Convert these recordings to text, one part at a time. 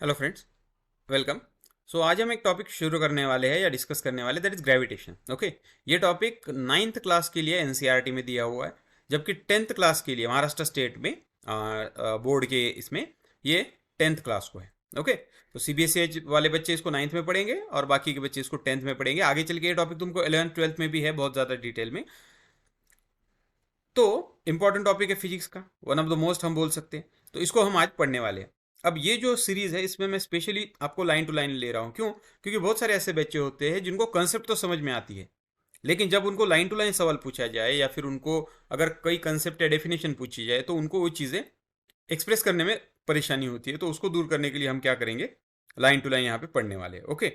Hello friends, welcome. सो आज हम एक टॉपिक शुरू करने वाले हैं या डिस्कस करने वाले, दैट इज ग्रेविटेशन। ओके, ये टॉपिक नाइन्थ क्लास के लिए एनसीईआरटी में दिया हुआ है, जबकि टेंथ क्लास के लिए महाराष्ट्र स्टेट में बोर्ड के इसमें ये टेंथ क्लास को है। ओके, तो सीबीएसई वाले बच्चे इसको नाइन्थ में पढ़ेंगे और बाकी के बच्चे इसको टेंथ में पढ़ेंगे। आगे चल के ये टॉपिक तुमको 11th 12th में भी है बहुत ज़्यादा डिटेल में। तो इंपॉर्टेंट टॉपिक है फिजिक्स का, वन ऑफ द मोस्ट हम बोल सकते हैं। तो इसको हम आज पढ़ने वाले हैं। अब ये जो सीरीज है इसमें मैं स्पेशली आपको लाइन टू लाइन ले रहा हूँ। क्यों? क्योंकि बहुत सारे ऐसे बच्चे होते हैं जिनको कंसेप्ट तो समझ में आती है, लेकिन जब उनको लाइन टू लाइन सवाल पूछा जाए या फिर उनको अगर कई कंसेप्ट या डेफिनेशन पूछी जाए तो उनको वो चीज़ें एक्सप्रेस करने में परेशानी होती है। तो उसको दूर करने के लिए हम क्या करेंगे, लाइन टू लाइन यहाँ पे पढ़ने वाले हैं। ओके,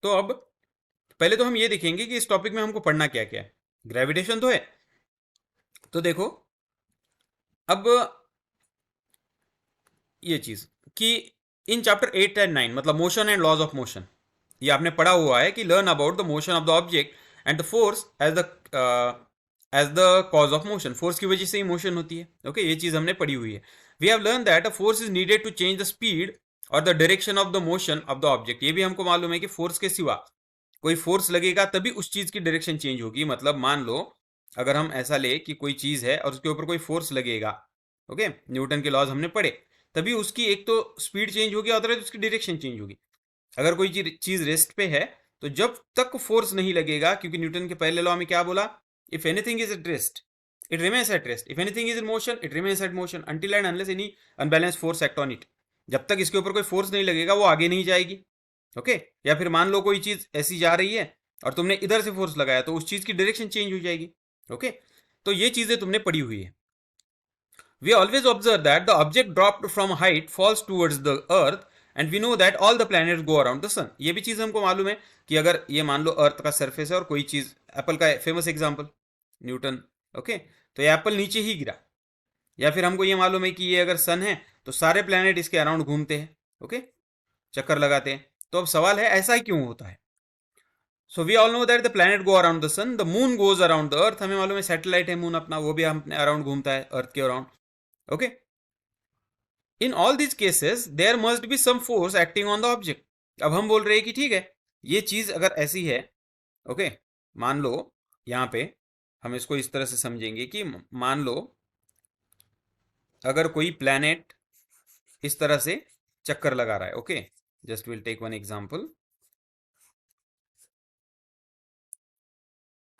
तो अब पहले तो हम ये देखेंगे कि इस टॉपिक में हमको पढ़ना क्या क्या है। ग्रेविटेशन तो है, तो देखो अब ये चीज कि इन चैप्टर 8 एंड 9 मतलब motion and laws of motion, ये आपने पढ़ा हुआ है कि learn about the motion of the object and the force as the cause of motion. Force की वजह से ही मोशन होती है। ओके, ये चीज हमने पढ़ी हुई है। We have learn that a force is needed to change the speed और the direction of the motion of the object. ये भी हमको मालूम है कि फोर्स के सिवा कोई फोर्स लगेगा तभी उस चीज की डायरेक्शन चेंज होगी। मतलब मान लो अगर हम ऐसा ले कि कोई चीज है और उसके ऊपर कोई फोर्स लगेगा, ओके, न्यूटन के लॉज हमने पढ़े, तभी उसकी एक तो स्पीड चेंज होगी, अदरवाइज उसकी डायरेक्शन चेंज होगी। अगर कोई चीज रेस्ट पे है तो जब तक फोर्स नहीं लगेगा, क्योंकि न्यूटन के पहले लॉ में क्या बोला, if anything is at rest it remains at rest, if anything is in motion it remains at motion until and unless any unbalance force act on it. जब तक इसके ऊपर कोई फोर्स नहीं लगेगा वो आगे नहीं जाएगी। ओके, या फिर मान लो कोई चीज ऐसी जा रही है और तुमने इधर से फोर्स लगाया तो उस चीज की डायरेक्शन चेंज हो जाएगी। ओके, तो ये चीजें तुमने पढ़ी हुई है। We always observe that the object dropped from height falls towards the earth and we know that all the planets go around the sun। ये भी चीज हमको मालूम है कि अगर ये मान लो अर्थ का सरफेस है और कोई चीज, एप्पल का फेमस एग्जांपल न्यूटन, ओके, तो ये एप्पल नीचे ही गिरा। या फिर हमको ये मालूम है कि ये अगर सन है तो सारे प्लैनेट इसके अराउंड घूमते हैं, ओके, चक्कर लगाते हैं। तो अब सवाल है ऐसा ही क्यों होता है। So we all know that the planet go around the sun, the moon goes around the earth. हमें मालूम है सैटेलाइट है मून अपना, वो भी अपने अराउंड घूमता है अर्थ के around. Okay, in all this cases there must be some force acting on the object. अब हम बोल रहे हैं कि ठीक है, ये चीज अगर ऐसी है, ओके, मान लो यहां पे हम इसको इस तरह से समझेंगे कि मान लो अगर कोई प्लैनेट इस तरह से चक्कर लगा रहा है, okay, just will take one example.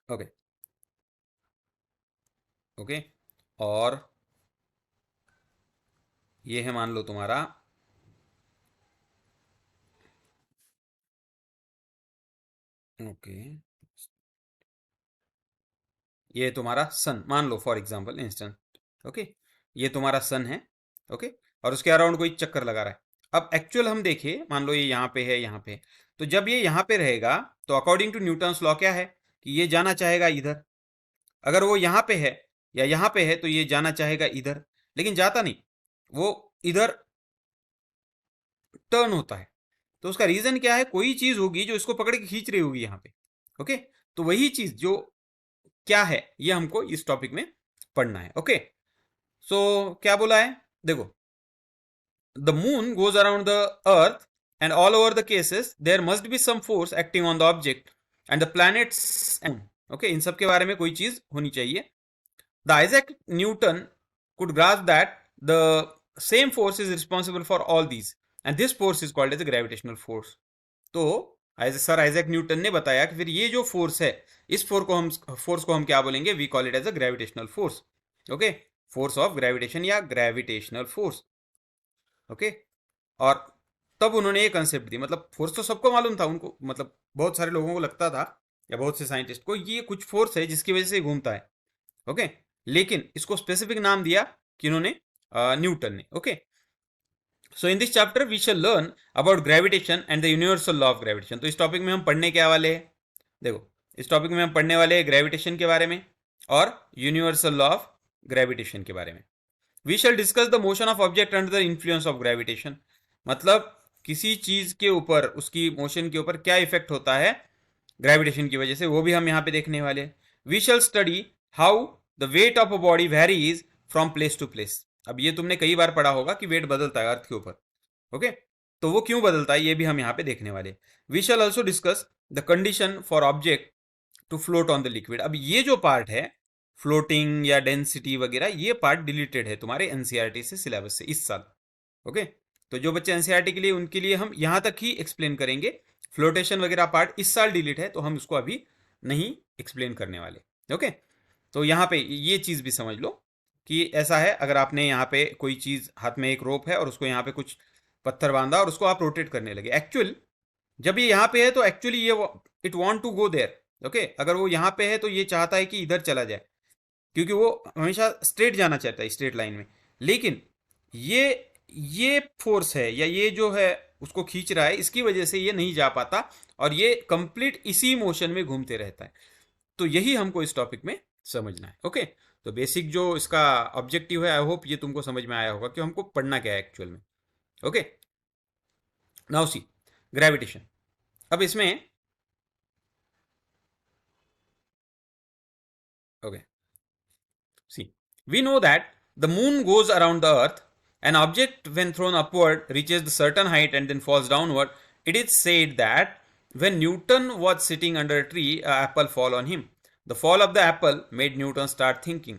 Okay, okay, और ये है मान लो तुम्हारा, ओके, ये तुम्हारा सन मान लो फॉर एग्जांपल इंस्टेंट। ओके, ये तुम्हारा सन है, ओके, और उसके अराउंड कोई चक्कर लगा रहा है। अब एक्चुअल हम देखें, मान लो ये यहाँ पे है, यहाँ पे, तो जब ये यहाँ पे रहेगा तो अकॉर्डिंग टू न्यूटन्स लॉ क्या है कि ये जाना चाहेगा इधर। अगर वो यहाँ पे है या यहाँ पे है तो ये जाना चाहेगा इधर, लेकिन जाता नहीं, वो इधर टर्न होता है। तो उसका रीजन क्या है, कोई चीज होगी जो इसको पकड़ के खींच रही होगी यहाँ पे। ओके, तो वही चीज जो क्या है ये हमको इस टॉपिक में पढ़ना है। ओके, सो क्या बोला है, देखो, the moon goes around the earth and all over the cases there must be some force acting on the object and the planets. Okay, इन सब के बारे में कोई चीज होनी चाहिए। The Isaac Newton could grasp that the same force is responsible for all these and this force is called as a gravitational force। तो सर आइजैक न्यूटन ने बताया कि फिर ये जो फोर्स है, इस फोर्स को हम क्या बोलेंगे, we call it as a gravitational force. Okay, force of gravitation या ग्रेविटेशनल फोर्स। ओके, और तब उन्होंने ये कंसेप्ट दी, मतलब फोर्स तो सबको मालूम था उनको, मतलब बहुत सारे लोगों को लगता था या बहुत से साइंटिस्ट को ये कुछ फोर्स है जिसकी वजह से घूमता है। ओके, लेकिन इसको स्पेसिफिक नाम दिया किन्होंने, न्यूटन ने। Okay, so in this chapter we shall learn about gravitation and the universal law of gravitation. तो इस टॉपिक में हम पढ़ने क्या वाले हैं, देखो, इस टॉपिक में हम पढ़ने वाले हैं ग्रेविटेशन के बारे में और यूनिवर्सल लॉ ऑफ ग्रेविटेशन के बारे में। We shall discuss the motion of object under the influence of gravitation, मतलब किसी चीज के ऊपर, उसकी मोशन के ऊपर क्या इफेक्ट होता है ग्रेविटेशन की वजह से, वो भी हम यहाँ पे देखने वाले हैं। We shall study how the weight of a body varies from place to place. अब ये तुमने कई बार पढ़ा होगा कि वेट बदलता है अर्थ के ऊपर, ओके। तो वो क्यों बदलता है ये भी हम यहाँ पे देखने वाले। We shall also discuss the condition for object to float on the liquid. अब ये जो पार्ट है फ्लोटिंग या डेंसिटी वगैरह, ये पार्ट डिलीटेड है तुम्हारे एनसीईआरटी से, सिलेबस से इस साल, ओके। तो जो बच्चे एनसीईआरटी के लिए, उनके लिए हम यहाँ तक ही एक्सप्लेन करेंगे। फ्लोटेशन वगैरह पार्ट इस साल डिलीट है, तो हम उसको अभी नहीं एक्सप्लेन करने वाले, ओके। तो यहाँ पे ये चीज़ भी समझ लो कि ऐसा है, अगर आपने यहाँ पे कोई चीज़, हाथ में एक रोप है और उसको यहाँ पे कुछ पत्थर बांधा और उसको आप रोटेट करने लगे, एक्चुअल जब ये यहाँ पे है तो एक्चुअली ये it want to go there, okay. अगर वो यहाँ पे है तो ये चाहता है कि इधर चला जाए, क्योंकि वो हमेशा स्ट्रेट जाना चाहता है, स्ट्रेट लाइन में। लेकिन ये ये फोर्स है या ये जो है उसको खींच रहा है, इसकी वजह से ये नहीं जा पाता और ये कंप्लीट इसी मोशन में घूमते रहता है। तो यही हमको इस टॉपिक में समझना है, ओके। तो बेसिक जो इसका ऑब्जेक्टिव है, आई होप ये तुमको समझ में आया होगा कि हमको पढ़ना क्या है एक्चुअल में, ओके। Now see gravitation. अब इसमें, okay, see, we know that the moon goes around the earth. An object, when thrown upward, reaches the certain height and then falls downward. It is said that when Newton was sitting under a tree, an apple fell on him. The fall of the apple made Newton start thinking.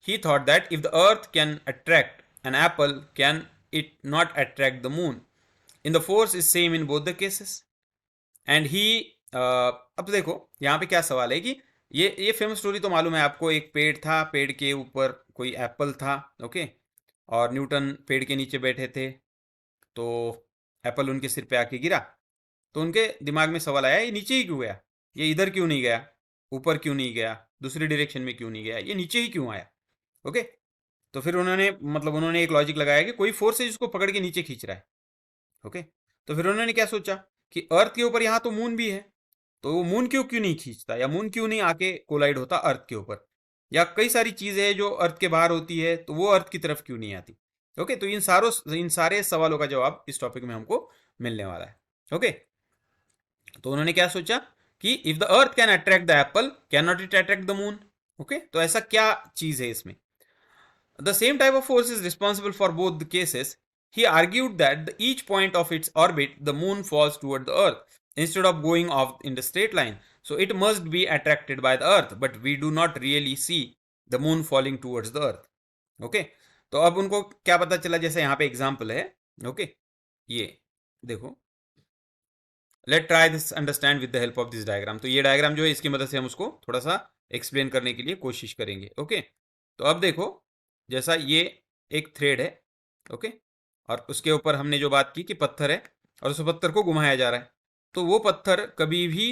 He thought that if the earth can attract an apple, can it not attract the moon? In the force is same in both the cases. And he, अब देखो यहाँ पे क्या सवाल है कि ये famous story तो मालूम है आपको। एक पेड़ था, पेड़ के ऊपर कोई एप्पल था, ओके। और न्यूटन पेड़ के नीचे बैठे थे, तो एप्पल उनके सिर पे आके गिरा। तो उनके दिमाग में सवाल आया, ये नीचे ही क्यों गया, ये इधर क्यों नहीं गया, ऊपर क्यों नहीं गया, दूसरी डायरेक्शन में क्यों नहीं गया, ये नीचे ही क्यों आया, ओके। तो फिर उन्होंने एक लॉजिक लगाया कि कोई फोर्स है जिसको पकड़ के नीचे खींच रहा है, ओके। तो फिर उन्होंने क्या सोचा कि अर्थ के ऊपर यहाँ तो मून भी है, तो वो मून क्यों क्यों नहीं खींचता, या मून क्यों नहीं आके कोलाइड होता अर्थ के ऊपर, या कई सारी चीज़ें हैं जो अर्थ के बाहर होती है तो वो अर्थ की तरफ क्यों नहीं आती, ओके। तो इन सारे सवालों का जवाब इस टॉपिक में हमको मिलने वाला है, ओके। तो उन्होंने क्या सोचा कि if the earth can attract the Apple, can not it attract the moon, okay. तो ऐसा क्या चीज़ है इसमें। The same type of force is responsible for both the cases. He argued that at each point of its orbit, the moon falls toward the earth instead of going off in the straight line. So it must be attracted by the earth, but we do not really see the moon falling towards the earth. Okay? तो अब उनको क्या पता चला, जैसे यहाँ पे example है, ओके। ये देखो, late try this understand with the help of this diagram. तो ये डायग्राम जो है, इसकी मदद से हम उसको थोड़ा सा एक्सप्लेन करने के लिए कोशिश करेंगे, ओके। तो अब देखो, जैसा ये एक थ्रेड है, ओके, और उसके ऊपर हमने जो बात की कि पत्थर है और उस पत्थर को घुमाया जा रहा है, तो वो पत्थर कभी भी,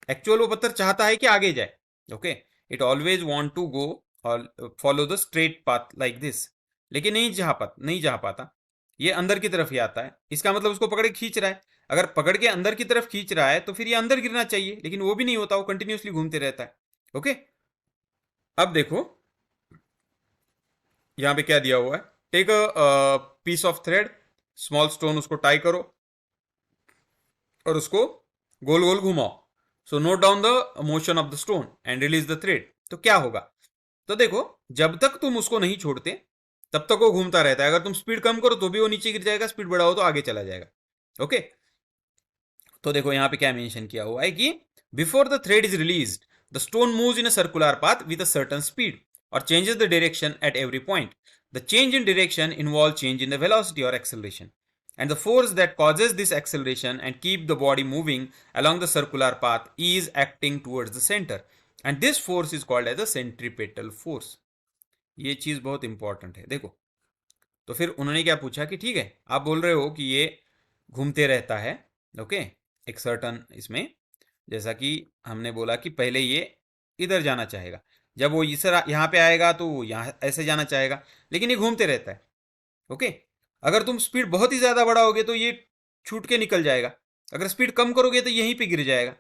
एक्चुअल वो पत्थर चाहता है कि आगे जाए, okay. It always want to go और follow the straight path like this, लेकिन नहीं जा पाता, ये अंदर की तरफ ही आता है। इसका मतलब उसको पकड़ के खींच रहा है। अगर पकड़ के अंदर की तरफ खींच रहा है तो फिर ये अंदर गिरना चाहिए, लेकिन वो भी नहीं होता, वो कंटिन्यूसली घूमते रहता है, ओके। अब देखो यहाँ पे क्या दिया हुआ है, take a piece of thread, small stone, उसको टाई करो और उसको गोल गोल घुमाओ। So note down the motion of the stone and release the thread. तो क्या होगा, तो देखो, जब तक तुम उसको नहीं छोड़ते तब तक वो घूमता रहता है। अगर तुम स्पीड कम करो तो भी वो नीचे गिर जाएगा, स्पीड बढ़ाओ तो आगे चला जाएगा, ओके। तो देखो यहाँ पे क्या मेंशन किया हुआ है कि before the thread is release the stone moves in a circular path with a certain speed or changes the direction at every point. The change in direction involves change in the velocity or acceleration. And the force that causes this acceleration and keep the body moving along the circular path is acting towards the center. And this force is called as the centripetal force. ये चीज़ बहुत important है, देखो। तो फिर उन्होंने क्या पूछा कि ठीक है, आप बोल रहे हो कि ये घूमते रहता है, ओके, एक सर्टन इसमें, जैसा कि हमने बोला कि पहले ये इधर जाना चाहेगा, जब वो इस यहाँ पे आएगा तो यहाँ ऐसे जाना चाहेगा, लेकिन ये घूमते रहता है, ओके। अगर तुम स्पीड बहुत ही ज़्यादा बढ़ाओगे तो ये छूट के निकल जाएगा, अगर स्पीड कम करोगे तो यहीं पे गिर जाएगा,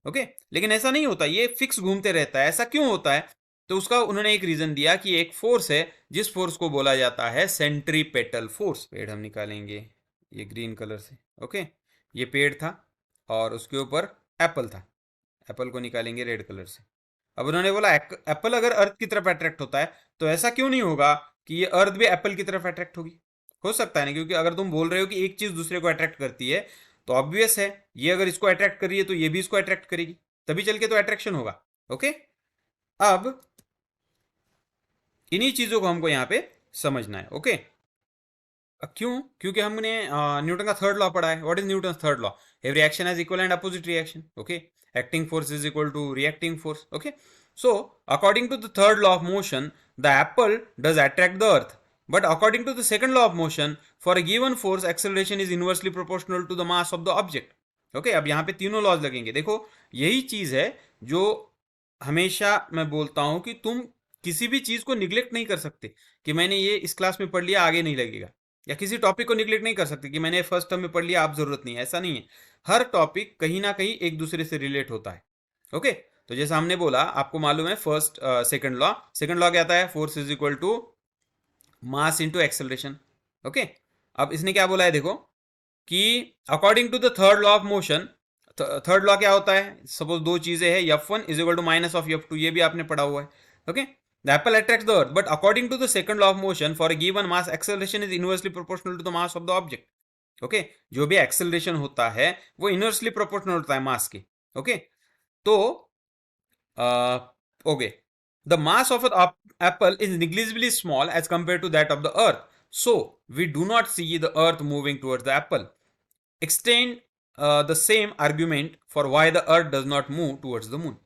ओके। लेकिन ऐसा नहीं होता, ये फिक्स घूमते रहता है। ऐसा क्यों होता है, तो उसका उन्होंने एक रीज़न दिया कि एक फोर्स है जिस फोर्स को बोला जाता है सेंट्रीपेटल फोर्स। पेड़ हम निकालेंगे ये ग्रीन कलर से, ओके। ये पेड़ था और उसके ऊपर एप्पल था, एप्पल को निकालेंगे रेड कलर से। अब उन्होंने बोला एप्पल अगर अर्थ की तरफ अट्रैक्ट होता है तो ऐसा क्यों नहीं होगा कि ये अर्थ भी एप्पल की तरफ अट्रैक्ट होगी? हो सकता है ना, क्योंकि अगर तुम बोल रहे हो कि एक चीज दूसरे को अट्रैक्ट करती है तो ऑब्वियस है ये अगर इसको अट्रैक्ट कर रही है तो ये भी इसको अट्रैक्ट करेगी, तभी चल के तो अट्रैक्शन होगा। ओके, अब इन्हीं चीजों को हमको यहाँ पे समझना है। ओके, क्यों? क्योंकि हमने न्यूटन का थर्ड लॉ पढ़ा है। What is Newton third law? Every action has equal and opposite reaction. Okay, acting force is equal to reacting force. Okay, so according to the third law of motion the apple does attract the earth, but according to the second law of motion, for a given force acceleration is inversely proportional to the mass of the object. Okay, अब यहाँ पे तीनों laws लगेंगे। देखो, यही चीज है जो हमेशा मैं बोलता हूं कि तुम किसी भी चीज को निग्लेक्ट नहीं कर सकते कि मैंने ये इस क्लास में पढ़ लिया आगे नहीं लगेगा, या किसी टॉपिक को निग्लेक्ट नहीं कर सकते कि मैंने फर्स्ट टर्म में पढ़ लिया आप जरूरत नहीं है। ऐसा नहीं है, हर टॉपिक कहीं ना कहीं एक दूसरे से रिलेट होता है। ओके, तो जैसा हमने बोला, आपको मालूम है फर्स्ट सेकंड लॉ क्या आता है? Force is equal to mass into acceleration. Okay, अब इसने क्या बोला है देखो कि according to the third law of motion, third law क्या होता है? सपोज दो चीजें हैं, F1 is equal to minus of F2, ये भी आपने पढ़ा हुआ है। Okay, the apple attracts the earth, but according to the second law of motion for a given mass acceleration is inversely proportional to the mass of the object. Okay, जो भी acceleration होता है वो इनवर्सली प्रोपोर्शनल होता है मास के। Okay, तो okay, the mass of an apple is negligibly small as compared to that of the earth, so we do not see the earth moving towards the apple. Extend the same argument for why the earth does not move towards the moon.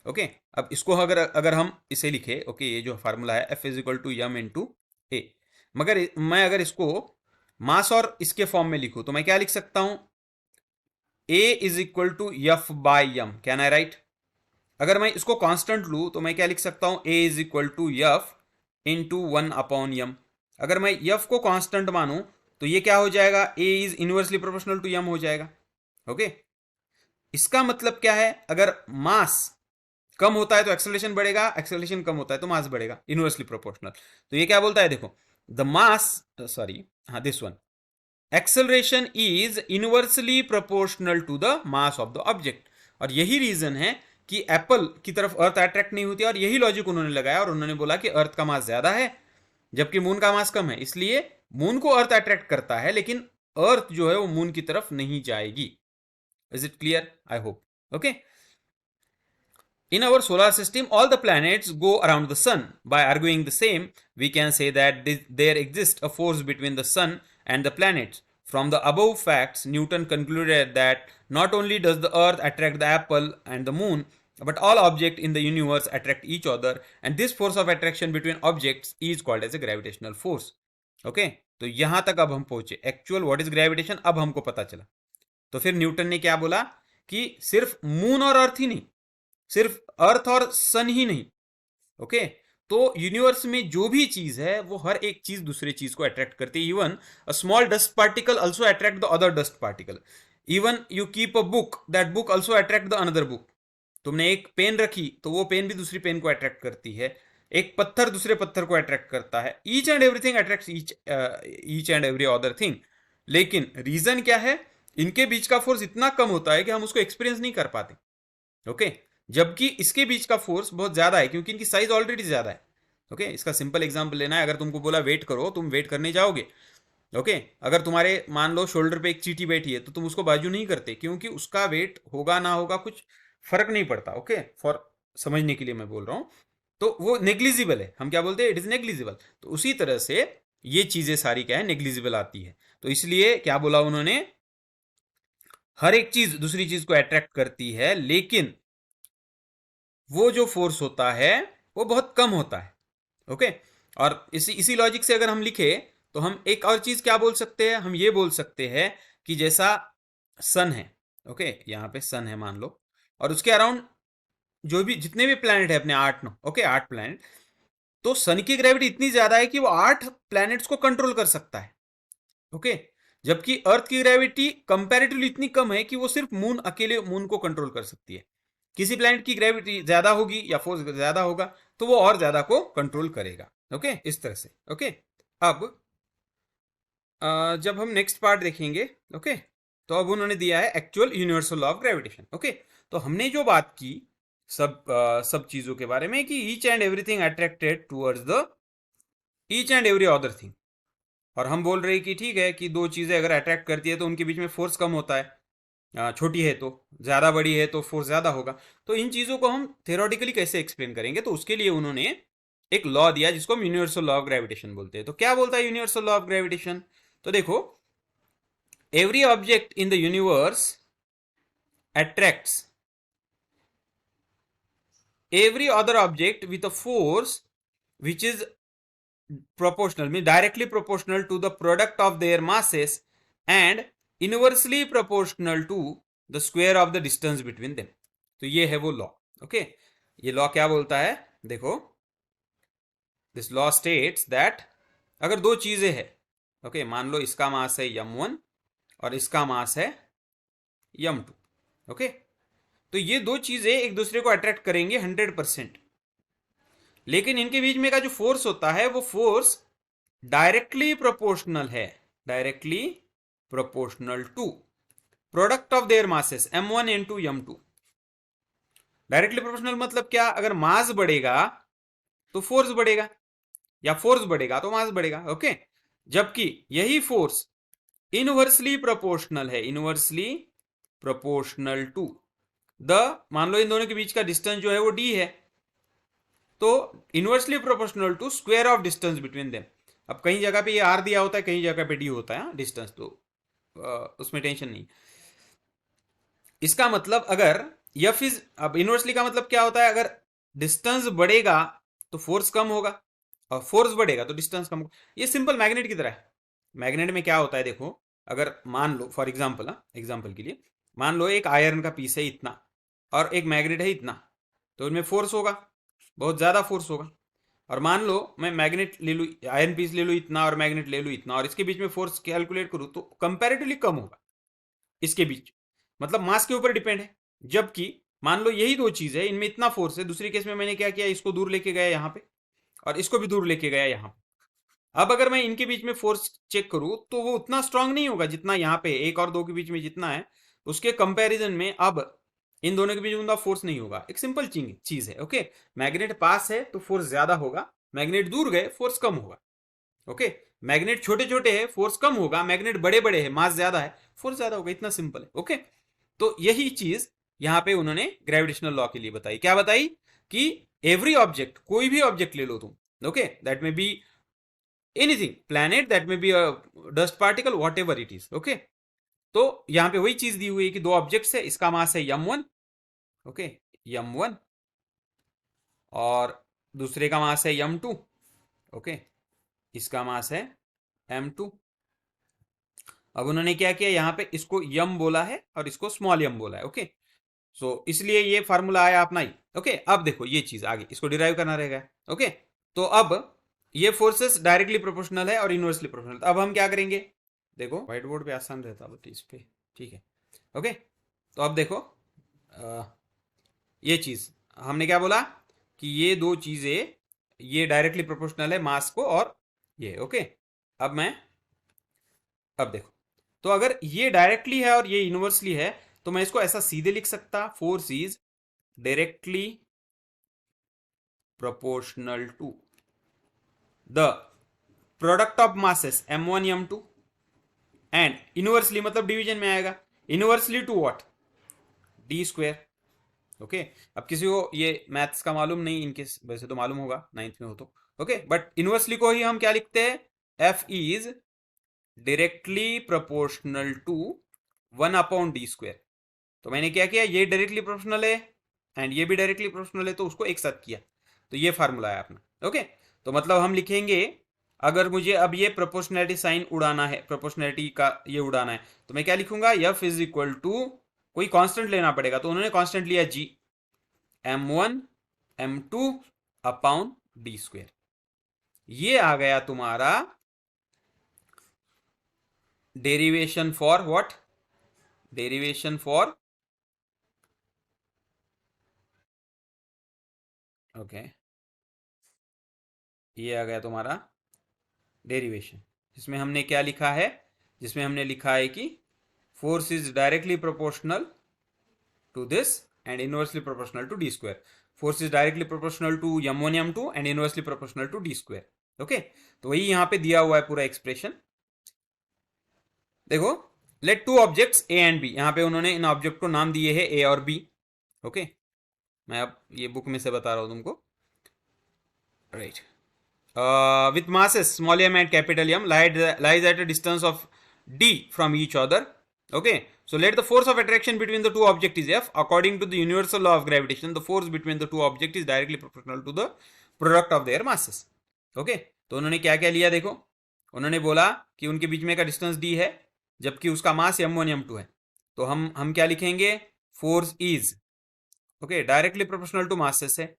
Okay, अब इसको अगर अगर हम इसे लिखे, okay, ये जो formula है F is equal to m into a, मगर मैं अगर इसको मास और इसके फॉर्म में लिखूं तो मैं क्या लिख सकता हूं? A is equal to F by M, can I write? अगर मैं इसको कांस्टेंट लूं तो मैं क्या लिख सकता हूं? A is equal to F into 1/m। अगर मैं एफ को कांस्टेंट मानूं तो ये क्या हो जाएगा? A is inversely proportional to m हो जाएगा। ओके, इसका मतलब क्या है? अगर मास कम होता है तो एक्सेलरेशन बढ़ेगा, एक्सेलरेशन कम होता है तो मास बढ़ेगा, इनवर्सली प्रोपोर्शनल। तो ये क्या बोलता है देखो, द मास, सॉरी, हाँ this one, acceleration is inversely proportional to the mass of the object. और यही रीजन है कि एप्पल की तरफ अर्थ अट्रैक्ट नहीं होती, और यही लॉजिक उन्होंने लगाया और उन्होंने बोला कि अर्थ का मास ज्यादा है जबकि मून का मास कम है, इसलिए मून को अर्थ अट्रैक्ट करता है लेकिन अर्थ जो है वो मून की तरफ नहीं जाएगी। Is it clear? I hope. Okay, in our solar system, all the planets go around the sun. By arguing the same, we can say that there exists a force between the sun and the planets. From the above facts, Newton concluded that not only does the earth attract the apple and the moon, but all objects in the universe attract each other, and this force of attraction between objects is called as a gravitational force. Okay, तो यहां तक अब हम पहुंचे, actual what is gravitation अब हमको पता चला। तो फिर न्यूटन ने क्या बोला कि सिर्फ मून और अर्थ ही नहीं, सिर्फ अर्थ और सन ही नहीं, ओके, तो यूनिवर्स में जो भी चीज है वो हर एक चीज दूसरे चीज को अट्रैक्ट करती है। Even a small dust particle also attract the other dust particle. Even you keep a book, that book also attract the another book. तुमने एक पेन रखी तो वो पेन भी दूसरी पेन को अट्रैक्ट करती है, एक पत्थर दूसरे पत्थर को अट्रैक्ट करता है। Each and everything attracts each and every other thing. लेकिन रीजन क्या है? इनके बीच का फोर्स इतना कम होता है कि हम उसको एक्सपीरियंस नहीं कर पाते। ओके, जबकि इसके बीच का फोर्स बहुत ज्यादा है क्योंकि इनकी साइज ऑलरेडी ज्यादा है। ओके, इसका सिंपल एग्जांपल लेना है, अगर तुमको बोला वेट करो, तुम वेट करने जाओगे। ओके, अगर तुम्हारे मान लो शोल्डर पे एक चींटी बैठी है तो तुम उसको बाजू नहीं करते, क्योंकि उसका वेट होगा ना होगा कुछ फर्क नहीं पड़ता। ओके, फॉर समझने के लिए मैं बोल रहा हूं, तो वो नेग्लिजिबल है। हम क्या बोलते हैं? It is negligible. तो उसी तरह से ये चीजें सारी क्या है? नेग्लिजिबल आती है। तो इसलिए क्या बोला उन्होंने? हर एक चीज दूसरी चीज को अट्रैक्ट करती है, लेकिन वो जो फोर्स होता है वो बहुत कम होता है। ओके, और इसी लॉजिक से अगर हम लिखे तो हम एक और चीज क्या बोल सकते हैं? हम ये बोल सकते हैं कि जैसा सन है, ओके, यहाँ पे सन है मान लो, और उसके अराउंड जो भी जितने भी प्लैनेट है अपने 8 ओके 8 प्लैनेट, तो सन की ग्रेविटी इतनी ज्यादा है कि वो 8 प्लैनेट्स को कंट्रोल कर सकता है। ओके, जबकि अर्थ की ग्रेविटी कंपैरेटिवली इतनी कम है कि वो सिर्फ मून, अकेले मून को कंट्रोल कर सकती है। किसी प्लैनेट की ग्रेविटी ज्यादा होगी या फोर्स ज्यादा होगा तो वो और ज्यादा को कंट्रोल करेगा। ओके, इस तरह से। ओके, अब जब हम नेक्स्ट पार्ट देखेंगे, ओके, तो अब उन्होंने दिया है actual universal law of gravitation. Okay, तो हमने जो बात की सब चीजों के बारे में कि each and everything attracted towards the each and every other thing. और हम बोल रहे हैं कि ठीक है कि दो चीज़ें अगर अट्रैक्ट करती है तो उनके बीच में फोर्स कम होता है, छोटी है तो, ज़्यादा बड़ी है तो फोर्स ज़्यादा होगा। तो इन चीज़ों को हम थेरोटिकली कैसे एक्सप्लेन करेंगे, तो उसके लिए उन्होंने एक लॉ दिया जिसको हम यूनिवर्सल लॉ ऑफ ग्रेविटेशन बोलते हैं। तो क्या बोलता है यूनिवर्सल लॉ ऑफ ग्रेविटेशन? तो देखो, every object in the universe attracts every other object with a force which is proportional, means directly proportional to the product of their masses and inversely proportional to the square of the distance between them. तो ये है वो law. Okay, ये law क्या बोलता है? देखो, this law states that अगर दो चीजें हैं, ओके, मान लो इसका मास है m1 और इसका मास है m2, ओके, तो ये दो चीजें एक दूसरे को अट्रैक्ट करेंगे 100%, लेकिन इनके बीच में का जो फोर्स होता है वो फोर्स डायरेक्टली प्रोपोर्शनल है, directly proportional to product of their masses m1 into m2। Directly proportional मतलब क्या? अगर मास बढ़ेगा तो फोर्स बढ़ेगा, या फोर्स बढ़ेगा तो मास बढ़ेगा, ओके। जबकि यही फोर्स इनवर्सली प्रोपोर्शनल है, इनवर्सली प्रोपोर्शनल टू द, मान लो इन दोनों के बीच का डिस्टेंस जो है वो d है, तो inversely proportional to square of distance between them. अब कहीं जगह पे ये r दिया होता है, कहीं जगह पे d होता है डिस्टेंस, तो उसमें टेंशन नहीं। इसका मतलब अगर f इज, अब इनवर्सली का मतलब क्या होता है? अगर डिस्टेंस बढ़ेगा तो फोर्स कम होगा, और फोर्स बढ़ेगा तो डिस्टेंस कम होगा। ये सिंपल मैग्नेट की तरह है। मैग्नेट में क्या होता है, देखो, अगर मान लो फॉर एग्जाम्पल, एग्जाम्पल के लिए मान लो एक आयरन का पीस है इतना और एक मैग्नेट है इतना, तो इनमें फोर्स होगा, बहुत ज़्यादा फोर्स होगा। और मान लो मैं मैग्नेट ले लूँ, आयरन पीस ले लूँ इतना और मैग्नेट ले लूँ इतना, और इसके बीच में फोर्स कैलकुलेट करूँ तो कंपैरेटिवली कम होगा इसके बीच, मतलब मास के ऊपर डिपेंड है। जबकि मान लो यही दो चीज़ है, इनमें इतना फोर्स है, दूसरी केस में मैंने क्या किया, इसको दूर लेके गया यहाँ पे और इसको भी दूर लेके गया यहाँ पे। अब अगर मैं इनके बीच में फोर्स चेक करूं तो वो उतना स्ट्रांग नहीं होगा जितना यहाँ पे एक और दो के बीच में जितना है, उसके कंपैरिजन में अब इन दोनों के बीच में उतना फोर्स नहीं होगा। एक सिंपल चीज है, ओके। मैग्नेट पास है तो फोर्स ज्यादा होगा, मैग्नेट दूर गए फोर्स कम होगा, ओके। मैग्नेट छोटे छोटे है फोर्स कम होगा, मैग्नेट बड़े बड़े है मास ज्यादा है फोर्स ज्यादा होगा, इतना सिंपल है, ओके। तो यही चीज यहाँ पे उन्होंने ग्रेविटेशनल लॉ के लिए बताई। क्या बताई? कि एवरी ऑब्जेक्ट, कोई भी ऑब्जेक्ट ले लो तुम, ओके, दैट में B anything, planet, that may be a dust particle, whatever it is, okay। तो यहां पे वही चीज दी हुई है कि दो ऑब्जेक्ट्स है, इसका मास है m1, ओके, m1, और दूसरे का मास है m2, ओके, इसका मास है m2। अब उन्होंने क्या किया, यहाँ पे इसको m बोला है और इसको स्मॉल m बोला है, ओके। सो इसलिए ये फार्मूला आया अपना ही, ओके। अब देखो ये चीज आगे इसको डिराइव करना रहेगा, ओके। तो अब ये फोर्सेस डायरेक्टली प्रोपोर्शनल है और इनवर्सली प्रोपोर्शनल। अब हम क्या करेंगे, देखो व्हाइट बोर्ड पे आसान रहता बट इस पे ठीक है, ओके। तो अब देखो ये चीज हमने क्या बोला कि ये दो चीजें, ये डायरेक्टली प्रोपोर्शनल है मास को और ये, ओके। अब देखो, तो अगर ये डायरेक्टली है और ये इनवर्सली है तो मैं इसको ऐसा सीधे लिख सकता, force is directly proportional to the product of masses m1 m2 and inversely मतलब डिवीजन में आएगा, inversely to what, D square, okay. अब किसी को ये मैथ्स का मालूम नहीं, इनके वैसे तो मालूम होगा 9th में हो तो, ओके, बट इनवर्सली को ही हम क्या लिखते हैं, f is directly proportional to 1 upon D square. तो मैंने क्या किया, ये डायरेक्टली प्रोपोर्शनल है एंड ये भी डायरेक्टली प्रोपोर्शनल है, तो उसको एक साथ किया, तो ये फार्मूला है अपना, ओके। तो मतलब हम लिखेंगे, अगर मुझे अब ये प्रोपोर्शनैलिटी साइन उड़ाना है, प्रोपोर्शनैलिटी का ये उड़ाना है, तो मैं क्या लिखूंगा, एफ इज इक्वल टू कोई कांस्टेंट लेना पड़ेगा, तो उन्होंने कांस्टेंट लिया जी, m1 m2 upon D square. ये आ गया तुम्हारा derivation for what, derivation for, okay, ये आ गया तुम्हारा डेरिवेशन, जिसमें हमने क्या लिखा है, जिसमें हमने लिखा है कि force is directly proportional to this and inversely proportional to d square. Force is directly proportional to m1 m2 and inversely proportional to d square. Okay, तो वही यहाँ पे दिया हुआ है पूरा एक्सप्रेशन। देखो, let two objects A and B, यहाँ पे उन्होंने इन ऑब्जेक्ट को नाम दिए है ए और बी। ओके, मैं अब ये बुक में से बता रहा हूँ तुमको, right. With masses small m and capital M lies at a distance of d from each other. Okay, so let the force of attraction between the two objects is F. According to the universal law of gravitation, the force between the two objects is directly proportional to the product of their masses. Okay, तो उन्होंने क्या क्या लिया देखो, उन्होंने बोला कि उनके बीच में का डिस्टेंस d है, जबकि उसका मास m1 m2 है, तो हम क्या लिखेंगे, force is, okay, directly proportional to masses है,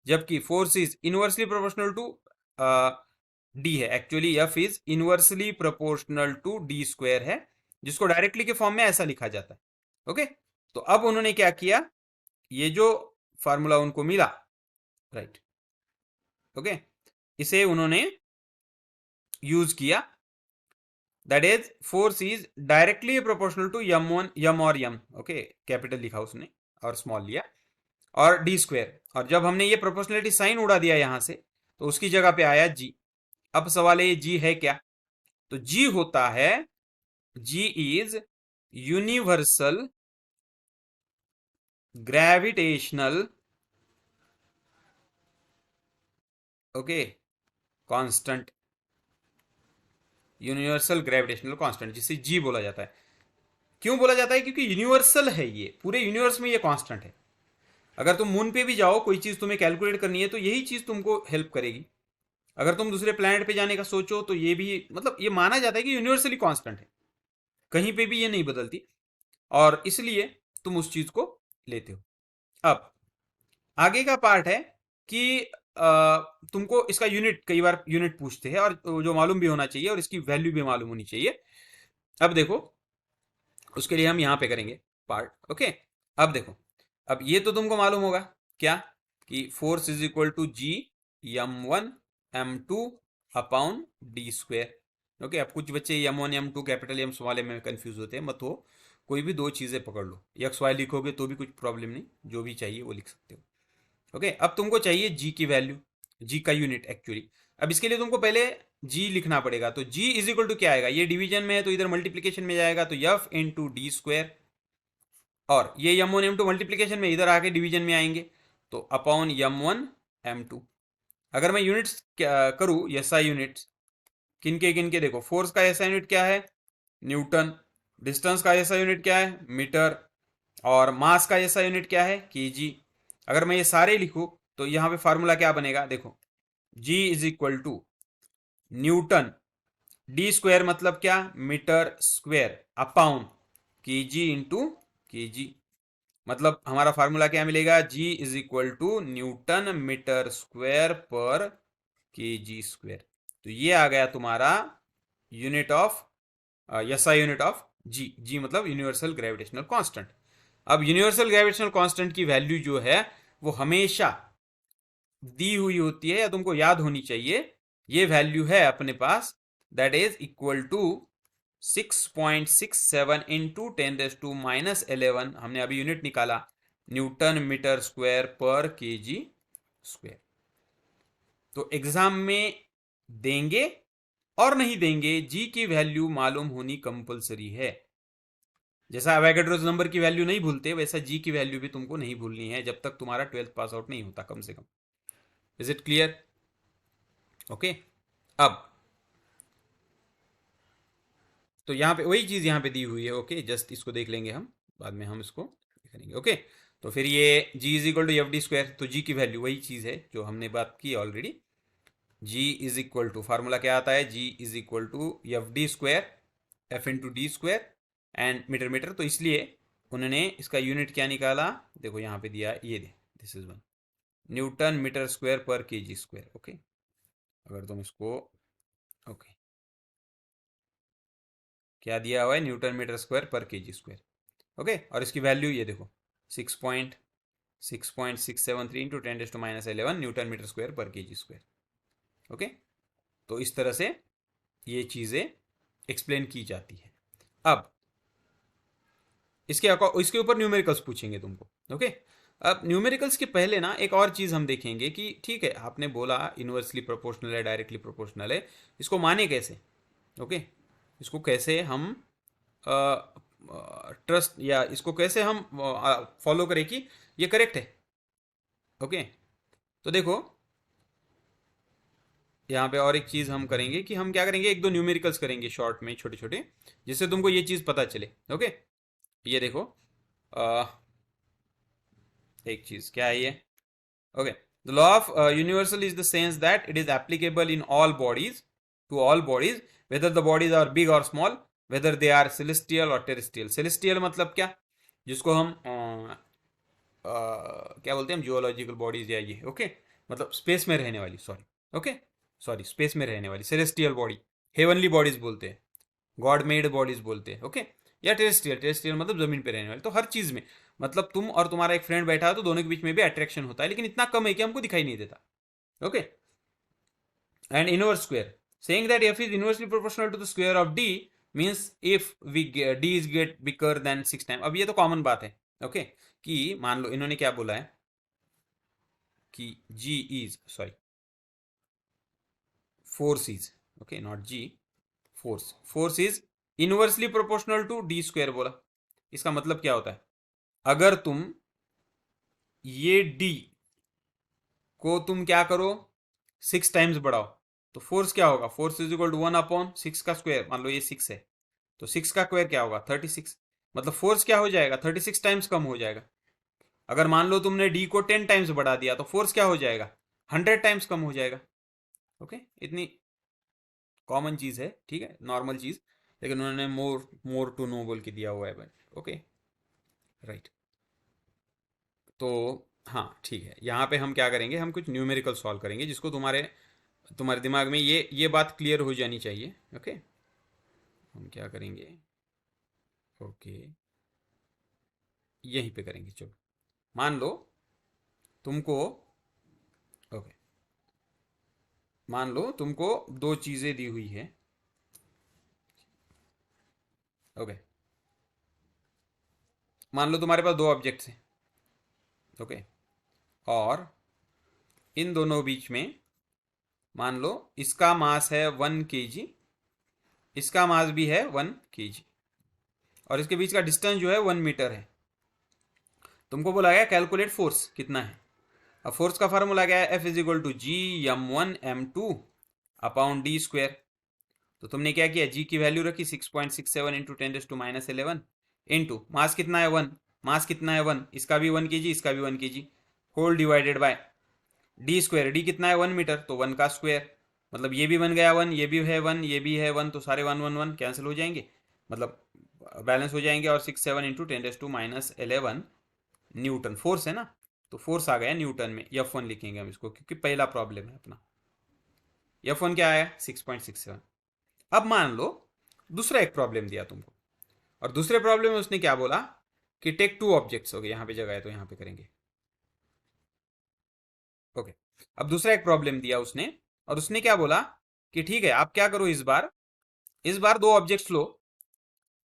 जबकि force is inversely proportional to d है। Actually F is inversely proportional to D square है, जिसको डायरेक्टली के फॉर्म में ऐसा लिखा जाता है। ओके, तो अब उन्होंने क्या किया, ये जो फार्मूला उनको मिला, राइट, ओके, इसे उन्होंने यूज किया, that is force is directly proportional to m और यम, ओके, कैपिटल लिखा उसने और स्मॉल लिया, और डी स्क्वायर, और जब हमने ये प्रोपोर्शनलिटी साइन उड़ा दिया यहां से, तो उसकी जगह पे आया जी। अब सवाल है, ये जी है क्या, तो जी होता है, जी is universal gravitational, okay, constant, universal gravitational constant, जिसे जी बोला जाता है। क्यों बोला जाता है, क्योंकि यूनिवर्सल है, ये पूरे यूनिवर्स में ये कांस्टेंट है। अगर तुम मून पे भी जाओ, कोई चीज तुम्हें कैलकुलेट करनी है, तो यही चीज तुमको हेल्प करेगी। अगर तुम दूसरे प्लैनेट पे जाने का सोचो, तो ये भी, मतलब ये माना जाता है कि यूनिवर्सली कांस्टेंट है, कहीं पे भी ये नहीं बदलती, और इसलिए तुम उस चीज को लेते हो। अब आगे का पार्ट है कि तुमको इसका यूनिट, कई बार यूनिट पूछते हैं, और जो मालूम भी होना चाहिए, और इसकी वैल्यू भी मालूम होनी चाहिए। अब देखो, उसके लिए हम यहां पे करेंगे पार्ट। ओके, अब देखो, अब ये तो तुमको मालूम होगा क्या, कि force is equal to G m1 m2 upon D square. Okay, अब कुछ बच्चे m1 m2 capital M small M में कंफ्यूज होते हैं, मत हो, कोई भी दो चीजें पकड़ लो, एक्स वाई लिखोगे तो भी कुछ प्रॉब्लम नहीं, जो भी चाहिए वो लिख सकते हो। ओके, अब तुमको चाहिए जी की वैल्यू, जी का यूनिट एक्चुअली। अब इसके लिए तुमको पहले जी लिखना पड़ेगा, तो जी इज इक्वल टू क्या आएगा, ये डिवीजन में है तो इधर मल्टीप्लीकेशन में जाएगा, तो एफ इंटू डी स्क्वायर, और ये m1 m2 मल्टीप्लीकेशन में इधर आके डिवीजन में आएंगे, तो अपॉन m1 m2। अगर मैं यूनिट्स करूँ, एसआई यूनिट्स किन के देखो, फोर्स का एसआई यूनिट क्या है, न्यूटन, डिस्टेंस का एसआई यूनिट क्या है, मीटर, और मास का एसआई यूनिट क्या है, केजी। अगर मैं ये सारे लिखूं, तो यहाँ पे फार्मूला क्या बनेगा, देखो, G is equal to newton, d square मतलब क्या, meter square, upon kg into kg. मतलब हमारा फार्मूला क्या मिलेगा, G is equal to newton meter square पर के जी स्क्वायर। तो ये आ गया तुम्हारा unit of, SI unit of G. जी मतलब यूनिवर्सल ग्रेविटेशनल कांस्टेंट। अब यूनिवर्सल ग्रेविटेशनल कांस्टेंट की वैल्यू जो है, वो हमेशा दी हुई होती है, या तुमको याद होनी चाहिए। ये वैल्यू है अपने पास, that is equal to 6.67 into 10⁻⁻11, हमने अभी यूनिट निकाला, न्यूटन मीटर स्क्वायर पर केजी स्क्वायर। तो एग्जाम में देंगे और नहीं देंगे, जी की वैल्यू मालूम होनी कंपलसरी है। जैसा अवोगाड्रोस नंबर की वैल्यू नहीं भूलते, वैसा जी की वैल्यू भी तुमको नहीं भूलनी है, जब तक तुम्हारा 12th पास आउट नहीं होता कम से कम। Is it clear? ओके, अब तो यहाँ पे वही चीज यहाँ पे दी हुई है। ओके, जस्ट इसको देख लेंगे हम, बाद में हम इसको करेंगे। ओके, तो फिर ये G is equal to F d square, तो जी की वैल्यू वही चीज है जो हमने बात की already. G is equal to, formula क्या आता है, जी is equal to F d square, F into d square and meter meter, तो इसलिए उन्होंने इसका यूनिट क्या निकाला, देखो यहाँ पे दिया, ये दे, this is one, newton meter square पर के जी स्क्वायर। ओके, अगर तुम इसको, ओके, क्या दिया हुआ है, न्यूटन मीटर स्क्वायर पर के जी स्क्वायर। ओके, और इसकी वैल्यू ये देखो, 6.673 इंटू 10⁻11 न्यूटन मीटर स्क्वायर पर के जी स्क्वायर। ओके, तो इस तरह से ये चीज़ें एक्सप्लेन की जाती है। अब इसके ऊपर न्यूमेरिकल्स पूछेंगे तुमको। ओके, अब न्यूमेरिकल्स के पहले ना एक और चीज़ हम देखेंगे कि ठीक है आपने बोला इन्वर्सली प्रोपोर्शनल है डायरेक्टली प्रोपोर्शनल है, इसको माने कैसे? ओके, इसको कैसे हम ट्रस्ट या इसको कैसे हम फॉलो करें कि ये करेक्ट है? ओके, तो देखो यहाँ पे और एक चीज़ हम करेंगे कि हम क्या करेंगे, एक दो न्यूमेरिकल्स करेंगे शॉर्ट में छोटे छोटे, जिससे तुमको ये चीज़ पता चले। ओके, ये देखो एक चीज़ क्या है ये। Okay, the law of universal is the sense that it is applicable in all bodies, to all bodies, whether the bodies are big और small, whether they are celestial और टेरेस्ट्रियल। सेलेस्टियल मतलब क्या, जिसको हम क्या बोलते हैं, हम जियोलॉजिकल बॉडीज या ये। ओके, मतलब स्पेस में रहने वाली, सॉरी, ओके, सॉरी, स्पेस में रहने वाली सेलेस्टियल बॉडी, हेवनली बॉडीज बोलते हैं, गॉड मेड बॉडीज बोलते हैं। ओके, या टेरेस्ट्रियल, टेरेस्ट्रियल मतलब जमीन पे रहने वाले। तो हर चीज में मतलब तुम और तुम्हारा एक फ्रेंड बैठा है तो दोनों के बीच में भी अट्रैक्शन होता है, लेकिन इतना कम है कि हमको दिखाई नहीं देता। Okay, and inverse square, saying that F is inversely proportional to the square of D means if we D is get bigger then 6 time. अब ये तो कॉमन बात है। ओके, कि मान लो इन्होंने क्या बोला है कि G is, sorry, force is, okay not G, force, force is inversely proportional to D square बोला। इसका मतलब क्या होता है, अगर तुम ये डी को तुम क्या करो, 6 टाइम्स बढ़ाओ, तो फोर्स क्या होगा, फोर्स इज इक्वल टू 1/6 का स्क्वायर। मान लो ये 6 है, तो 6 का स्क्वायर क्या होगा, 36। मतलब फोर्स क्या हो जाएगा, 36 टाइम्स कम हो जाएगा। अगर मान लो तुमने डी को 10 टाइम्स बढ़ा दिया तो फोर्स क्या हो जाएगा, 100 टाइम्स कम हो जाएगा। ओके, इतनी कॉमन चीज है, ठीक है, नॉर्मल चीज, लेकिन उन्होंने मोर टू नो बोल के दिया हुआ है भाई। ओके, राइट, तो हाँ ठीक है, यहाँ पे हम क्या करेंगे, हम कुछ न्यूमेरिकल सॉल्व करेंगे जिसको तुम्हारे तुम्हारे दिमाग में ये बात क्लियर हो जानी चाहिए। ओके, हम क्या करेंगे, ओके, यहीं पे करेंगे, चलो। मान लो तुमको, ओके, मान लो तुमको दो चीज़ें दी हुई है। ओके, मान लो तुम्हारे पास दो ऑब्जेक्ट्स हैं। ओके, और इन दोनों बीच में मान लो इसका मास है 1 kg, इसका मास भी है 1 kg, और इसके बीच का डिस्टेंस जो है 1 मीटर है। तुमको बोला गया कैलकुलेट फोर्स कितना है। अब फोर्स का फार्मूला क्या है, F is equal to G m1 m2 upon D square. तो तुमने क्या किया, जी की वैल्यू रखी 6.67 इंटू 10⁻11 इंटू मास कितना है 1, मास कितना है 1, इसका भी 1 kg, इसका भी 1 kg, whole divided by D square, D कितना है 1 मीटर, तो 1 का स्क्वायर, मतलब ये भी बन गया 1, ये भी है 1, ये भी है 1, तो सारे 1 1 1 कैंसिल हो जाएंगे, मतलब बैलेंस हो जाएंगे। और 6 7 इंटू 10⁻11 न्यूटन फोर्स है ना, तो फोर्स आ गया न्यूटन में। F1 लिखेंगे हम इसको, क्योंकि पहला प्रॉब्लम है अपना। F1 क्या आया, 6.67। अब मान लो दूसरा एक प्रॉब्लम दिया तुमको, और दूसरे प्रॉब्लम में उसने क्या बोला कि टेक टू ऑब्जेक्ट्स। हो गए, यहाँ पे जगह है तो यहाँ पे करेंगे। ओके, अब दूसरा एक प्रॉब्लम दिया उसने, और उसने क्या बोला कि ठीक है आप क्या करो, इस बार दो ऑब्जेक्ट्स लो।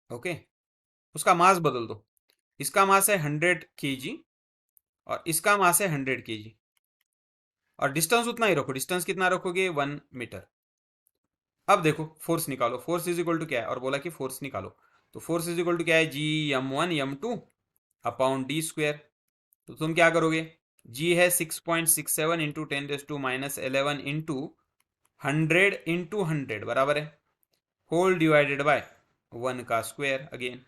ओके, उसका मास बदल दो, इसका मास है 100 kg और इसका मास है 100 kg, और डिस्टेंस उतना ही रखो, डिस्टेंस कितना रखोगे, 1 मीटर। अब देखो फोर्स निकालो, फोर्स इज इक्वल टू क्या है, और बोला कि फोर्स निकालो, तो फोर्स इज इक्वल टू क्या है, जी m1 m2 upon D square. तो तुम क्या करोगे, जी है 6.67 इंटू 10⁻11 इंटू 100 बराबर है होल डिवाइडेड बाय 1 का स्क्वायर अगेन।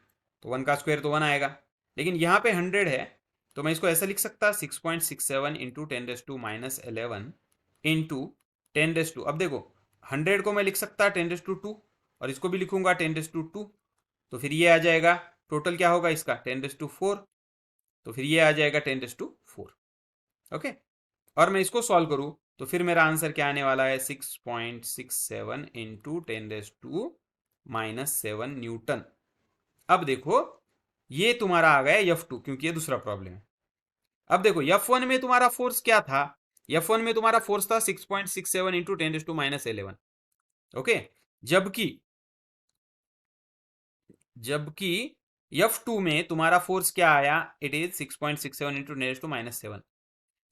तो 1 का स्क्वायर तो 1 आएगा, लेकिन यहाँ पे 100 है, तो मैं इसको ऐसा लिख सकता 6.67 इंटू 10⁻11 इंटू 10, अब देखो 100 को मैं लिख सकता 10⁻2, और इसको भी लिखूंगा 10⁻2, तो फिर ये आ जाएगा, टोटल क्या होगा इसका 10⁻4, तो फिर ये आ जाएगा 10⁻4। ओके, और मैं इसको सॉल्व करूँ तो फिर मेरा आंसर क्या आने वाला है, 6.67 इंटू 10⁻7 न्यूटन। अब देखो ये तुम्हारा आ गया F2, क्योंकि ये दूसरा प्रॉब्लम है। अब देखो F1 में तुम्हारा फोर्स क्या था, F1 में तुम्हारा फोर्स था 6.67 इंटू 10⁻11। ओके, जबकि F2 में तुम्हारा फोर्स क्या आया, इट इज 6.67 इंटू 10⁻⁻⁷।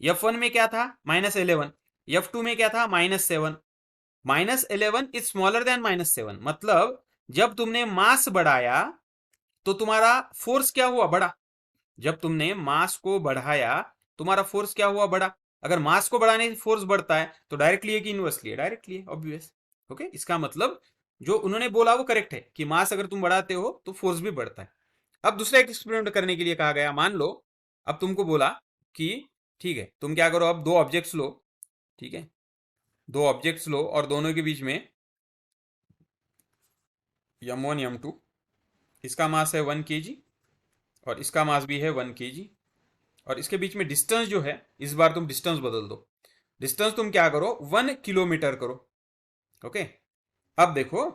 F1 में क्या था, -11। F2 में क्या था, -7। -11 इज स्मॉलर देन -7, मतलब जब तुमने मास बढ़ाया तो तुम्हारा फोर्स क्या हुआ, बढ़ा। जब तुमने मास को बढ़ाया तुम्हारा फोर्स क्या हुआ, बढ़ा। अगर मास को बढ़ाने से फोर्स बढ़ता है तो डायरेक्टली है कि इनवर्सली है, डायरेक्टली है, ऑब्वियस। ओके, इसका मतलब जो उन्होंने बोला वो करेक्ट है कि मास अगर तुम बढ़ाते हो तो फोर्स भी बढ़ता है। अब दूसरा एक्सपेरिमेंट करने के लिए कहा गया, मान लो अब तुमको बोला कि ठीक है तुम क्या करो, अब दो ऑब्जेक्ट्स लो, ठीक है, दो ऑब्जेक्ट्स लो और दोनों के बीच में m1 m2, इसका मास है 1 kg और इसका मास भी है 1 kg, और इसके बीच में डिस्टेंस जो है, इस बार तुम डिस्टेंस बदल दो, डिस्टेंस तुम क्या करो, 1 किलोमीटर करो। ओके, अब देखो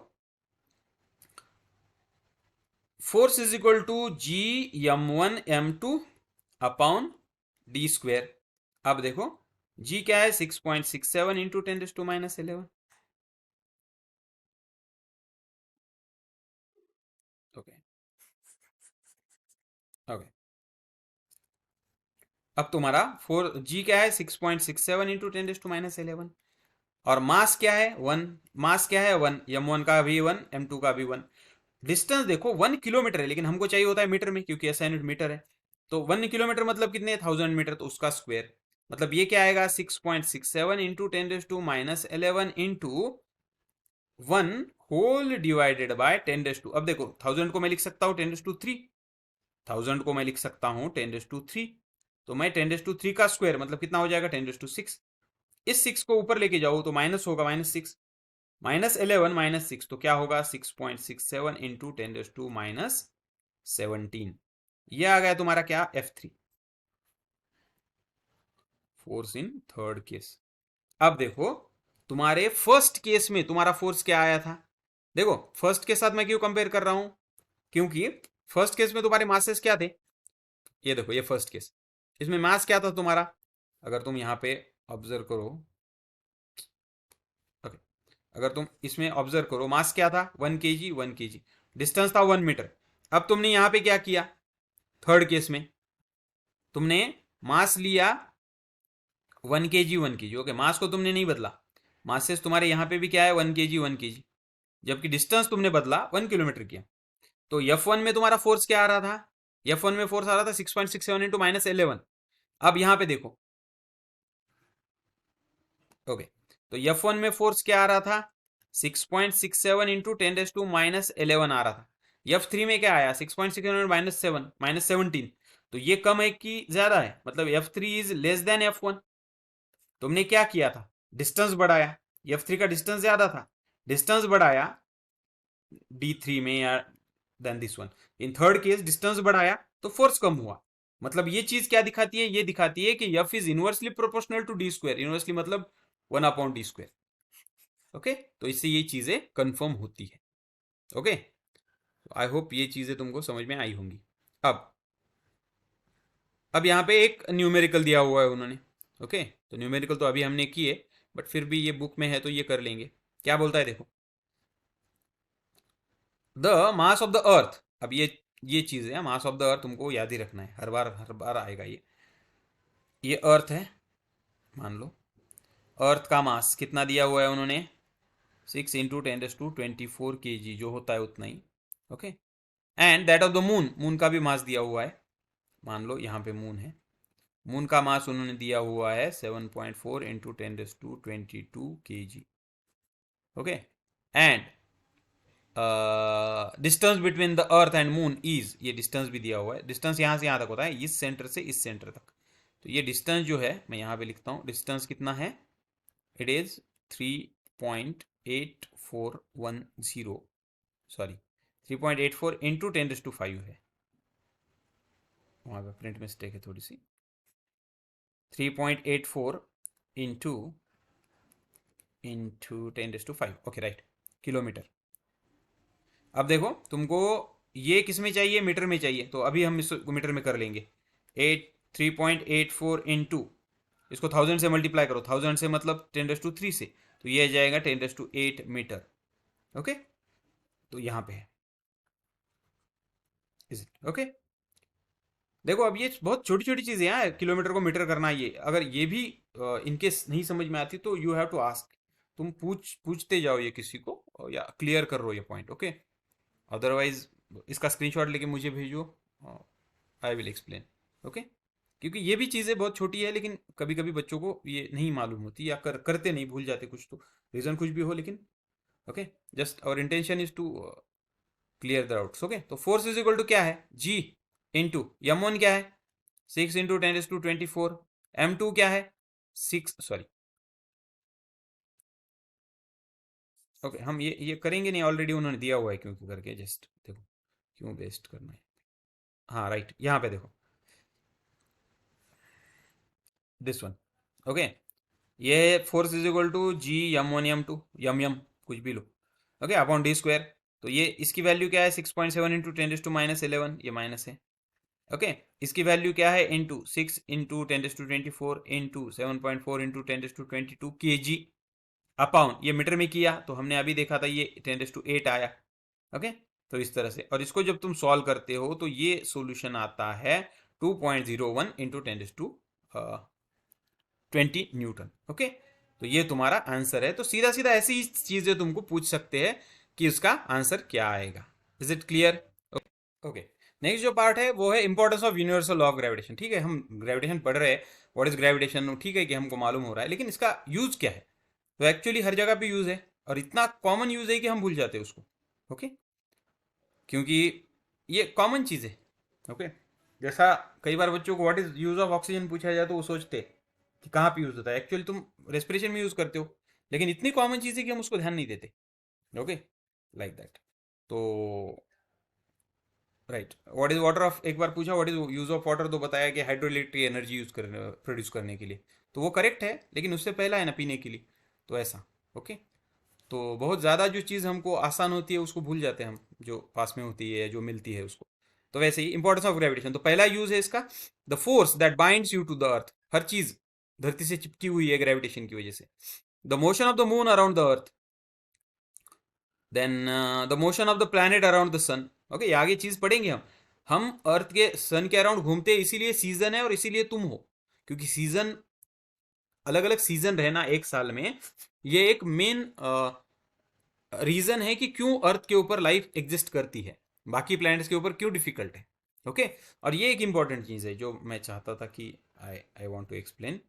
force is equal to G m1 m2 upon D square. अब देखो G क्या है, 6.67 इंटू 10⁻⁻11। ओके ओके, अब तुम्हारा फोर G क्या है, 6.67 इंटू 10⁻⁻11, और मास क्या है, 1। मास क्या है, 1, m1 का भी 1, m2 का भी 1। डिस्टेंस देखो 1 किलोमीटर है, लेकिन हमको चाहिए होता है मीटर में क्योंकि ऐसा यूनिट मीटर है। तो 1 किलोमीटर मतलब कितने, 1000 मीटर, तो उसका स्क्वायर। मतलब ये क्या आएगा, 6.67 into 10⁻⁻11 into 1 whole divided by 10⁻। अब देखो 1000 को मैं लिख सकता हूँ 10⁻3, 1000 को मैं लिख सकता हूँ 10⁻3, तो मैं 10⁻3 का स्क्वायर मतलब कितना हो जाएगा, 10⁻6। इस 6 को ऊपर लेके जाओ तो माइनस होगा, -6, -11 -6 तो क्या होगा, 6.67 इंटू 10⁻⁻17। ये आ गया तुम्हारा क्या, F3, force in third case. अब देखो तुम्हारे फर्स्ट केस में तुम्हारा फोर्स क्या आया था। देखो फर्स्ट के साथ मैं क्यों कंपेयर कर रहा हूं, क्योंकि फर्स्ट केस में तुम्हारे मासेस क्या थे, ये देखो ये फर्स्ट केस, इसमें मास क्या था तुम्हारा, अगर तुम यहां पे ऑब्जर्व करो, ओके, अगर तुम इसमें ऑब्जर्व करो मास क्या था, 1 kg 1 kg, डिस्टेंस था 1 मीटर। अब तुमने यहां पे क्या किया, थर्ड केस में तुमने मास लिया 1 kg 1 kg, ओके, मास को तुमने नहीं बदला, मासेस तुम्हारे यहां पे भी क्या है, 1 kg 1 kg, जबकि डिस्टेंस तुमने बदला 1 किलोमीटर किया। तो F1 में तुम्हारा फोर्स क्या आ रहा था, F1 में फोर्स आ रहा था 6.67 इंटू -11। अब यहां पे देखो, ओके, तो F1 में फोर्स क्या आ रहा था, 6.67 इंटू 10⁻⁻11 आ रहा था। F3 में क्या आया, 6.67 -7 -17, तो ये कम है कि ज्यादा है, मतलब F3 is less than F1। तुमने क्या किया था, डिस्टेंस बढ़ाया, F3 का डिस्टेंस ज्यादा था, डिस्टेंस बढ़ाया D3 में या then this one, in third case distance बढ़ाया तो फोर्स कम हुआ। मतलब ये चीज क्या दिखाती है, ये दिखाती है कि F is inversely proportional to D square, inversely मतलब 1/d²। ओके, तो इससे ये चीजें कंफर्म होती है। ओके, आई होप ये चीजें तुमको समझ में आई होंगी। अब अब यहाँ पे एक न्यूमेरिकल दिया हुआ है उन्होंने। ओके, तो न्यूमेरिकल तो अभी हमने किए, बट फिर भी ये बुक में है तो ये कर लेंगे। क्या बोलता है देखो, द मास ऑफ द अर्थ। अब ये चीज है, मास ऑफ द अर्थ तुमको याद ही रखना है, हर बार आएगा ये अर्थ है, मान लो अर्थ का मास कितना दिया हुआ है उन्होंने, 6 × 10⁻24 kg, जो होता है उतना ही। Okay, and that of the moon, moon का भी मास दिया हुआ है, मान लो यहाँ पे मून है, मून का मास उन्होंने दिया हुआ है 7.4 × 10⁻22 kg। Okay, and distance between the earth and moon is, ये डिस्टेंस भी दिया हुआ है, डिस्टेंस यहाँ से यहाँ तक होता है, इस सेंटर से इस सेंटर तक। तो ये डिस्टेंस जो है मैं यहाँ पे लिखता हूँ, डिस्टेंस कितना है, इट इज 3.8410, सॉरी 3.84 इंटू 10⁻5 है, वहाँ पे प्रिंट मिस्टेक है थोड़ी सी, 3.84 इंटू 10⁻5, ओके राइट, किलोमीटर। अब देखो तुमको ये किस में चाहिए, मीटर में चाहिए, तो अभी हम इसको मीटर में कर लेंगे। 3.84 इंटू, इसको 1000 से मल्टीप्लाई करो, 1000 से मतलब 10⁻3 से, तो ये आ जाएगा 10⁻8 मीटर। ओके, तो यहाँ पे है इज इट ओके? देखो अब ये बहुत छोटी छोटी चीजें हैं, किलोमीटर को मीटर करना, ये अगर ये भी इनकेस नहीं समझ में आती तो यू हैव टू आस्क, तुम पूछते जाओ ये किसी को, या क्लियर कर रो ये पॉइंट, ओके? अदरवाइज इसका स्क्रीनशॉट लेके मुझे भेजो, आई विल एक्सप्लेन, ओके? क्योंकि ये भी चीज़ें बहुत छोटी है, लेकिन कभी कभी बच्चों को ये नहीं मालूम होती, या करते नहीं, भूल जाते कुछ, तो रीज़न कुछ भी हो, लेकिन okay, just our intention is to clear the doubts, okay? तो फोर्स इज इक्वल टू क्या है, जी इंटू एम वन क्या है, 6 × 10⁻²⁴, एम टू क्या है, 6, सॉरी, ओके, हम ये करेंगे नहीं, ऑलरेडी उन्होंने दिया हुआ है, क्योंकि करके जस्ट देखो, क्यों वेस्ट करना है। हाँ राइट, यहाँ पे देखो, दिस वन, ओके? ये force is equal to G m one m two m m कुछ भी लो, ओके, अपॉन डी स्क्वायर। तो ये इसकी वैल्यू क्या है, 6.7 × 10⁻11, ये माइनस है, ओके? इसकी वैल्यू क्या है, इंटू 6 × 10⁻24 इंटू 7.4 × 10⁻22 kg अपॉन, ये मीटर में किया तो हमने अभी देखा था ये 10⁸ आया, ओके? तो इस तरह से, और इसको जब तुम सॉल्व करते हो तो ये सॉल्यूशन आता है 2.01 × 10⁻20 न्यूटन, ओके? तो ये तुम्हारा आंसर है। तो सीधा सीधा ऐसी ही चीजें तुमको पूछ सकते हैं कि उसका आंसर क्या आएगा। Is it clear? Okay, next जो पार्ट है वो है importance of universal law of gravitation. ठीक है, हम ग्रेविटेशन पढ़ रहे हैं, व्हाट इज ग्रेविटेशन, ठीक है कि हमको मालूम हो रहा है, लेकिन इसका यूज क्या है? तो एक्चुअली हर जगह पे यूज है, और इतना कॉमन यूज है कि हम भूल जाते हैं उसको, ओके? क्योंकि ये कॉमन चीज है, ओके? जैसा कई बार बच्चों को what is use of oxygen पूछा जाए तो वो सोचते हैं कि कहाँ पे यूज होता है, एक्चुअली तुम रेस्पिरेशन में यूज करते हो, लेकिन इतनी कॉमन चीज है कि हम उसको ध्यान नहीं देते, ओके? Like that. तो right, what is water of, एक बार पूछा what is use of water, तो बताया कि हाइड्रो इलेक्ट्रिक एनर्जी यूज करने, प्रोड्यूस करने के लिए, तो वो करेक्ट है, लेकिन उससे पहला है ना पीने के लिए, तो ऐसा, ओके? तो बहुत ज़्यादा जो चीज़ हमको आसान होती है उसको भूल जाते हैं हम, जो पास में होती है, जो मिलती है उसको। तो वैसे ही इंपॉर्टेंस ऑफ ग्रेविटेशन, तो पहला यूज है इसका, the force that binds you to the earth, हर चीज धरती से चिपकी हुई है ग्रेविटेशन की वजह से। The motion of the moon around the earth, then the motion of the planet around the sun, okay? ये आगे चीज पढ़ेंगे हम अर्थ के सन के अराउंड घूमते हैं, इसीलिए सीजन है, और इसीलिए तुम हो, क्योंकि सीजन, अलग अलग सीजन रहना एक साल में, ये एक मेन रीजन है कि क्यों अर्थ के ऊपर लाइफ एग्जिस्ट करती है, बाकी प्लैनेट्स के ऊपर क्यों डिफिकल्ट है, ओके? और ये एक इंपॉर्टेंट चीज है जो मैं चाहता था कि I I want to explain,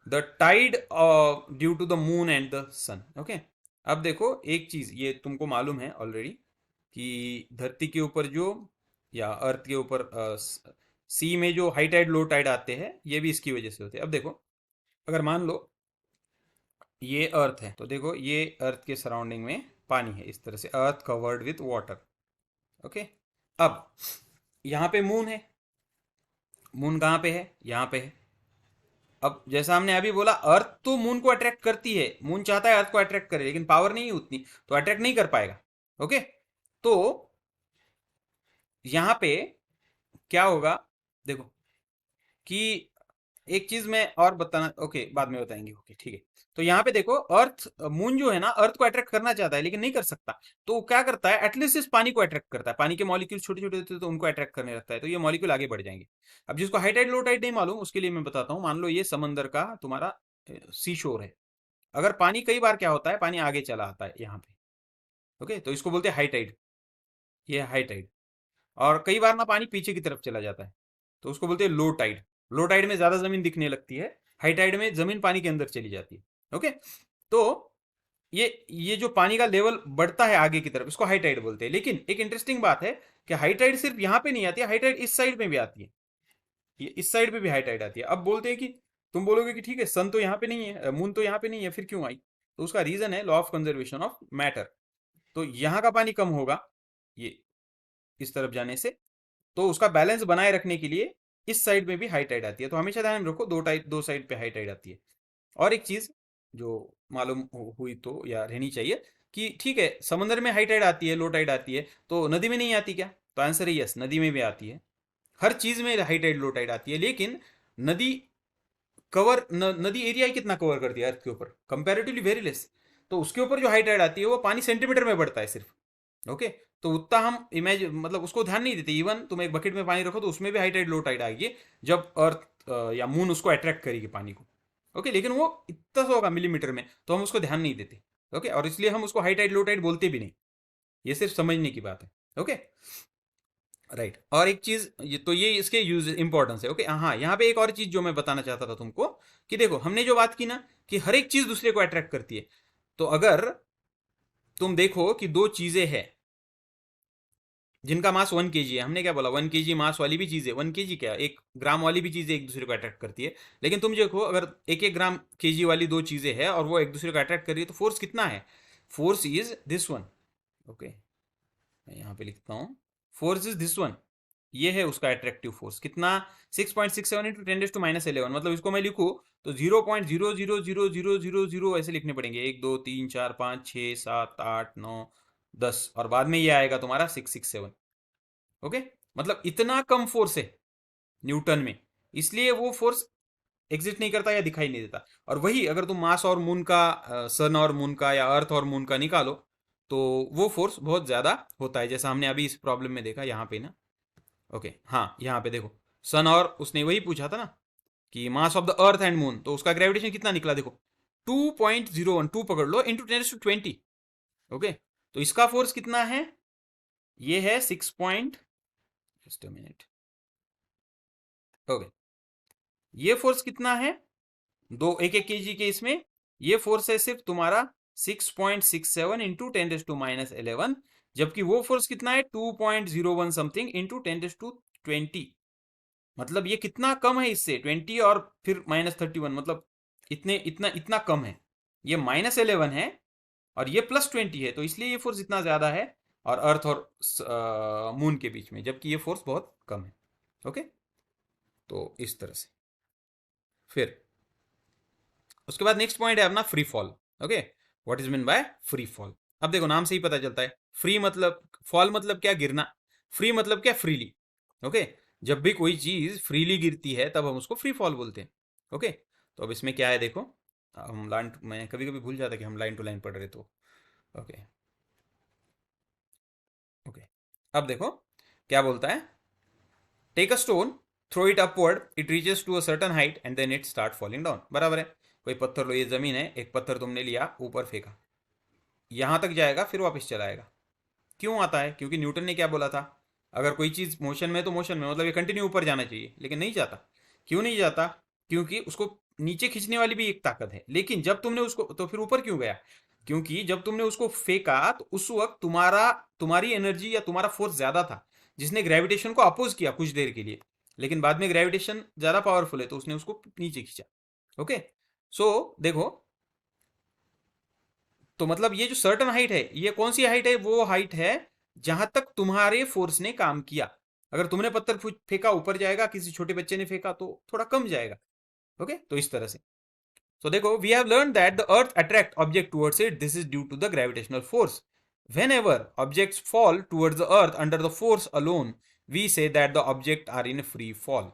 the tide due to the moon and the sun, okay? अब देखो एक चीज ये तुमको मालूम है ऑलरेडी, कि धरती के ऊपर जो, या अर्थ के ऊपर सी में जो हाई टाइड लो टाइड आते हैं, ये भी इसकी वजह से होते हैं। अब देखो, अगर मान लो ये अर्थ है, तो देखो ये अर्थ के सराउंडिंग में पानी है, इस तरह से अर्थ कवर्ड विथ वाटर, ओके? अब यहाँ पे मून है, मून कहाँ पे है, यहाँ पे है। अब जैसा हमने अभी बोला, अर्थ तो मून को अट्रैक्ट करती है, मून चाहता है अर्थ को अट्रैक्ट करे, लेकिन पावर नहीं है उतनी, तो अट्रैक्ट नहीं कर पाएगा, ओके? तो यहाँ पे क्या होगा, देखो कि एक चीज मैं और बताना, ओके बाद में बताएंगे, ओके ठीक है? तो यहाँ पे देखो, अर्थ, मून जो है ना, अर्थ को अट्रैक्ट करना चाहता है लेकिन नहीं कर सकता, तो क्या करता है, एटलीस्ट इस पानी को अट्रैक्ट करता है, पानी के मॉलिक्यूल छोटे छोटे होते हैं तो उनको अट्रैक्ट करने लगता है, तो ये मॉलिक्यूल आगे बढ़ जाएंगे। अब जिसको हाई टाइड लो टाइड नहीं मालूम, उसके लिए मैं बताता हूँ, मान लो ये समंदर का तुम्हारा सी शोर है, अगर पानी, कई बार क्या होता है, पानी आगे चला आता है यहाँ पे, ओके? तो इसको बोलते हैं हाई टाइड, ये हाई टाइड। और कई बार ना पानी पीछे की तरफ चला जाता है, तो उसको बोलते हैं लो टाइड। लो टाइड में ज्यादा जमीन दिखने लगती है, हाई टाइड में जमीन पानी के अंदर चली जाती है, ओके? तो ये जो पानी का लेवल बढ़ता है आगे की तरफ, इसको हाई टाइड बोलते हैं। लेकिन एक इंटरेस्टिंग बात है कि हाई टाइड सिर्फ यहाँ पे नहीं आती है, हाई टाइड इस साइड में भी आती है, ये इस साइड पे भी हाई टाइड आती है। अब बोलते हैं कि, तुम बोलोगे कि ठीक है, सन तो यहाँ पे नहीं है, मून तो यहाँ पे नहीं है, फिर क्यों आई? तो उसका रीजन है law of conservation of matter. तो यहाँ का पानी कम होगा ये इस तरफ जाने से, तो उसका बैलेंस बनाए रखने के लिए इस साइड में भी हाई टाइड आती है। तो हमेशा ध्यान में रखो, दो साइड पे हाई टाइड आती है। और एक चीज जो मालूम हुई तो, या रहनी चाहिए, कि ठीक है, समंदर में हाई टाइड आती है, लो टाइड आती है, तो नदी में नहीं आती क्या? तो आंसर है यस, नदी में भी आती है, हर चीज में हाई टाइड लो टाइड आती है। लेकिन नदी नदी एरिया कितना कवर करती है अर्थ के ऊपर, कंपैरेटिवली वेरी लेस। तो उसके ऊपर जो हाई टाइड आती है वो पानी सेंटीमीटर में बढ़ता है सिर्फ, ओके, तो उतना हम इमेज मतलब उसको ध्यान नहीं देते। इवन तुम एक बकेट में पानी रखो तो उसमें भी हाई टाइड लो टाइड आएगी जब अर्थ या मून उसको अट्रैक्ट करेगी पानी को। ओके, लेकिन वो इतना सा होगा मिलीमीटर में, तो हम उसको ध्यान नहीं देते। ओके, और इसलिए हम उसको हाई टाइड लो टाइड बोलते भी नहीं। ये सिर्फ समझने की बात है। Okay, right. और एक चीज तो ये इसके यूज इंपॉर्टेंस है। ओके, हाँ, यहाँ पे एक और चीज जो मैं बताना चाहता था तुमको कि देखो हमने जो बात की ना कि हर एक चीज दूसरे को अट्रैक्ट करती है। तो अगर तुम देखो कि दो चीजें हैं जिनका मास 1 kg है, हमने क्या बोला, 1 kg मास वाली भी चीज़ है, 1 kg क्या, 1 ग्राम वाली भी चीज़ें एक दूसरे को अट्रैक्ट करती है। लेकिन तुम देखो अगर 1 1 ग्राम केजी वाली दो चीज़ें हैं और वो एक दूसरे को अट्रैक्ट कर रही है तो फोर्स कितना है? Force is this one. Okay, मैं यहाँ पे लिखता हूँ, फोर्स इज दिस वन। ये है उसका अट्रैक्टिव फोर्स कितना, 6.67 इंटू 10⁻11। मतलब इसको मैं लिखूँ तो 0.000000 ऐसे लिखने पड़ेंगे, 1 2 3 4 5 6 7 8 9 10, और बाद में ये आएगा तुम्हारा 667। ओके, मतलब इतना कम फोर्स है न्यूटन में, इसलिए वो फोर्स एग्जिस्ट नहीं करता या दिखाई नहीं देता। और वही अगर तुम मास और मून का, सन और मून का या अर्थ और मून का निकालो तो वो फोर्स बहुत ज्यादा होता है, जैसा हमने अभी इस प्रॉब्लम में देखा यहाँ पे ना। ओके, हाँ, यहाँ पे देखो, सन और उसने वही पूछा था ना कि mass of the earth and moon, तो उसका ग्रेविटेशन कितना निकला देखो, 2.01, 2 पकड़ लो, इंटू 10⁻20। ओके, तो इसका फोर्स कितना है, ये है 6 point, just a minute. Okay, ये फोर्स कितना है, दो 1 1 kg के इसमें, ये फोर्स है सिर्फ तुम्हारा 6.67 इंटू 10⁻11। जबकि वो फोर्स कितना है, 2.01 समथिंग इंटू 10⁻20। मतलब ये कितना कम है इससे, 20 और फिर -31, मतलब इतने इतना इतना कम है। ये -11 है और ये +20 है, तो इसलिए ये फोर्स इतना ज्यादा है और अर्थ और मून के बीच में, जबकि ये फोर्स बहुत कम है। ओके, तो इस तरह से। फिर उसके बाद नेक्स्ट पॉइंट है अपना free fall. Okay, what is mean by free fall? अब देखो नाम से ही पता चलता है, फ्री मतलब, फॉल मतलब क्या, गिरना। फ्री मतलब क्या, फ्रीली। ओके, जब भी कोई चीज फ्रीली गिरती है तब हम उसको फ्री फॉल बोलते हैं। ओके, तो अब इसमें क्या है देखो, हम लाइन, मैं कभी कभी भूल जाता कि हम लाइन टू लाइन पढ़ रहे तो। ओके, ओके, अब देखो क्या बोलता है, take a stone, throw it upward, it reaches to a certain height and then it start falling down. बराबर है, कोई पत्थर लो, ये जमीन है, एक पत्थर तुमने लिया ऊपर फेंका, यहां तक जाएगा फिर वापस चला आएगा। क्यों आता है? क्योंकि न्यूटन ने क्या बोला था, अगर कोई चीज मोशन में है तो मोशन में, मतलब ये कंटिन्यू ऊपर जाना चाहिए, लेकिन नहीं जाता। क्यों नहीं जाता? क्योंकि उसको नीचे खींचने वाली भी एक ताकत है, लेकिन जब तुमने उसको, तो फिर ऊपर क्यों गया? क्योंकि जब तुमने उसको फेंका तो उस वक्त तुम्हारी एनर्जी या तुम्हारा फोर्स ज्यादा था, जिसने ग्रेविटेशन को अपोज किया कुछ देर के लिए। लेकिन बाद में ग्रेविटेशन ज्यादा पावरफुल है तो उसने उसको नीचे खींचा। ओके, सो देखो, तो मतलब ये जो सर्टन हाइट है, ये कौन सी हाइट है? वो हाइट है जहां तक तुम्हारे फोर्स ने काम किया। अगर तुमने पत्थर फेंका ऊपर जाएगा, किसी छोटे बच्चे ने फेंका तो थोड़ा कम जाएगा। ओके, तो इस तरह से। तो देखो, we have learn that the earth attract object towards it, this is due to the gravitational force. whenever objects fall towards the earth under the force alone, we say that the object are in free fall।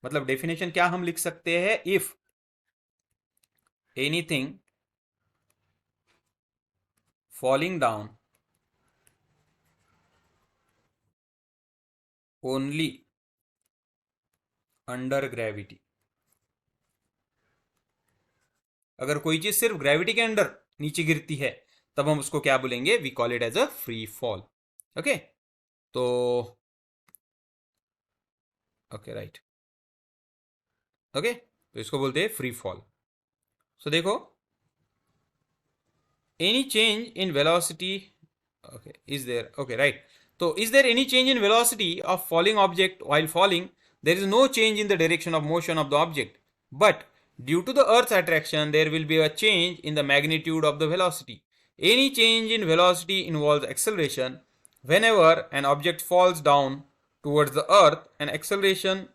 मतलब definition क्या हम लिख सकते हैं, if anything falling down only under gravity, अगर कोई चीज सिर्फ ग्रेविटी के अंडर नीचे गिरती है तब हम उसको क्या बोलेंगे, we call it as a free fall. Okay, तो ओके, राइट। ओके, तो इसको बोलते हैं फ्री फॉल। सो देखो, any change in velocity, okay, is there, okay, right. तो is there any change in velocity of falling object while falling? There is no change in the direction of motion of the object, but due to the earth's attraction there will be a change in the magnitude of the velocity. Any change in velocity involves acceleration. Whenever an object falls down towards the earth, an acceleration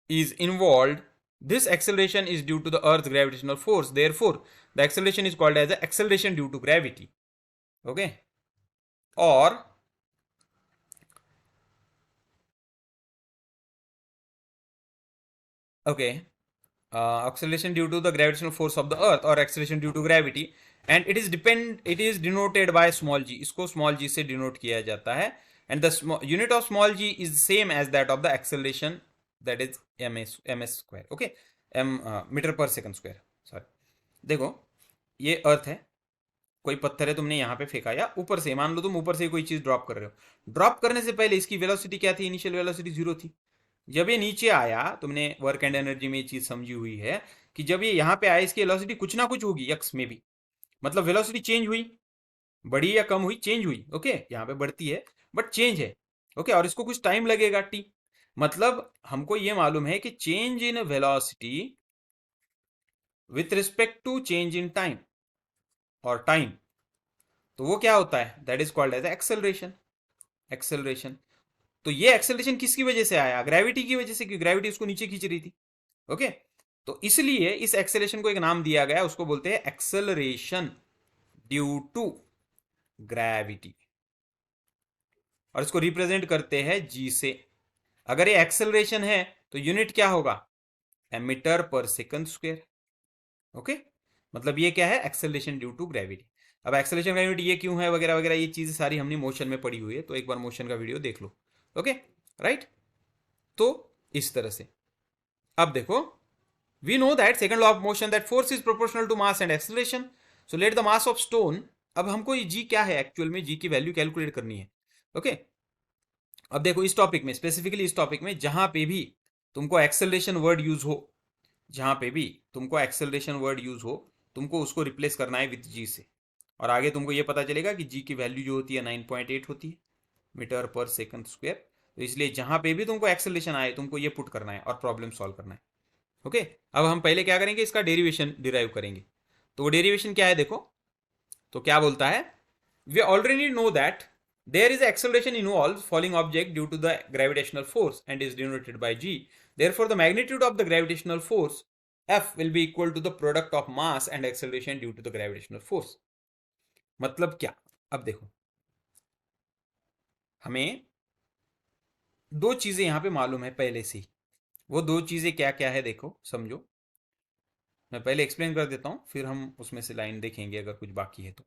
is involved. This acceleration is due to the earth's gravitational force, therefore the acceleration is called as the acceleration due to gravity। okay, or okay, acceleration due to the gravitational force of the earth or acceleration due to gravity, and it is denoted by small g, इसको small g से denote किया जाता है. And the unit of small g is same as that of the acceleration, that is m s square. Okay, m meter पर second square. Sorry, देखो ये अर्थ है, कोई पत्थर है तुमने यहाँ पे फेंका, या ऊपर से, मान लो तुम ऊपर से कोई चीज ड्रॉप कर रहे हो. ड्रॉप करने से पहले इसकी वेलोसिटी क्या थी? इनिशियल वेलोसिटी 0 थी. जब ये नीचे आया, तुमने वर्क एंड एनर्जी में ये चीज समझी हुई है कि जब ये यहाँ पे आया इसकी वेलोसिटी कुछ ना कुछ होगी एक्स में भी, मतलब वेलोसिटी चेंज हुई, बढ़ी या कम हुई, चेंज हुई. ओके, यहाँ पे बढ़ती है बट चेंज है. ओके, और इसको कुछ टाइम लगेगा टी. मतलब हमको ये मालूम है कि change in velocity with respect to change in time और टाइम, तो वो क्या होता है? That is called as acceleration. Acceleration. तो ये एक्सेलरेशन किसकी वजह से आया? ग्रेविटी की वजह से, क्योंकि ग्रेविटी उसको नीचे खींच रही थी. ओके, तो इसलिए इस एक्सेलरेशन को एक नाम दिया गया, उसको बोलते हैं एक्सेलरेशन ड्यू टू ग्रेविटी, और इसको रिप्रेजेंट करते हैं जी से. अगर ये एक्सेलरेशन है तो यूनिट क्या होगा? मीटर पर सेकंड स्क्वायर. ओके, मतलब ये क्या है? Acceleration due to gravity. अब एक्सेलरेशन ग्रेविटी ये क्यों है वगैरह वगैरह, ये चीज़ सारी हमने मोशन में पढ़ी हुई है, तो एक बार मोशन का वीडियो देख लो. Okay, right. तो इस तरह से अब देखो, we know that second law of motion, that force is proportional to mass and acceleration. So let the mass of stone. अब हमको ये जी क्या है एक्चुअल में, जी की वैल्यू कैलकुलेट करनी है. ओके, अब देखो इस टॉपिक में, स्पेसिफिकली इस टॉपिक में, जहां पे भी तुमको एक्सेलरेशन वर्ड यूज हो, जहां पे भी तुमको एक्सेलरेशन वर्ड यूज हो, तुमको उसको रिप्लेस करना है विथ जी से. और आगे तुमको ये पता चलेगा कि जी की वैल्यू जो होती है 9.8 होती है मीटर पर सेकंड स्क्वायर. तो इसलिए जहां पे भी तुमको एक्सेलरेशन आए, तुमको ये पुट करना है और प्रॉब्लम सॉल्व करना है. ओके, अब हम पहले क्या करेंगे? इसका डेरिवेशन डिराइव करेंगे. तो वो डेरिवेशन क्या है देखो, तो क्या बोलता है? We already know that there is acceleration involves falling object due to the gravitational force and is denoted by g. Therefore the magnitude of the gravitational force F will be equal to the product of mass and acceleration due to the gravitational force. मतलब क्या? अब देखो, हमें दो चीजें यहां पे मालूम है पहले से ही. वो दो चीजें क्या क्या है देखो, समझो. मैं पहले एक्सप्लेन कर देता हूं, फिर हम उसमें से लाइन देखेंगे अगर कुछ बाकी है तो.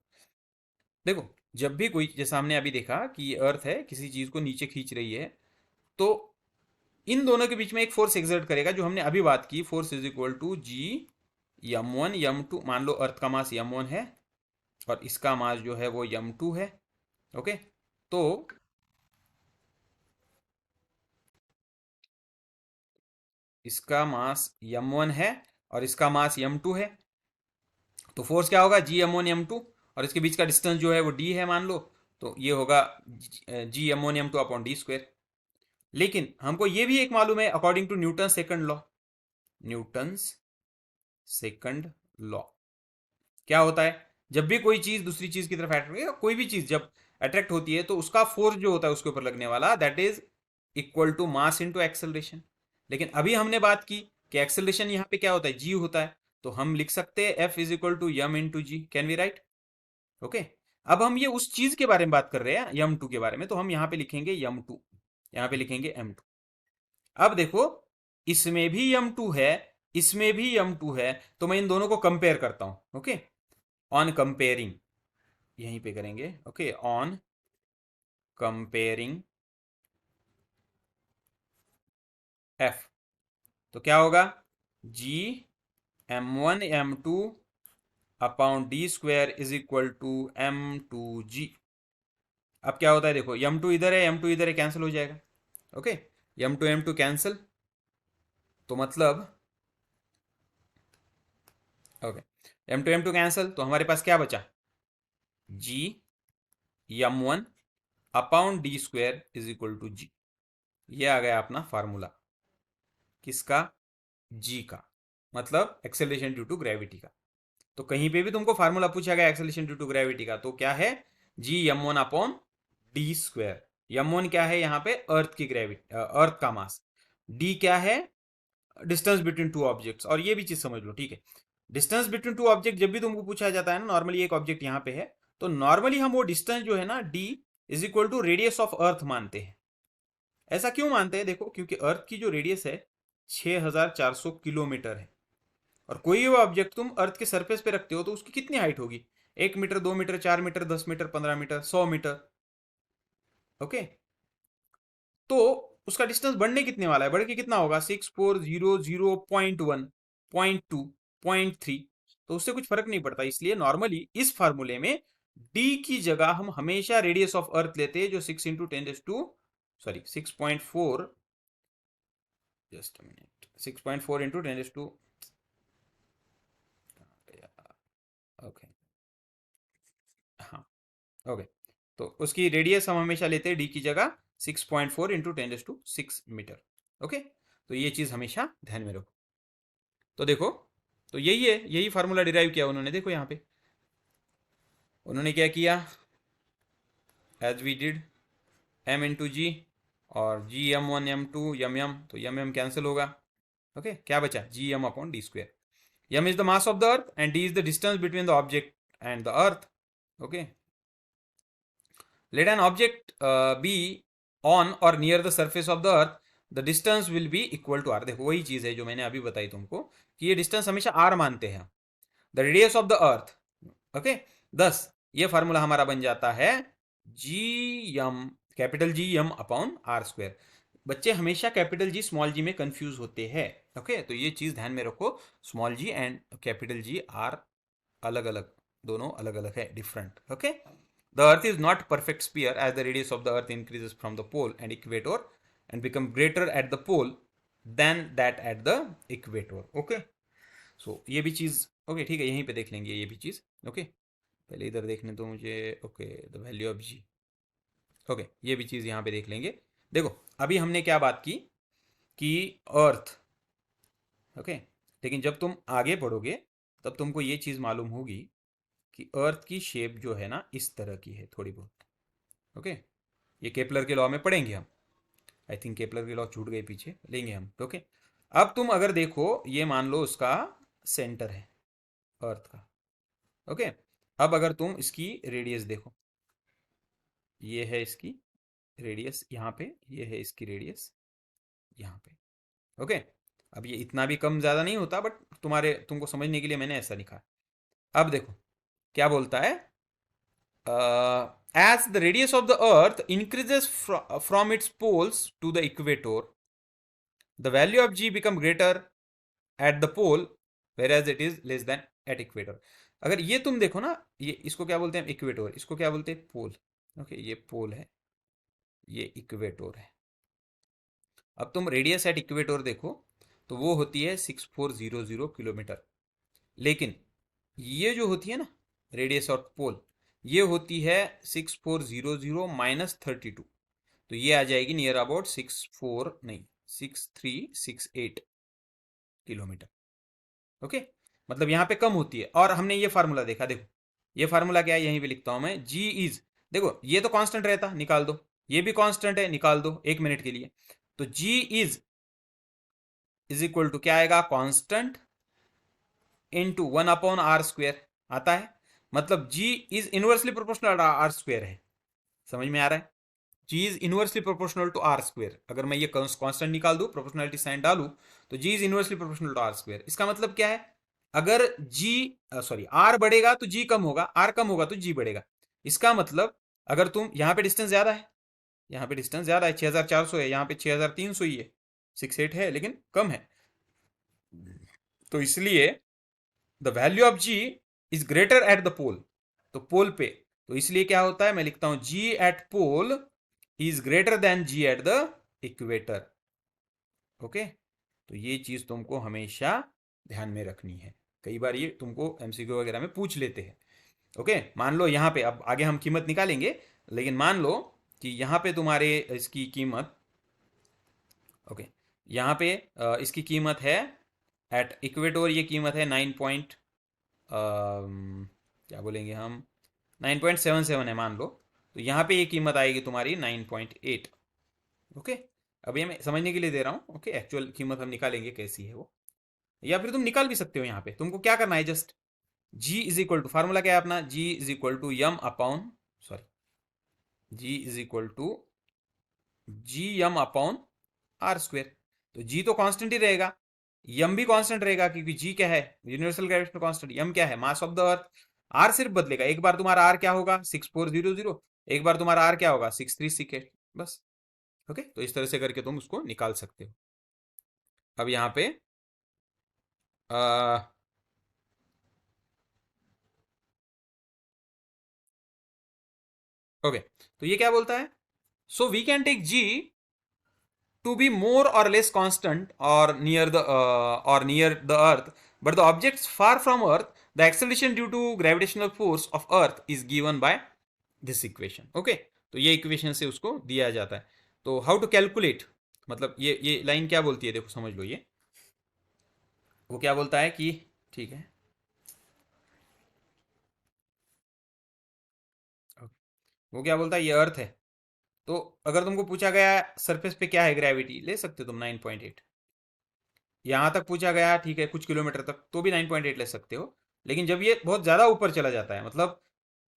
देखो, जब भी कोई, जैसा हमने अभी देखा कि ये अर्थ है, किसी चीज को नीचे खींच रही है, तो इन दोनों के बीच में एक फोर्स एक्सर्ट करेगा, जो हमने अभी बात की. Force is equal to G M 1 M 2. मान लो अर्थ का मास यम 1 है और इसका मास जो है वो यम 2 है. ओके, तो इसका मास यम 1 है और इसका मास यम 2 है. तो फोर्स क्या होगा? जी यम 1 यम 2, और इसके बीच का डिस्टेंस जो है वो डी है मान लो. तो ये होगा G M 1 M 2 upon D square. लेकिन हमको ये भी एक मालूम है, according to Newton second law. Newton's second law क्या होता है? जब भी कोई चीज दूसरी चीज की तरफ अट्रैक्ट, कोई भी चीज जब अट्रैक्ट होती है, तो उसका फोर्स जो होता है उसके ऊपर लगने वाला, that is equal to mass into acceleration. लेकिन अभी हमने बात की कि एक्सेलरेशन यहाँ पे क्या होता है? जी होता है. तो हम लिख सकते हैं F is equal to M into G. Can we write? Okay, अब हम ये उस चीज के बारे में बात कर रहे हैं यम 2 के बारे में, तो हम यहाँ पे लिखेंगे यम 2, यहाँ पे लिखेंगे m2. अब देखो, इसमें भी यम 2 है, इसमें भी यम 2 है, तो मैं इन दोनों को कंपेयर करता हूं. ओके, ऑन कंपेयरिंग, यहीं पे करेंगे. ओके, ऑन कंपेयरिंग एफ, तो क्या होगा? G m 1 m 2 upon D square is equal to m2g. अब क्या होता है देखो, m2 इधर है, m2 इधर है, कैंसिल हो जाएगा. ओके, m2 कैंसिल, तो मतलब ओके, m2 कैंसिल, तो हमारे पास क्या बचा? G m 1 upon D square is equal to g. ये आ गया अपना फार्मूला. किसका? जी का, मतलब एक्सेलरेशन ड्यू टू ग्रेविटी का. तो कहीं पे भी तुमको फार्मूला पूछा गया एक्सेलरेशन ड्यू टू ग्रेविटी का, तो क्या है? जी m 1 upon D square. m 1 क्या है यहाँ पे? अर्थ की ग्रेविटी, अर्थ का मास. डी क्या है? Distance between two objects. और ये भी चीज समझ लो, ठीक है? डिस्टेंस बिटवीन टू ऑब्जेक्ट जब भी तुमको पूछा जाता है ना, नॉर्मली एक ऑब्जेक्ट यहाँ पे है, तो नॉर्मली हम वो डिस्टेंस जो है ना, D is equal to radius of earth मानते हैं. ऐसा क्यों मानते हैं? देखो, क्योंकि अर्थ की जो रेडियस है 6400 किलोमीटर है, और कोई भी ऑब्जेक्ट तुम अर्थ के सरफेस पे रखते हो तो उसकी कितनी हाइट होगी? 1 metre, 2 metre, 4 metre, 10 metre, 15 metre, 100 metre. Okay, तो उसका डिस्टेंस बढ़ने कितने वाला है, बढ़ के कितना होगा, 6400.1, 0.2, 0.3। तो उससे कुछ फर्क नहीं पड़ता, इसलिए नॉर्मली इस फार्मूले में डी की जगह हम हमेशा रेडियस ऑफ अर्थ लेते हैं, जो 6 जस्ट मिनट 6.4 ओके, हाँ, ओके। तो उसकी रेडियस हम हमेशा लेते हैं डी की जगह 6.4 × 10⁶ मीटर। ओके, तो ये चीज़ हमेशा ध्यान में रखो। तो देखो, तो यही है, यही फार्मूला डिराइव किया उन्होंने। देखो यहाँ पे उन्होंने क्या किया, as we did m into g, और जी m1 m2 m तो m कैंसिल होगा। ओके, क्या बचा, G m upon D square. m is the mass of the earth and d is the distance between the object and the earth. Okay, let an object be on or near the surface of the earth, the distance will be equal to r। देखो वही चीज है जो मैंने अभी बताई तुमको, कि ये डिस्टेंस हमेशा r मानते हैं, the radius of the earth. Okay, दस ये फार्मूला हमारा बन जाता है G M, capital G M upon R square. बच्चे हमेशा कैपिटल जी स्मॉल जी में कंफ्यूज होते हैं। ओके, तो ये चीज ध्यान में रखो, small G and capital G are अलग अलग, दोनों अलग अलग है, different. Okay, the earth is not perfect sphere, as the radius of the earth increases from the pole and equator and become greater at the pole than that at the equator। okay, so ये भी चीज okay, ठीक है, यहीं पे देख लेंगे ये भी चीज। ओके, पहले इधर देखने दो मुझे। Okay, the value of G. Okay, ये भी चीज यहाँ पे देख लेंगे। देखो, अभी हमने क्या बात की कि अर्थ। ओके, लेकिन जब तुम आगे पढ़ोगे तब तुमको ये चीज मालूम होगी कि अर्थ की शेप जो है ना, इस तरह की है थोड़ी बहुत। ओके, ये केपलर के लॉ में पढ़ेंगे हम। आई थिंक केपलर के लॉ छूट गए पीछे, लेंगे हम। ओके, अब तुम अगर देखो, ये मान लो उसका सेंटर है अर्थ का। ओके, अब अगर तुम इसकी रेडियस देखो, ये है इसकी रेडियस यहाँ पे, ये है इसकी रेडियस यहाँ पे। ओके, अब ये इतना भी कम ज़्यादा नहीं होता, बट तुमको समझने के लिए मैंने ऐसा लिखा। अब देखो क्या बोलता है, as the radius of the earth increases from its poles to the equator, the value of g become greater at the pole whereas it is less than at equator। अगर ये तुम देखो ना, ये इसको क्या बोलते हैं, इक्वेटर, इसको क्या बोलते हैं, पोल। ओके, ये पोल है, ये इक्वेटर है। अब तुम रेडियस एट इक्वेटर देखो, तो वो होती है 6400 किलोमीटर। लेकिन ये जो होती है ना रेडियस ऑफ पोल, ये होती है 6400 माइनस 32। तो ये आ जाएगी नियर अबाउट 6368 किलोमीटर। ओके, मतलब यहाँ पे कम होती है। और हमने ये फार्मूला देखा, देखो ये फार्मूला क्या है, यहीं पे लिखता हूं मैं, जी इज, देखो ये तो कांस्टेंट रहता, निकाल दो, ये भी कांस्टेंट है, निकाल दो 1 मिनट के लिए। तो जी इज इक्वल टू क्या आएगा, कांस्टेंट इनटू 1/r² आता है। मतलब g is inversely proportional r square है। समझ में आ रहा है, जी is inversely proportional to r square. अगर मैं ये कांस्टेंट निकाल दूं, प्रोपोर्शनलिटी साइन डालूं, तो g is inversely proportional to r square. इसका मतलब क्या है, अगर जी सॉरी आर बढ़ेगा तो जी कम होगा, आर कम होगा तो जी बढ़ेगा। इसका मतलब अगर तुम यहाँ पे डिस्टेंस ज्यादा है, यहाँ पे डिस्टेंस ज्यादा है, 6400 है, यहाँ पे 6300 ही है, 68 है लेकिन कम है, तो इसलिए the value of ji is greater at the pole. तो पोल पे, तो इसलिए क्या होता है, मैं लिखता हूं g at pole is greater than g at the equator. Okay, तो ये चीज तुमको हमेशा ध्यान में रखनी है, कई बार ये तुमको एमसीक्यू वगैरह में पूछ लेते हैं। ओके, मान लो यहाँ पे, अब आगे हम कीमत निकालेंगे, लेकिन मान लो कि यहाँ पे तुम्हारे इसकी कीमत, ओके, यहाँ पे इसकी कीमत है एट इक्वेटर, ये कीमत है 9 पॉइंट क्या बोलेंगे हम, 9.77 है मान लो। तो यहाँ पे ये कीमत आएगी तुम्हारी 9.8। ओके, अब ये मैं समझने के लिए दे रहा हूँ। ओके, एक्चुअल कीमत हम निकालेंगे कैसी है वो, या फिर तुम निकाल भी सकते हो। यहाँ पे तुमको क्या करना है, just g is equal to, formula क्या है अपना, g is equal to m upon, sorry, g is equal to G m upon r square. तो जी तो कांस्टेंट ही रहेगा, यम भी कांस्टेंट रहेगा, क्योंकि जी क्या है, यूनिवर्सल ग्रेविटेशनल कांस्टेंट, यम क्या है, mass of the earth. R सिर्फ बदलेगा, एक बार तुम्हारा आर क्या होगा 6400, एक बार तुम्हारा आर क्या होगा 6368, बस। ओके, तो इस तरह से करके तुम उसको निकाल सकते हो। अब यहाँ पे ओके, तो ये क्या बोलता है, so we can take G to be more or less constant or near the earth, but the objects far from earth, the acceleration due to gravitational force of earth is given by this equation. Okay, तो ये equation से उसको दिया जाता है। तो how to calculate, मतलब ये लाइन क्या बोलती है, देखो समझ लो। ये वो क्या बोलता है कि, ठीक है, वो क्या बोलता है, ये अर्थ है। तो अगर तुमको पूछा गया सरफेस पे क्या है ग्रेविटी, ले सकते हो तुम 9.8। यहाँ तक पूछा गया ठीक है, कुछ किलोमीटर तक, तो भी 9.8 ले सकते हो। लेकिन जब ये बहुत ज़्यादा ऊपर चला जाता है, मतलब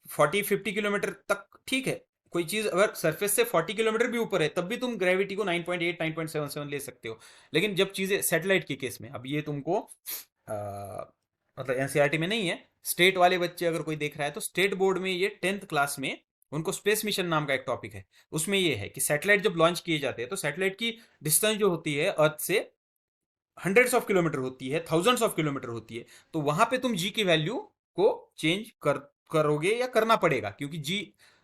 40-50 किलोमीटर तक, ठीक है, कोई चीज़ अगर सरफेस से 40 किलोमीटर भी ऊपर है तब भी तुम ग्रेविटी को 9.8 9.77 ले सकते हो। लेकिन जब चीज़ें सैटेलाइट के केस में, अब ये तुमको मतलब एनसीईआरटी में नहीं है, स्टेट वाले बच्चे अगर कोई देख रहा है तो स्टेट बोर्ड में ये 10th क्लास में उनको स्पेस मिशन नाम का एक टॉपिक है, उसमें ये है कि सैटेलाइट जब लॉन्च किए जाते हैं तो सैटेलाइट की डिस्टेंस जो होती है अर्थ से हंड्रेड्स ऑफ किलोमीटर होती है, थाउजेंड्स ऑफ किलोमीटर होती है। तो वहां पे तुम जी की वैल्यू को चेंज करोगे या करना पड़ेगा, क्योंकि जी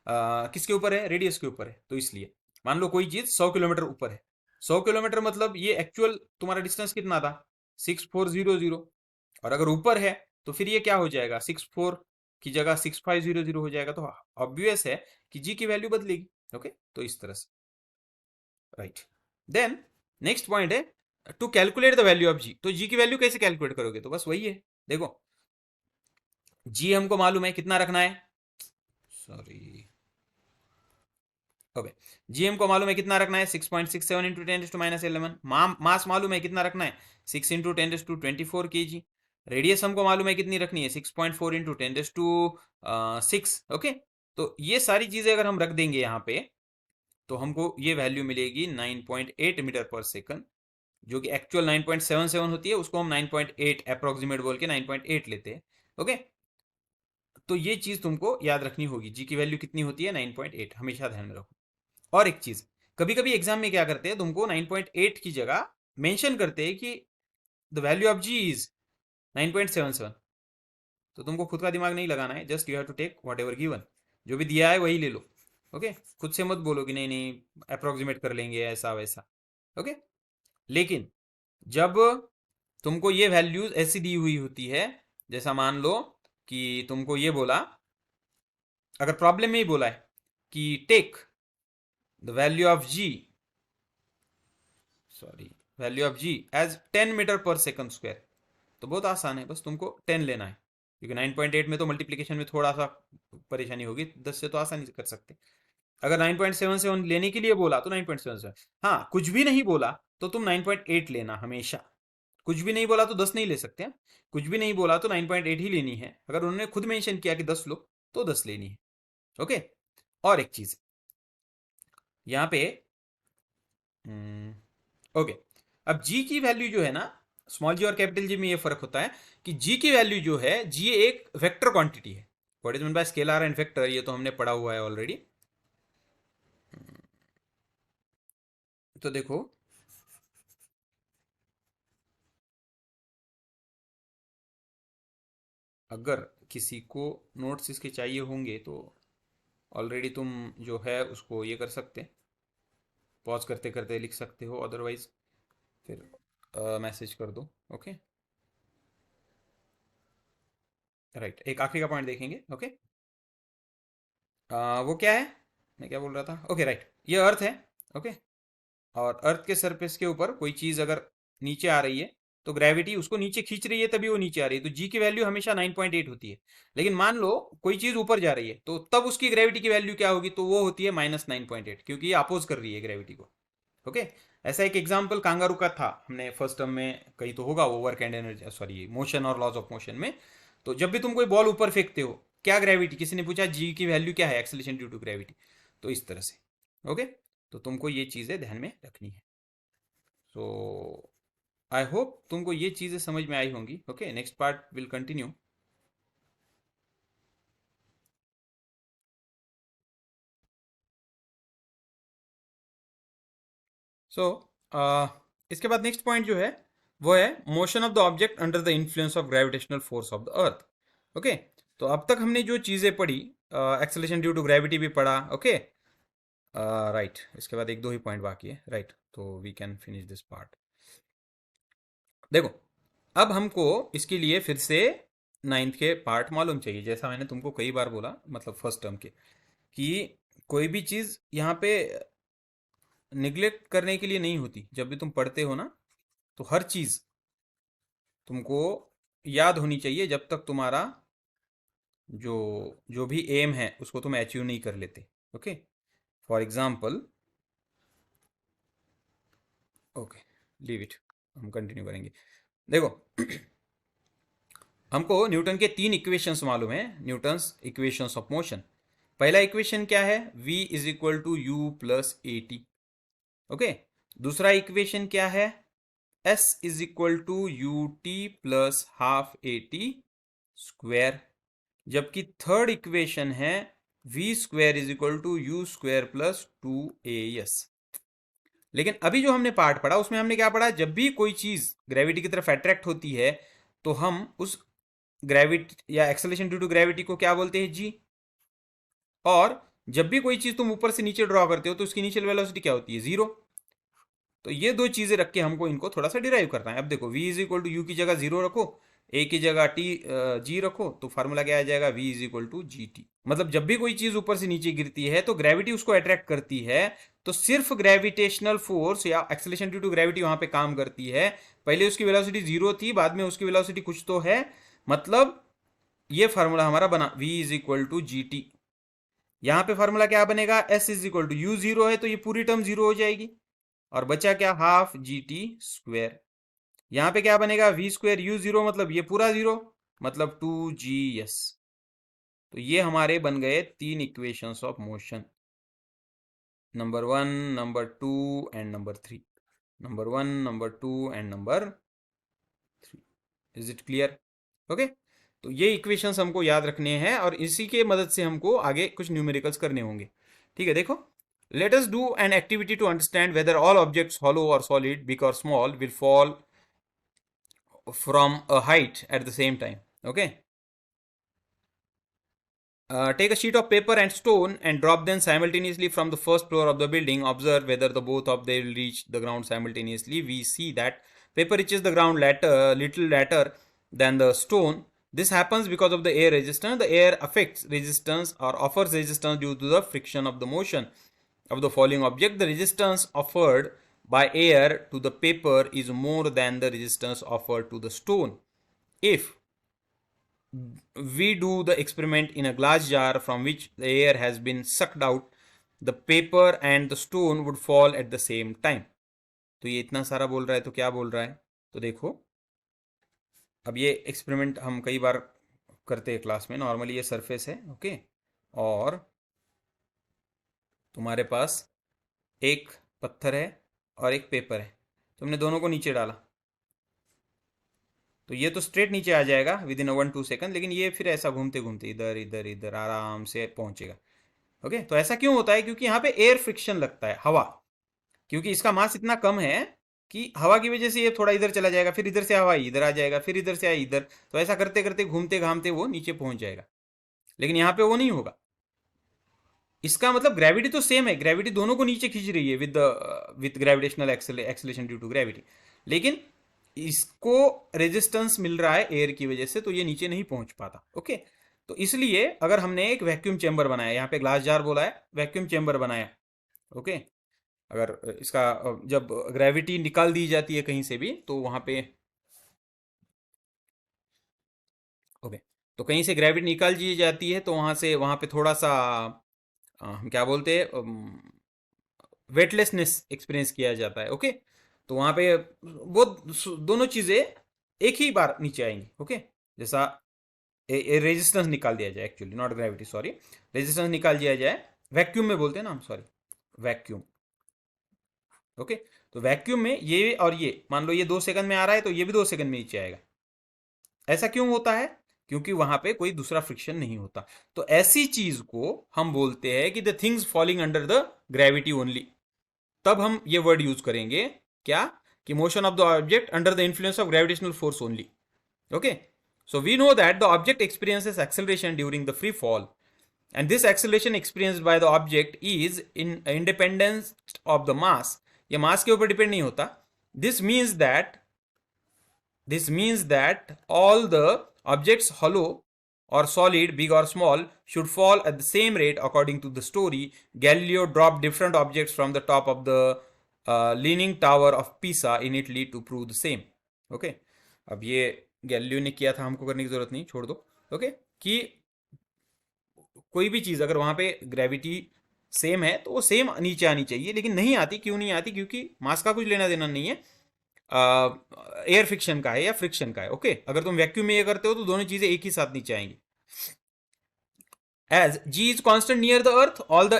किसके ऊपर है, रेडियस के ऊपर है। तो इसलिए मान लो कोई चीज 100 किलोमीटर ऊपर है, 100 किलोमीटर मतलब ये एक्चुअल तुम्हारा डिस्टेंस कितना था 6400, और अगर ऊपर है तो फिर ये क्या हो जाएगा 64 की जगह 6500 हो जाएगा। तो ऑब्वियस है कि जी की वैल्यू बदलेगी। ओके, तो इस तरह से, राइट। देन नेक्स्ट पॉइंट है to calculate the value of जी। तो जी की वैल्यू कैसे कैलकुलेट करोगे, तो बस वही है, देखो जी हमको मालूम है कितना रखना है, सॉरी, ओके, जी हमको मालूम है कितना रखना है 6.67 इंटू 10⁻11। मास मालूम है कितना रखना है 6 इंटू 10⁻24 kg। रेडियस हमको मालूम है कितनी रखनी है 6.4 इंटू 10⁻6। ओके, तो ये सारी चीजें अगर हम रख देंगे यहाँ पे तो हमको ये वैल्यू मिलेगी 9.8 मीटर पर सेकंड, जो कि एक्चुअल 9.77 होती है, उसको हम 9.8 अप्रोक्सीमेट बोल के 9.8 लेते हैं। ओके, तो ये चीज तुमको याद रखनी होगी, जी की वैल्यू कितनी होती है 9.8, हमेशा ध्यान में रखो। और एक चीज, कभी कभी एग्जाम में क्या करते हैं, तुमको 9.8 की जगह मेंशन करते हैं कि the value of ji is 9.77। तो तुमको खुद का दिमाग नहीं लगाना है, just you have to take whatever given, जो भी दिया है वही ले लो। ओके, खुद से मत बोलो कि नहीं नहीं अप्रोक्सीमेट कर लेंगे ऐसा वैसा। ओके, लेकिन जब तुमको ये वैल्यूज ऐसी दी हुई होती है, जैसा मान लो कि तुमको ये बोला, अगर प्रॉब्लम में ही बोला है कि take the value of G, sorry, value of G as 10 metre पर सेकंड स्क्वायर, तो बहुत आसान है, बस तुमको 10 लेना है, क्योंकि 9.8 में तो मल्टीप्लीकेशन में थोड़ा सा परेशानी होगी, 10 से तो आसानी से कर सकते। अगर 9.77 लेने के लिए बोला तो 9.77, हाँ कुछ भी नहीं बोला तो तुम 9.8 लेना हमेशा। कुछ भी नहीं बोला तो 10 नहीं ले सकते हैं, कुछ भी नहीं बोला तो 9.8 ही लेनी है। अगर उन्होंने खुद मेंशन किया कि 10 लो तो 10 लेनी है। ओके, और एक चीज यहाँ पे, ओके, अब जी की वैल्यू जो है ना, स्मॉल जी और कैपिटल जी में ये फर्क होता है कि जी की वैल्यू जो है, जी एक वेक्टर क्वांटिटी है। What is mean bye scalar and vector, ये तो हमने पढ़ा हुआ है ऑलरेडी। तो देखो, अगर किसी को नोट्स इसके चाहिए होंगे तो ऑलरेडी तुम जो है उसको ये कर सकते, पॉज करते करते लिख सकते हो, अदरवाइज फिर मैसेज कर दो। ओके, राइट, एक आखिरी का पॉइंट देखेंगे। ओके, वो क्या है, मैं क्या बोल रहा था, ओके राइट, ये अर्थ है। ओके, और अर्थ के सरफेस के ऊपर कोई चीज़ अगर नीचे आ रही है तो ग्रेविटी उसको नीचे खींच रही है, तभी वो नीचे आ रही है, तो जी की वैल्यू हमेशा 9.8 होती है। लेकिन मान लो कोई चीज़ ऊपर जा रही है तो तब उसकी ग्रेविटी की वैल्यू क्या होगी, तो वो होती है -9.8, क्योंकि ये अपोज कर रही है ग्रेविटी को। ओके, ऐसा एक एग्जाम्पल कांगारू का था, हमने फर्स्ट टर्म में कहीं तो होगा वो, work and energy, sorry, motion और लॉज ऑफ मोशन में। तो जब भी तुम कोई बॉल ऊपर फेंकते हो, क्या ग्रेविटी, किसी ने पूछा जी की वैल्यू क्या है, एक्सेलेरेशन ड्यू टू ग्रेविटी। तो इस तरह से, ओके, तो तुमको ये चीज़ें ध्यान में रखनी है। सो आई होप तुमको ये चीज़ें समझ में आई होंगी। Okay, next part will continue. So इसके बाद नेक्स्ट पॉइंट जो है वो है motion of the object under the influence of gravitational force of the earth. Okay, तो अब तक हमने जो चीज़ें पढ़ी, एक्सेलेरेशन ड्यू टू ग्रेविटी भी पढ़ा। ओके, राइट, इसके बाद एक दो ही पॉइंट बाकी है। राइट, तो we can finish this part. देखो, अब हमको इसके लिए फिर से नाइन्थ के पार्ट मालूम चाहिए, जैसा मैंने तुमको कई बार बोला, मतलब फर्स्ट टर्म के, कि कोई भी चीज़ यहाँ पे निग्लेक्ट करने के लिए नहीं होती। जब भी तुम पढ़ते हो ना, तो हर चीज़ तुमको याद होनी चाहिए जब तक तुम्हारा जो जो भी एम है उसको तुम अचीव नहीं कर लेते। Okay, for example, okay, leave it, हम कंटिन्यू करेंगे। देखो, हमको न्यूटन के तीन इक्वेशंस मालूम है, न्यूटन्स इक्वेशंस ऑफ मोशन। पहला इक्वेशन क्या है? v is equal to you plus A T. Okay, दूसरा इक्वेशन क्या है? s is equal to U T plus half A T square. जबकि थर्ड इक्वेशन है v square is equal to U square plus two A S. लेकिन अभी जो हमने part पढ़ा उसमें हमने क्या पढ़ा? जब भी कोई चीज ग्रेविटी की तरफ अट्रैक्ट होती है तो हम उस ग्रेविटी या एक्सेलरेशन ड्यू टू ग्रेविटी को क्या बोलते हैं? जी। और जब भी कोई चीज तुम ऊपर से नीचे ड्रॉ करते हो तो उसकी इनिशियल वेलोसिटी क्या होती है? जीरो। तो ये दो चीजें रख के हमको इनको थोड़ा सा डिराइव करना है। अब देखो, v is equal to U की जगह जीरो रखो, a की जगह टी जी रखो, तो फार्मूला क्या आ जाएगा? v is equal to G T. मतलब जब भी कोई चीज ऊपर से नीचे गिरती है तो ग्रेविटी उसको अट्रैक्ट करती है, तो सिर्फ ग्रेविटेशनल फोर्स या एक्सेलरेशन ड्यू टू ग्रेविटी वहां पे काम करती है। पहले उसकी वेलोसिटी जीरो थी, बाद में उसकी वेलोसिटी कुछ तो है। मतलब ये फार्मूला हमारा बना v is equal to G T. यहां पे फार्मूला क्या बनेगा? s is equal to U zero है तो ये पूरी टर्म जीरो हो जाएगी, और बचा क्या? Half G T square. यहां पे क्या बनेगा? वी स्क्वेयर यू जीरो, मतलब ये पूरा जीरो, मतलब टू जी एस। तो ये हमारे बन गए तीन equations of motion, number one, number two and number three. Number one, number two and number three. Is it clear? Okay, तो ये इक्वेशंस हमको याद रखने हैं और इसी के मदद से हमको आगे कुछ न्यूमेरिकल्स करने होंगे। ठीक है, देखो, let us do an activity to understand whether all objects, hollow or solid, big or small, will fall from a height at the same time. Okay, take a sheet of paper and stone and drop them simultaneously from the first floor of the building. Observe whether the both of them will reach the ground simultaneously. We see that paper reaches the ground little later than the stone. This happens because of the air resistance. The air affects resistance or offers resistance due to the friction of the motion of the falling object. The resistance offered by air to the paper is more than the resistance offered to the stone. If we do the experiment in a glass jar from which the air has been sucked out, the paper and the stone would fall at the same time. तो ये इतना सारा बोल रहा है तो क्या बोल रहा है? तो देखो, अब ये एक्सपेरिमेंट हम कई बार करते हैं क्लास में। नॉर्मली ये सरफेस है, ओके, और तुम्हारे पास एक पत्थर है और एक पेपर है। तुमने दोनों को नीचे डाला तो ये तो स्ट्रेट नीचे आ जाएगा विद इन 1-2 सेकंड, लेकिन ये फिर ऐसा घूमते घूमते इधर इधर इधर आराम से पहुंचेगा। ओके, तो ऐसा क्यों होता है? क्योंकि यहाँ पे एयर फ्रिक्शन लगता है, हवा, क्योंकि इसका मास इतना कम है कि हवा की वजह से ये थोड़ा इधर चला जाएगा, फिर इधर से हवा इधर आ जाएगा, फिर इधर से आई इधर, तो ऐसा करते करते घूमते घामते वो नीचे पहुंच जाएगा। लेकिन यहाँ पे वो नहीं होगा। इसका मतलब ग्रेविटी तो सेम है, ग्रेविटी दोनों को नीचे खींच रही है with gravitational acceleration due to gravity, लेकिन इसको रेजिस्टेंस मिल रहा है एयर की वजह से, तो ये नीचे नहीं पहुंच पाता। ओके, तो इसलिए अगर हमने एक वैक्यूम चेंबर बनाया, यहाँ पे ग्लास जार बोला है, वैक्यूम चेंबर बनाया, ओके, अगर इसका जब ग्रेविटी निकाल दी जाती है कहीं से भी तो वहां पे, ओके, तो कहीं से ग्रेविटी निकाल दी जाती है तो वहां पे थोड़ा सा हम क्या बोलते हैं, वेटलेसनेस एक्सपीरियंस किया जाता है। ओके, तो वहां पे वो दोनों चीजें एक ही बार नीचे आएंगी। ओके, जैसा रेजिस्टेंस निकाल दिया जाए, actually not gravity, sorry, resistance निकाल दिया जाए, वैक्यूम में बोलते हैं ना हम, सॉरी, वैक्यूम। ओके, तो वैक्यूम में ये और ये मान लो ये 2 सेकंड में आ रहा है तो ये भी 2 सेकंड में नीचे आएगा। ऐसा क्यों होता है? क्योंकि वहां पे कोई दूसरा फ्रिक्शन नहीं होता। तो ऐसी चीज को हम बोलते हैं कि the things falling under the gravity only. तब हम ये वर्ड यूज करेंगे, क्या, कि motion of the object under the influence of gravitational force only. Okay, so we know that the object experiences acceleration during the free fall, and this acceleration experienced by the object is in independent of the mass. ये mass के ऊपर depend नहीं होता. This means that all the objects, hollow or solid, big or small, should fall at the same rate. According to the story, Galileo dropped different objects from the top of the leaning tower of Pisa in Italy to prove the same. Okay, अब ये Galileo ने किया था, हमको करने की जरूरत नहीं, छोड़ दो. ओके, कि कोई भी चीज़ अगर वहाँ पे ग्रेविटी सेम है तो वो सेम नीचे आनी चाहिए, लेकिन नहीं आती. क्यों नहीं आती? क्योंकि मास का कुछ लेना देना नहीं है, एयर फ्रिक्शन का है या फ्रिक्शन का है. ओके, अगर तुम वैक्यूम में ये करते हो तो दोनों चीजें एक ही साथ नीचे आएंगी. As g is constant near the earth, all the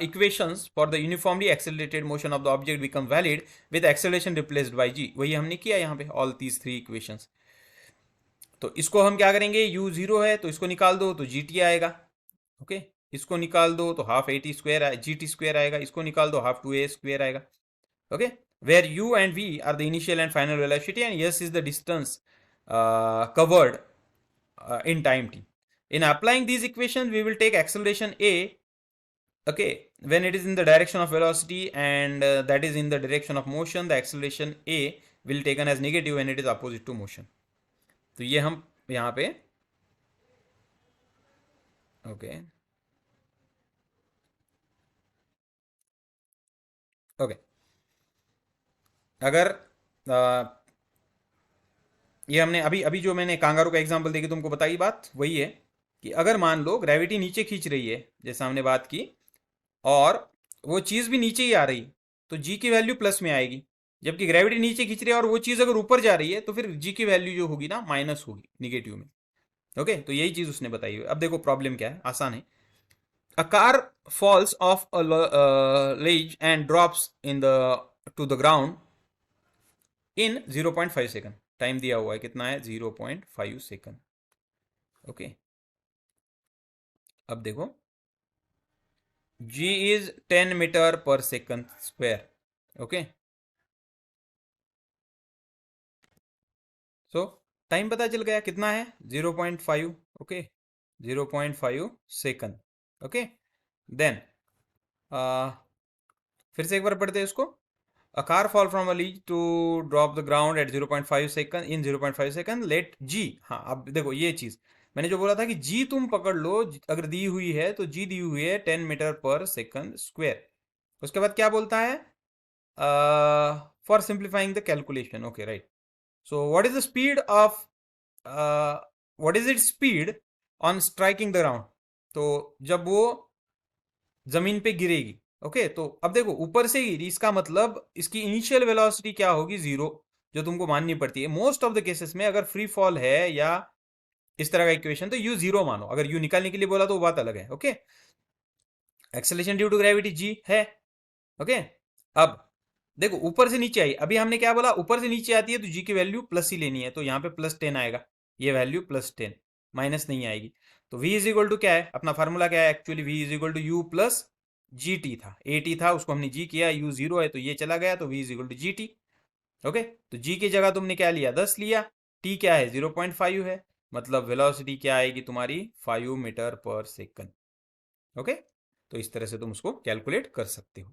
equations for the uniformly accelerated motion of the object become valid with acceleration replaced by g. वही हमने किया यहाँ पे, all these three equations. तो इसको हम क्या करेंगे, u 0 है तो इसको निकाल दो तो gt आएगा. ओके, इसको निकाल दो तो half A T square G T square आएगा. इसको निकाल दो हाफ 2a स्क्वायर आएगा. Okay, where u and v are the initial and final velocity and s is the distance covered in time t. In applying these equations, we will take acceleration a, okay, when it is in the direction of velocity and that is in the direction of motion. The acceleration a will taken as negative when it is opposite to motion. तो ये हम यहाँ पे, okay okay, अगर ये हमने अभी अभी जो मैंने कांगारू का एग्जांपल देके तुमको बताई, बात वही है कि अगर मान लो ग्रेविटी नीचे खींच रही है, जैसा हमने बात की, और वो चीज़ भी नीचे ही आ रही, तो जी की वैल्यू प्लस में आएगी. जबकि ग्रेविटी नीचे खींच रही है और वो चीज़ अगर ऊपर जा रही है तो फिर जी की वैल्यू जो होगी ना, माइनस होगी, निगेटिव में. ओके, तो यही चीज़ उसने बताई. अब देखो प्रॉब्लम क्या है, आसान है. A car falls off a ledge and drops in the to the ground in 0.5 second. Time दिया हुआ है, कितना है, 0.5 सेकंड. ओके, अब देखो, g इज 10 मीटर पर सेकंड स्क्वायर. ओके, सो टाइम पता चल गया कितना है, 0.5. Okay, 0.5 second. ओके, देन फिर से एक बार पढ़ते हैं इसको. A car fall from a lease to drop the ground at 0.5 second in 0.5 second. Let g, हाँ अब देखो ये चीज़ मैंने जो बोला था कि जी तुम पकड़ लो, अगर दी हुई है तो जी दी हुई है 10 मीटर पर सेकंड स्क्वायर. उसके बाद क्या बोलता है, for simplifying the calculation. Okay, right. So what is the speed of, what is it speed on striking the ground. तो जब वो जमीन पे गिरेगी, ओके, तो अब देखो ऊपर से गिरी, इसका मतलब इसकी इनिशियल वेलोसिटी क्या होगी, जीरो, जो तुमको माननी पड़ती है मोस्ट ऑफ द केसेस में. अगर फ्री फॉल है या इस तरह का इक्वेशन तो यू जीरो मानो. अगर यू निकालने के लिए बोला तो वो बात अलग है. Okay, acceleration due to gravity g है. ओके, अब देखो ऊपर से नीचे आई, अभी हमने क्या बोला, ऊपर से नीचे आती है तो जी की वैल्यू प्लस ही लेनी है, तो यहाँ पे +10 आएगा, ये वैल्यू +10, माइनस नहीं आएगी. तो v इज इक्वल टू क्या है, अपना फार्मूला क्या है, actually v is equal to you plus g t था. ए टी था, उसको हमने जी किया, u 0 है तो ये चला गया, तो v is equal to G T. Okay, तो g की जगह तुमने क्या लिया, 10 लिया, t क्या है, 0.5 है, मतलब वेलोसिटी क्या आएगी तुम्हारी, 5 मीटर पर सेकंड. ओके, तो इस तरह से तुम उसको कैलकुलेट कर सकते हो.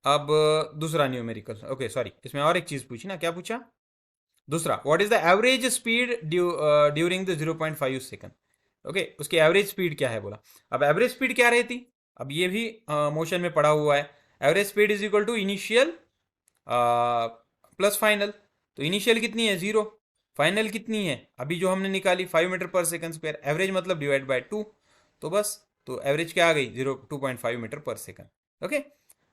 अब दूसरा न्यूमेरिकल, ओके सॉरी, इसमें और एक चीज़ पूछी ना, क्या पूछा, दूसरा, what is the average speed during the 0.5 second. Okay, उसकी एवरेज स्पीड क्या है बोला. अब एवरेज स्पीड क्या रहती, अब ये भी मोशन में पड़ा हुआ है. Average speed is equal to initial plus final. तो इनिशियल कितनी है, 0, फाइनल कितनी है, अभी जो हमने निकाली 5 मीटर पर सेकंड स्क्वायर, एवरेज मतलब डिवाइड बाय 2, तो बस, तो एवरेज क्या आ गई, 2.5 मीटर पर सेकंड. ओके,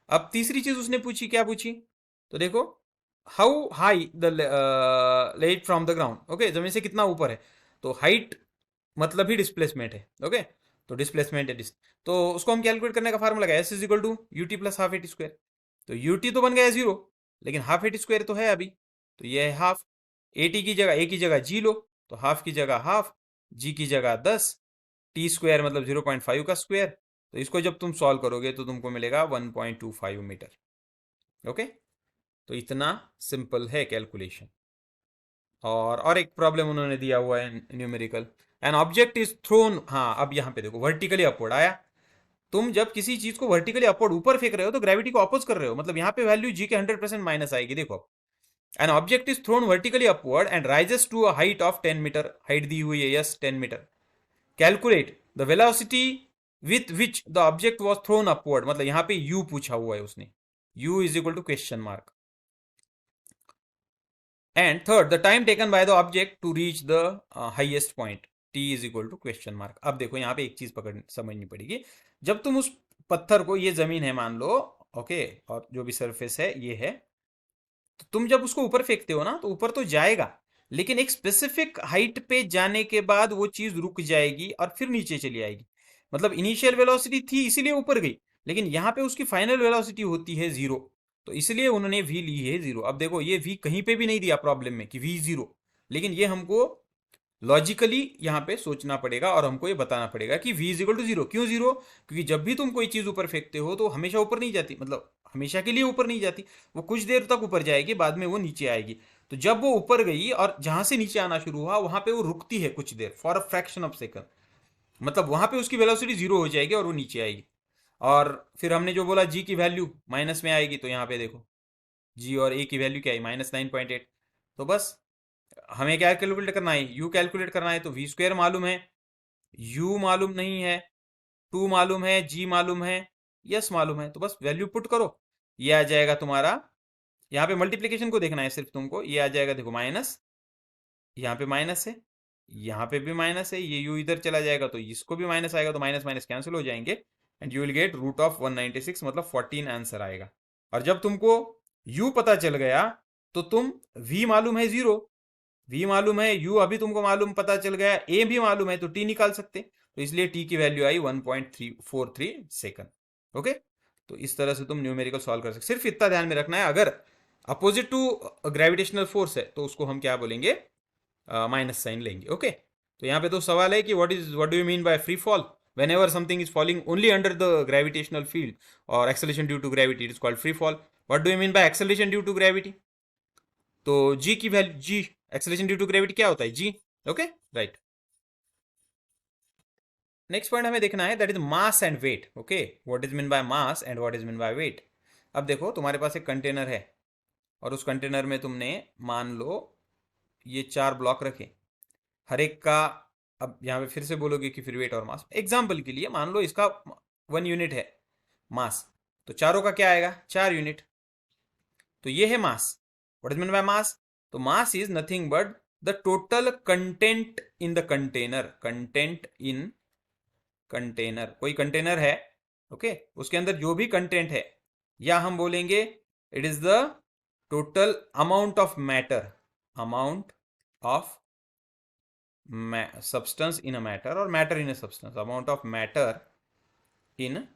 अब तीसरी चीज उसने पूछी, क्या पूछी, तो देखो, how high the ledge from the ground. Okay, जमीन से कितना ऊपर है, तो हाइट मतलब ही डिस्प्लेसमेंट है. ओके, तो डिस्प्लेसमेंट है तो उसको हम कैलकुलेट करने का फार्मूला क्या है, S is equal to U T plus half A T square. तो यू टी तो बन गया 0, लेकिन हाफ ए टी स्क्वायर तो है अभी, तो ये है हाफ. ए टी की जगह, ए की जगह जी लो, तो हाफ की जगह हाफ, जी की जगह 10, टी स्क्वायर मतलब 0.5 का स्क्वायर. तो इसको जब तुम सॉल्व करोगे तो तुमको मिलेगा 1.25 मीटर. ओके, तो इतना सिंपल है कैलकुलेशन। और एक प्रॉब्लम उन्होंने दिया हुआ है numerical, N object is throne. हाँ, अब यहाँ पे देखो वर्टिकली अपवर्ड आया। तुम जब किसी चीज को वर्टिकली अपवर्ड ऊपर फेंक रहे हो तो ग्रेविटी को अपोज कर रहे हो, मतलब यहाँ पे वैल्यू जी के 100% माइनस आएगी। देखो, an object is thrown vertically upward and rises to a height of 10 meter, height दी हुई है yes 10 meter. Calculate the velocity with which the object was thrown upward, मतलब यहाँ पे यू पूछा हुआ है उसने, u is equal to question mark. And third, the time taken by the object to reach the highest point, t is equal to question mark. अब देखो यहाँ पे एक चीज पकड़ समझनी पड़ेगी। जब तुम उस पत्थर को, ये जमीन है मान लो, ओके, और जो भी सरफेस है ये है, तो तुम जब उसको ऊपर फेंकते हो ना तो ऊपर तो जाएगा, लेकिन एक स्पेसिफिक हाइट पे जाने के बाद वो चीज रुक जाएगी और फिर नीचे चली आएगी। मतलब इनिशियल वेलोसिटी थी इसीलिए ऊपर गई, लेकिन यहाँ पे उसकी फाइनल वेलोसिटी होती है जीरो, तो इसलिए उन्होंने वी ली है जीरो। अब देखो ये वी कहीं पे भी नहीं दिया प्रॉब्लम में कि वी जीरो, लेकिन ये हमको लॉजिकली यहाँ पे सोचना पड़ेगा और हमको ये बताना पड़ेगा कि v is equal to zero. क्यों जीरो? क्योंकि जब भी तुम कोई चीज ऊपर फेंकते हो तो हमेशा ऊपर नहीं जाती, मतलब हमेशा के लिए ऊपर नहीं जाती, वो कुछ देर तक ऊपर जाएगी, बाद में वो नीचे आएगी। तो जब वो ऊपर गई और जहां से नीचे आना शुरू हुआ वहां पे वो रुकती है कुछ देर, for a fraction of second, मतलब वहां पे उसकी वेलोसिटी जीरो हो जाएगी और वो नीचे आएगी। और फिर हमने जो बोला जी की वैल्यू माइनस में आएगी, तो यहाँ पे देखो जी और ए की वैल्यू क्या है, -9.8। तो बस हमें क्या कैलकुलेट करना है, यू कैलकुलेट करना है। तो वी स्क्वायर मालूम है, यू मालूम नहीं है, टू मालूम है, जी मालूम है, यस मालूम है, तो बस वैल्यू पुट करो, ये आ जाएगा तुम्हारा। यहाँ पे मल्टीप्लीकेशन को देखना है सिर्फ तुमको, ये आ जाएगा देखो माइनस, यहाँ पे माइनस है, यहाँ पे भी माइनस है, ये यू इधर चला जाएगा तो इसको भी माइनस आएगा, तो माइनस माइनस कैंसिल हो जाएंगे and you will get root of 196, मतलब 14 आंसर आएगा। और जब तुमको यू पता चल गया तो तुम वी मालूम है जीरो, वी मालूम है, यू अभी तुमको मालूम पता चल गया, ए भी मालूम है, तो टी निकाल सकते, तो इसलिए टी की वैल्यू आई 1.343 सेकंड। ओके, तो इस तरह से तुम न्यूमेरिकल सॉल्व कर सकते। सिर्फ इतना ध्यान में रखना है, अगर अपोजिट टू ग्रेविटेशनल फोर्स है तो उसको हम क्या बोलेंगे, माइनस साइन लेंगे। ओके, तो यहाँ पे तो सवाल है कि what do you mean by free fall, whenever something is falling only under the gravitational field or acceleration due to gravity, it is called free fall. What do you mean by acceleration due to gravity? तो G की value, ji acceleration due to gravity क्या होता है, जी। Okay, right. Next point हमें देखना है, that is mass and wait. Okay, what is mean by mass and what is mean by weight. अब देखो तुम्हारे पास एक कंटेनर है और उस कंटेनर में तुमने मान लो ये 4 ब्लॉक रखे, हर एक का, अब यहाँ पे फिर से बोलोगे कि फिर वेट और मास, एग्जाम्पल के लिए मान लो इसका 1 यूनिट है मास, तो चारों का क्या आएगा, 4 यूनिट, तो ये है mass. What is mean by mass? तो mass is nothing but the total content in the container, content in container, कोई कंटेनर है, ओके, उसके अंदर जो भी कंटेंट है, या हम बोलेंगे it is the total amount of matter, amount of substance in a matter और matter in a substance, amount of matter in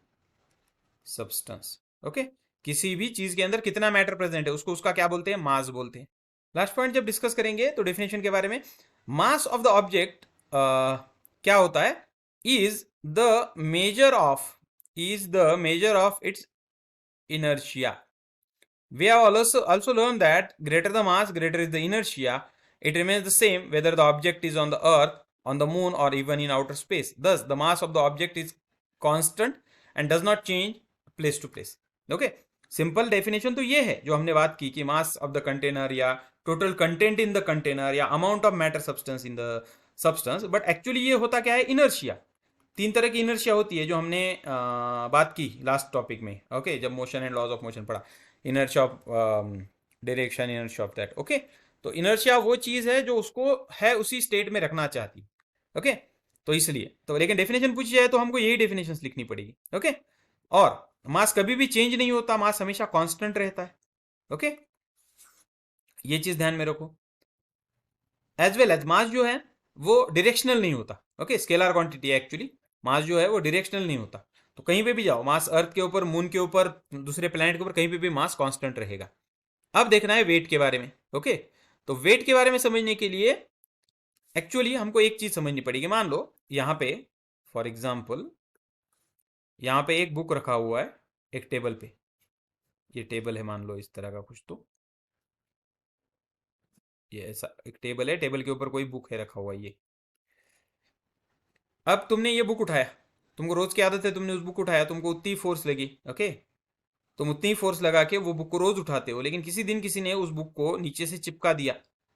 substance. Okay, किसी भी चीज के अंदर कितना मैटर प्रेजेंट है उसको, उसका क्या बोलते हैं, मास बोलते हैं। लास्ट पॉइंट जब डिस्कस करेंगे तो डेफिनेशन के बारे में, मास ऑफ द ऑब्जेक्ट क्या होता है, is the measure of, is the measure of its inertia. We have also learned that greater the mass, greater is the inertia. It remains the same whether the object is on the earth, on the moon or even in outer space. Thus, the mass of the object is constant and does not change place to place. Okay, simple definition तो ये है जो हमने बात की कि mass of the container या total content in the container या amount of matter substance in the substance, but actually ये होता क्या है, इनर्शिया। 3 तरह की इनर्शिया होती है जो हमने बात की लास्ट टॉपिक में, ओके, जब motion and laws of motion पढ़ा, inertia of direction, inertia of that. Okay, तो इनर्शिया वो चीज है जो उसको है उसी स्टेट में रखना चाहती, ओके, तो इसलिए तो, लेकिन डेफिनेशन पूछी जाए तो हमको यही डेफिनेशन लिखनी पड़ेगी। ओके, और मास कभी भी चेंज नहीं होता, मास हमेशा कांस्टेंट रहता है। ओके, ये चीज ध्यान में रखो। एज वेल एज मास जो है वो डायरेक्शनल नहीं होता। ओके, स्केलर क्वांटिटी एक्चुअली, मास जो है वो डायरेक्शनल नहीं होता, तो कहीं पे भी जाओ, मास अर्थ के ऊपर, मून के ऊपर, दूसरे प्लैनेट के ऊपर, कहीं पे भी मास कांस्टेंट रहेगा। अब देखना है वेट के बारे में। ओके, तो वेट के बारे में समझने के लिए एक्चुअली हमको एक चीज समझनी पड़ेगी। मान लो यहाँ पे फॉर एग्जाम्पल यहाँ पे एक बुक रखा हुआ है एक टेबल पे, ये टेबल है, मान लो इस तरह का कुछ, तो ये ऐसा एक टेबल है, टेबल के ऊपर कोई बुक है रखा हुआ ये। अब तुमने ये बुक उठाया, तुमको रोज की आदत है, तुमने उस बुक उठाया, तुमको उतनी फोर्स लगी, ओके, तुम उतनी फोर्स लगा के वो बुक को रोज उठाते हो, लेकिन किसी दिन किसी ने उस बुक को नीचे से चिपका दिया,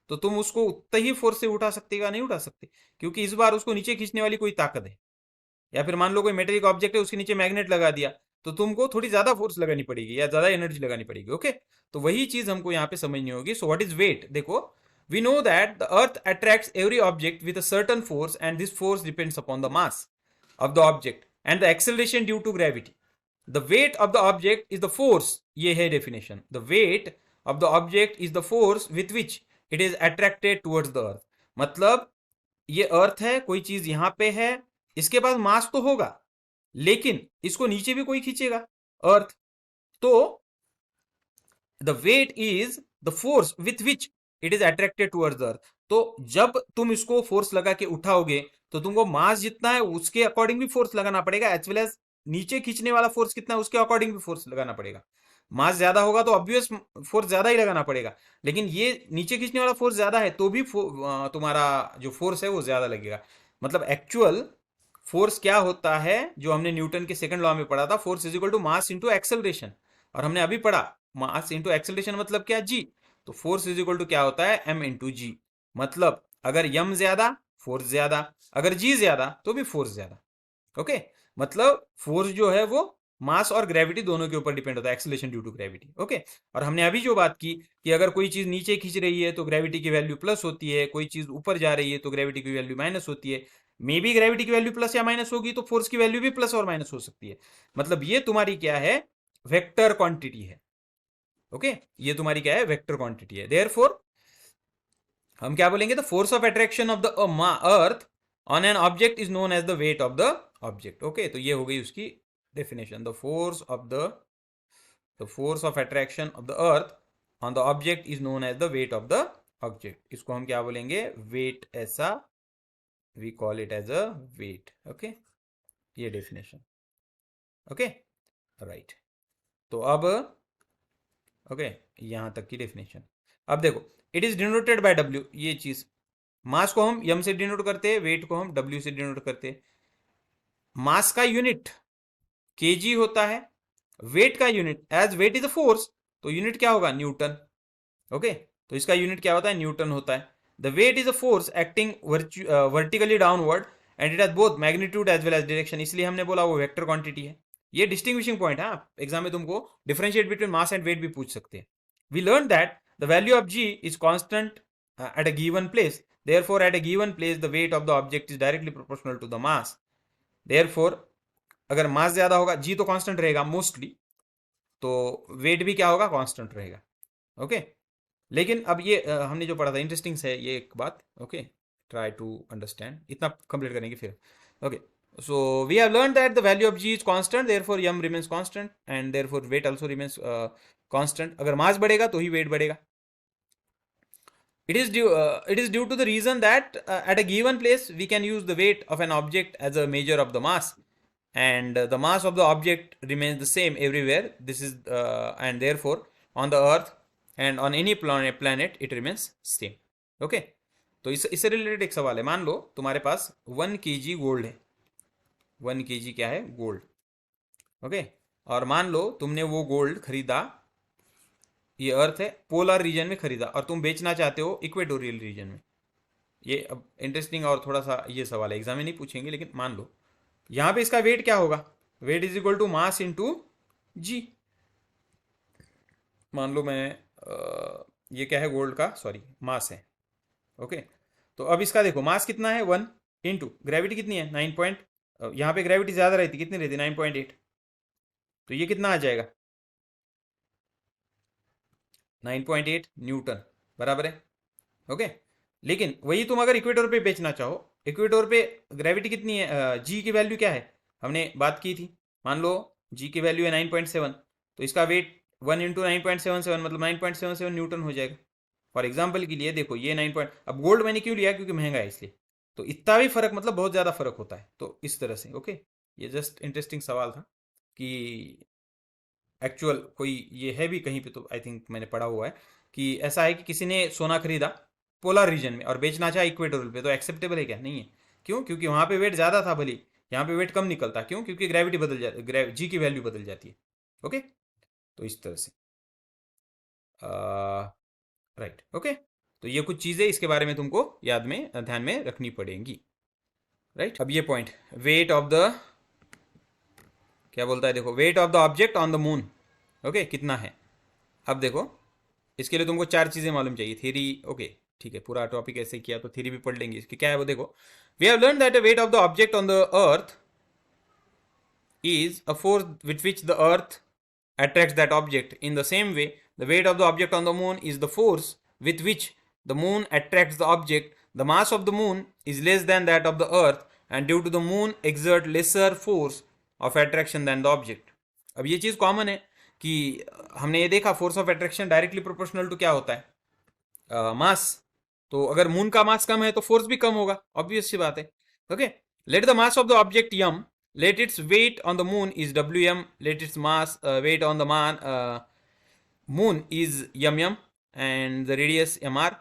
तो तुम उसको उतना ही फोर्स से उठा सकते या नहीं उठा सकते? क्योंकि इस बार उसको नीचे खींचने वाली कोई ताकत है। या फिर मान लो कोई मेटेलिक ऑब्जेक्ट है, उसके नीचे मैग्नेट लगा दिया, तो तुमको थोड़ी ज्यादा फोर्स लगानी पड़ेगी या ज्यादा एनर्जी लगानी पड़ेगी, ओके। तो वही चीज हमको यहाँ पे समझनी होगी। So what is weight? देखो, we know that the earth attracts every object with a certain force and this force depends upon the mass of the object and the acceleration due to gravity. The weight of the object is the force, ये है definition, the weight of the object is the force with which it is attracted towards the earth. मतलब ये अर्थ है, कोई चीज यहां पे है, इसके पास मास तो होगा, लेकिन इसको नीचे भी कोई खींचेगा, अर्थ। तो the weight is the force with which it is attracted towards the earth. तो जब तुम इसको फोर्स लगा के उठाओगे, तो तुमको मास जितना है उसके अकॉर्डिंग भी फोर्स लगाना पड़ेगा, एज वेल एज नीचे खींचने वाला फोर्स कितना है उसके अकॉर्डिंग भी फोर्स लगाना पड़ेगा। मास ज्यादा होगा तो ऑब्वियस फोर्स ज्यादा ही लगाना पड़ेगा, लेकिन ये नीचे खींचने वाला फोर्स ज्यादा है तो भी तुम्हारा जो फोर्स है वो ज्यादा लगेगा। मतलब एक्चुअल फोर्स क्या होता है, जो हमने न्यूटन के सेकंड लॉ में पढ़ा था, force is equal to mass into acceleration. और हमने अभी पढ़ा मास इंटू एक्सेलरेशन मतलब क्या, जी। तो फोर्स इज इक्वल टू क्या होता है, एम इंटू जी। मतलब अगर यम ज्यादा, फोर्स ज्यादा, अगर जी ज्यादा तो भी फोर्स ज्यादा, ओके। मतलब फोर्स जो है वो मास और ग्रेविटी दोनों के ऊपर डिपेंड होता है, acceleration due to gravity, okay. और हमने अभी जो बात की कि अगर कोई चीज नीचे खींच रही है तो ग्रेविटी की वैल्यू प्लस होती है, कोई चीज ऊपर जा रही है तो ग्रेविटी की वैल्यू माइनस होती है। मे बी ग्रेविटी की वैल्यू प्लस या माइनस होगी तो फोर्स की वैल्यू भी प्लस और माइनस हो सकती है। मतलब ये तुम्हारी क्या है, वेक्टर क्वांटिटी है, ओके। ये तुम्हारी क्या है, वेक्टर क्वांटिटी है। देयरफॉर हम क्या बोलेंगे, the force of attraction of the earth on an object is known as the weight of the object, okay. तो ये हो गई उसकी definition, the force of attraction of the earth on the object is known as the weight of the object. इसको हम क्या बोलेंगे, weight, ऐसा we call it as a weight, okay. ये डेफिनेशन, ओके, राइट। तो अब ओके, यहां तक की डेफिनेशन। अब देखो, it is denoted by W, ये चीज, मास को हम यम से डिनोट करते हैं, वेट को हम डब्ल्यू से डिनोट करते हैं। मास का यूनिट केजी होता है, वेट का unit, as weight is a force तो यूनिट क्या होगा, न्यूटन, ओके। तो इसका यूनिट क्या होता है, न्यूटन होता है। The weight is a force acting vertically downward and it has both magnitude as well as direction, इसलिए हमने बोला वो वेक्टर क्वांटिटी है। ये डिस्टिंग्विशिंग पॉइंट है, एग्जाम में तुमको differentiate between mass and weight भी पूछ सकते हैं। We learn that the value of ji is constant at a given place, therefore at a given place the weight of the object is directly proportional to the mass, therefore अगर मास ज्यादा होगा, जी तो constant रहेगा mostly, तो wait भी क्या होगा, constant रहेगा, ओके। लेकिन अब ये हमने जो पढ़ा था इंटरेस्टिंग है ये एक बात, ओके, ट्राई टू अंडरस्टैंड, इतना कंप्लीट करेंगे फिर, okay. So we have learn that the value of ji is constant, therefore M remains constant and therefore weight also remains constant. अगर मास बढ़ेगा तो ही वेट बढ़ेगा। It is due to the reason that at a given place we can use the weight of an object as a measure of the mass, and the mass of the object remains the same everywhere. This is and therefore on the Earth and on any planet it remains same. Okay. तो इससे related एक सवाल है, मान लो तुम्हारे पास 1 kg gold है, 1 kg क्या है, गोल्ड, ओके। और मान लो तुमने वो गोल्ड खरीदा, ये अर्थ है, पोलर रीजन में खरीदा और तुम बेचना चाहते हो इक्वेटोरियल रीजन में। ये अब इंटरेस्टिंग और थोड़ा सा ये सवाल है, एग्जाम में नहीं पूछेंगे, लेकिन मान लो यहाँ पे इसका वेट क्या होगा, weight is equal to mass into g. मान लो मैं ये क्या है, गोल्ड का, सॉरी मास है, ओके। तो अब इसका देखो मास कितना है, 1 इंटू ग्रेविटी कितनी है, 9 पॉइंट, यहाँ पे ग्रेविटी ज़्यादा रहती, कितनी रहती, 9.8, तो ये कितना आ जाएगा, 9.8 न्यूटन, बराबर है, ओके। लेकिन वही तुम अगर इक्वेटर पे बेचना चाहो, इक्वेटर पे ग्रेविटी कितनी है, जी की वैल्यू क्या है, हमने बात की थी, मान लो जी की वैल्यू है 9.7, तो इसका वेट 1 इंटू 9.77 मतलब 9.77 न्यूटन हो जाएगा। फॉर एग्जाम्पल के लिए देखो ये 9 पॉइंट, अब गोल्ड मैंने क्यों लिया, क्योंकि महंगा है इसलिए, तो इतना भी फर्क, मतलब बहुत ज़्यादा फर्क होता है, तो इस तरह से, ओके। ये जस्ट इंटरेस्टिंग सवाल था कि एक्चुअल कोई ये है भी कहीं पे, तो आई थिंक मैंने पढ़ा हुआ है कि ऐसा है कि किसी ने सोना खरीदा पोलर रीजन में और बेचना चाहे इक्वेटोरियल पे, तो एक्सेप्टेबल है क्या? नहीं है। क्यों? क्योंकि वहां पे वेट ज़्यादा था भली, यहाँ पे वेट कम निकलता। क्यों? क्योंकि ग्रेविटी बदल जाती, जी की वैल्यू बदल जाती है। ओके, तो इस तरह से राइट। ओके, तो ये कुछ चीज़ें इसके बारे में तुमको याद में, ध्यान में रखनी पड़ेंगी। राइट, अब ये पॉइंट, वेट ऑफ द, क्या बोलता है देखो, wait of the object on the moon. Okay, कितना है? अब देखो, इसके लिए तुमको चार चीज़ें मालूम चाहिए। थ्योरी, ओके ठीक है, पूरा टॉपिक ऐसे किया तो थ्योरी भी पढ़ लेंगे इसकी। क्या है वो देखो, we have learn that the weight of the object on the earth is a force with which the earth attracts that object. In the same way, the weight of the object on the moon is the force with which the moon attracts the object. The mass of the moon is less than that of the earth, and due to the moon exert lesser force of attraction than the object. अब ये चीज़ common है कि हमने ये देखा, force of attraction directly proportional to क्या होता है? मास। तो अगर मून का मास कम है तो फोर्स भी कम होगा, ऑब्वियस सी बात है। Okay, let the mass of the object M, let its weight on the moon is wm, let its mass weight on the moon is mm, and the radius mr,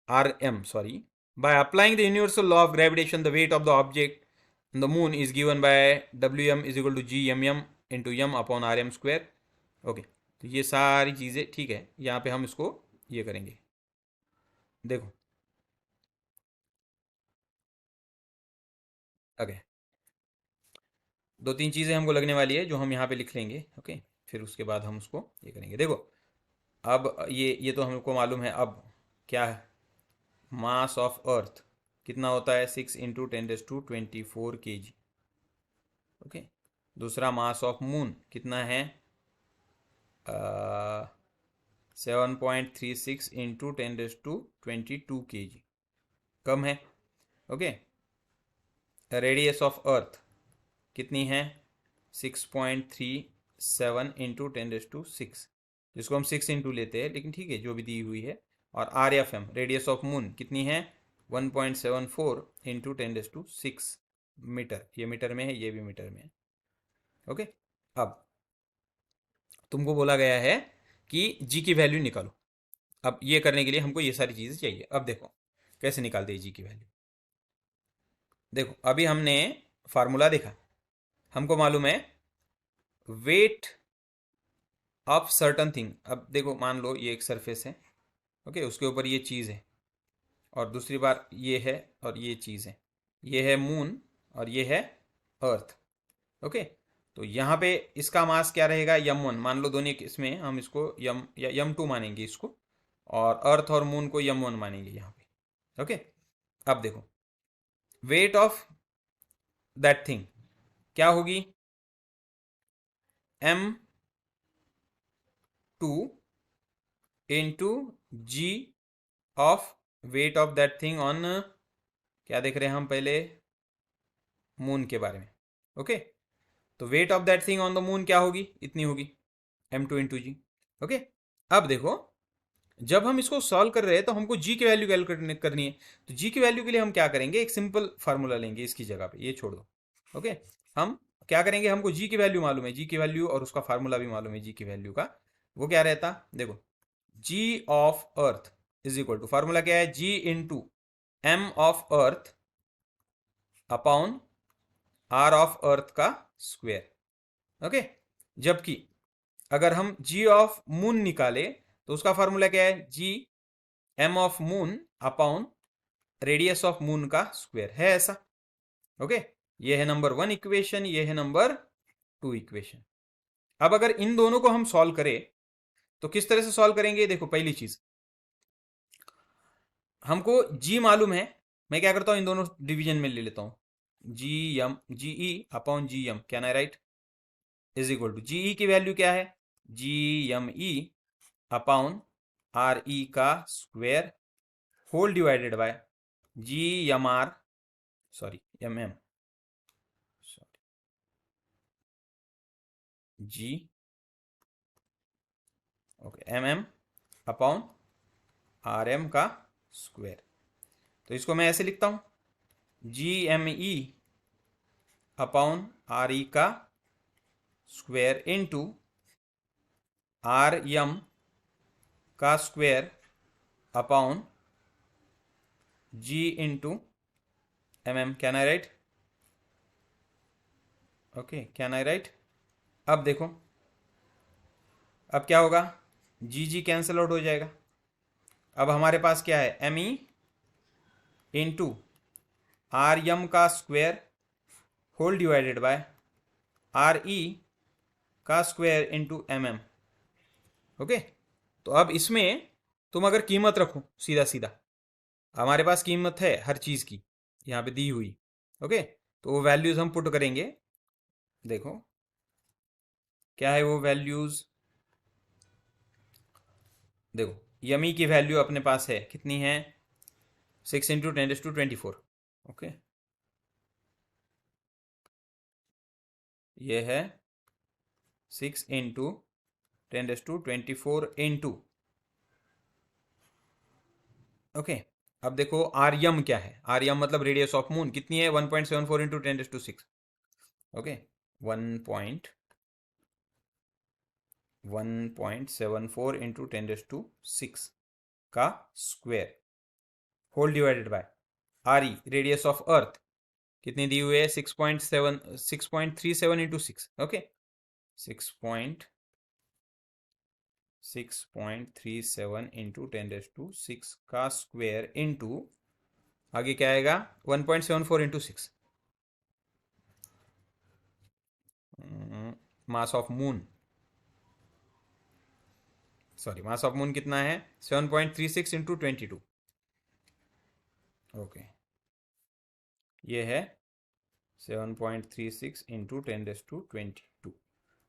rm, sorry. By applying the universal law of gravitation, the weight of the object on the moon is given by wm is equal to gmm into m upon rm square. Okay, तो ये सारी चीज़ें ठीक है, यहाँ पे हम इसको ये करेंगे। देखो ओके, दो तीन चीज़ें हमको लगने वाली है जो हम यहाँ पे लिख लेंगे। ओके, फिर उसके बाद हम उसको ये करेंगे। देखो, अब ये तो हमको मालूम है। अब क्या है? मास ऑफ अर्थ कितना होता है? 6 × 10⁻24 kg। ओके, दूसरा मास ऑफ मून कितना है? 7.36 × 10⁻22 kg, कम है। ओके, रेडियस ऑफ अर्थ कितनी है? 6.37 × 10⁻6, जिसको हम 6 इंटू लेते हैं, लेकिन ठीक है जो भी दी हुई है। और R F M, radius of moon कितनी है? 1.74 × 10⁻6 मीटर। ये मीटर में है, ये भी मीटर में है। ओके, अब तुमको बोला गया है कि जी की वैल्यू निकालो। अब ये करने के लिए हमको ये सारी चीज़ें चाहिए। अब देखो कैसे निकालते हैं जी की वैल्यू। देखो, अभी हमने फार्मूला देखा, हमको मालूम है वेट ऑफ सर्टन थिंग। अब देखो, मान लो ये एक सरफेस है, ओके, उसके ऊपर ये चीज़ है, और दूसरी बार ये है और ये चीज़ है, ये है मून और ये है अर्थ। ओके, तो यहाँ पे इसका मास क्या रहेगा? यम 1 मान लो, दोनों इसमें हम इसको यम या यम 2 मानेंगे इसको, और अर्थ और मून को यम 1 मानेंगे यहाँ पे। ओके, अब देखो वेट ऑफ दैट थिंग क्या होगी? m2 into G of weight of that thing on, क्या देख रहे हैं हम पहले? मून के बारे में। ओके, तो wait of that thing on the moon क्या होगी? इतनी होगी, m2 इंटू जी। ओके, अब देखो, जब हम इसको सॉल्व कर रहे हैं तो हमको जी की वैल्यू कैलकुलेट करनी है। तो जी की वैल्यू के लिए हम क्या करेंगे? एक सिंपल फार्मूला लेंगे इसकी जगह पे, ये छोड़ दो। ओके, हम क्या करेंगे? हमको जी की वैल्यू मालूम है, जी की वैल्यू और उसका फार्मूला भी मालूम है जी की वैल्यू का। वो क्या रहता? देखो, g of earth is equal to, formula क्या है? G into M of earth upon r of earth का स्क्वायर। ओके, जबकि अगर हम जी ऑफ मून निकाले तो उसका फार्मूला क्या है? G M of moon upon radius of moon का स्क्वायर है, ऐसा। ओके, ये है नंबर 1 इक्वेशन, ये है नंबर 2 इक्वेशन। अब अगर इन दोनों को हम सॉल्व करें तो किस तरह से सॉल्व करेंगे? देखो, पहली चीज, हमको जी मालूम है, मैं क्या करता हूं, इन दोनों डिवीजन में ले लेता हूं। G M, G E upon G M, can I write, is equal to G E की वैल्यू क्या है? G M E upon R E का square whole divided by G M R, sorry M M, sorry G, okay, M M upon R M का square. तो इसको मैं ऐसे लिखता हूं, G M E upon R E का square into R M का square upon ji into M M, can I write? Okay, can I write? अब देखो, अब क्या होगा, जी जी कैंसिल आउट हो जाएगा। अब हमारे पास क्या है, M E into R M का square whole divided by R E का square into M M. Okay, तो अब इसमें तुम अगर कीमत रखो सीधा सीधा, हमारे पास कीमत है हर चीज़ की यहाँ पे दी हुई। ओके, तो वो वैल्यूज़ हम पुट करेंगे। देखो क्या है वो वैल्यूज़, देखो यमी की वैल्यू अपने पास है, कितनी है, 6 × 10⁻²⁴। ओके, ये है 6 × 10⁻²⁴ इंटू, ओके। अब देखो आर्यम क्या है, आर्यम मतलब रेडियस ऑफ मून कितनी है, 1.74 × 10⁻⁶। ओके, 1.74 × 10⁻⁶ का square whole divided by R E radius of earth कितनी दी हुई है, 6.37 × 6। ओके, 6.37 × 10⁻⁶ का स्क्वायर इंटू, आगे क्या आएगा, 1.74 × 6 mass of moon, sorry mass of moon कितना है, 7.36 × 22। ओके, ये है 7.36 × 10⁻²⁵।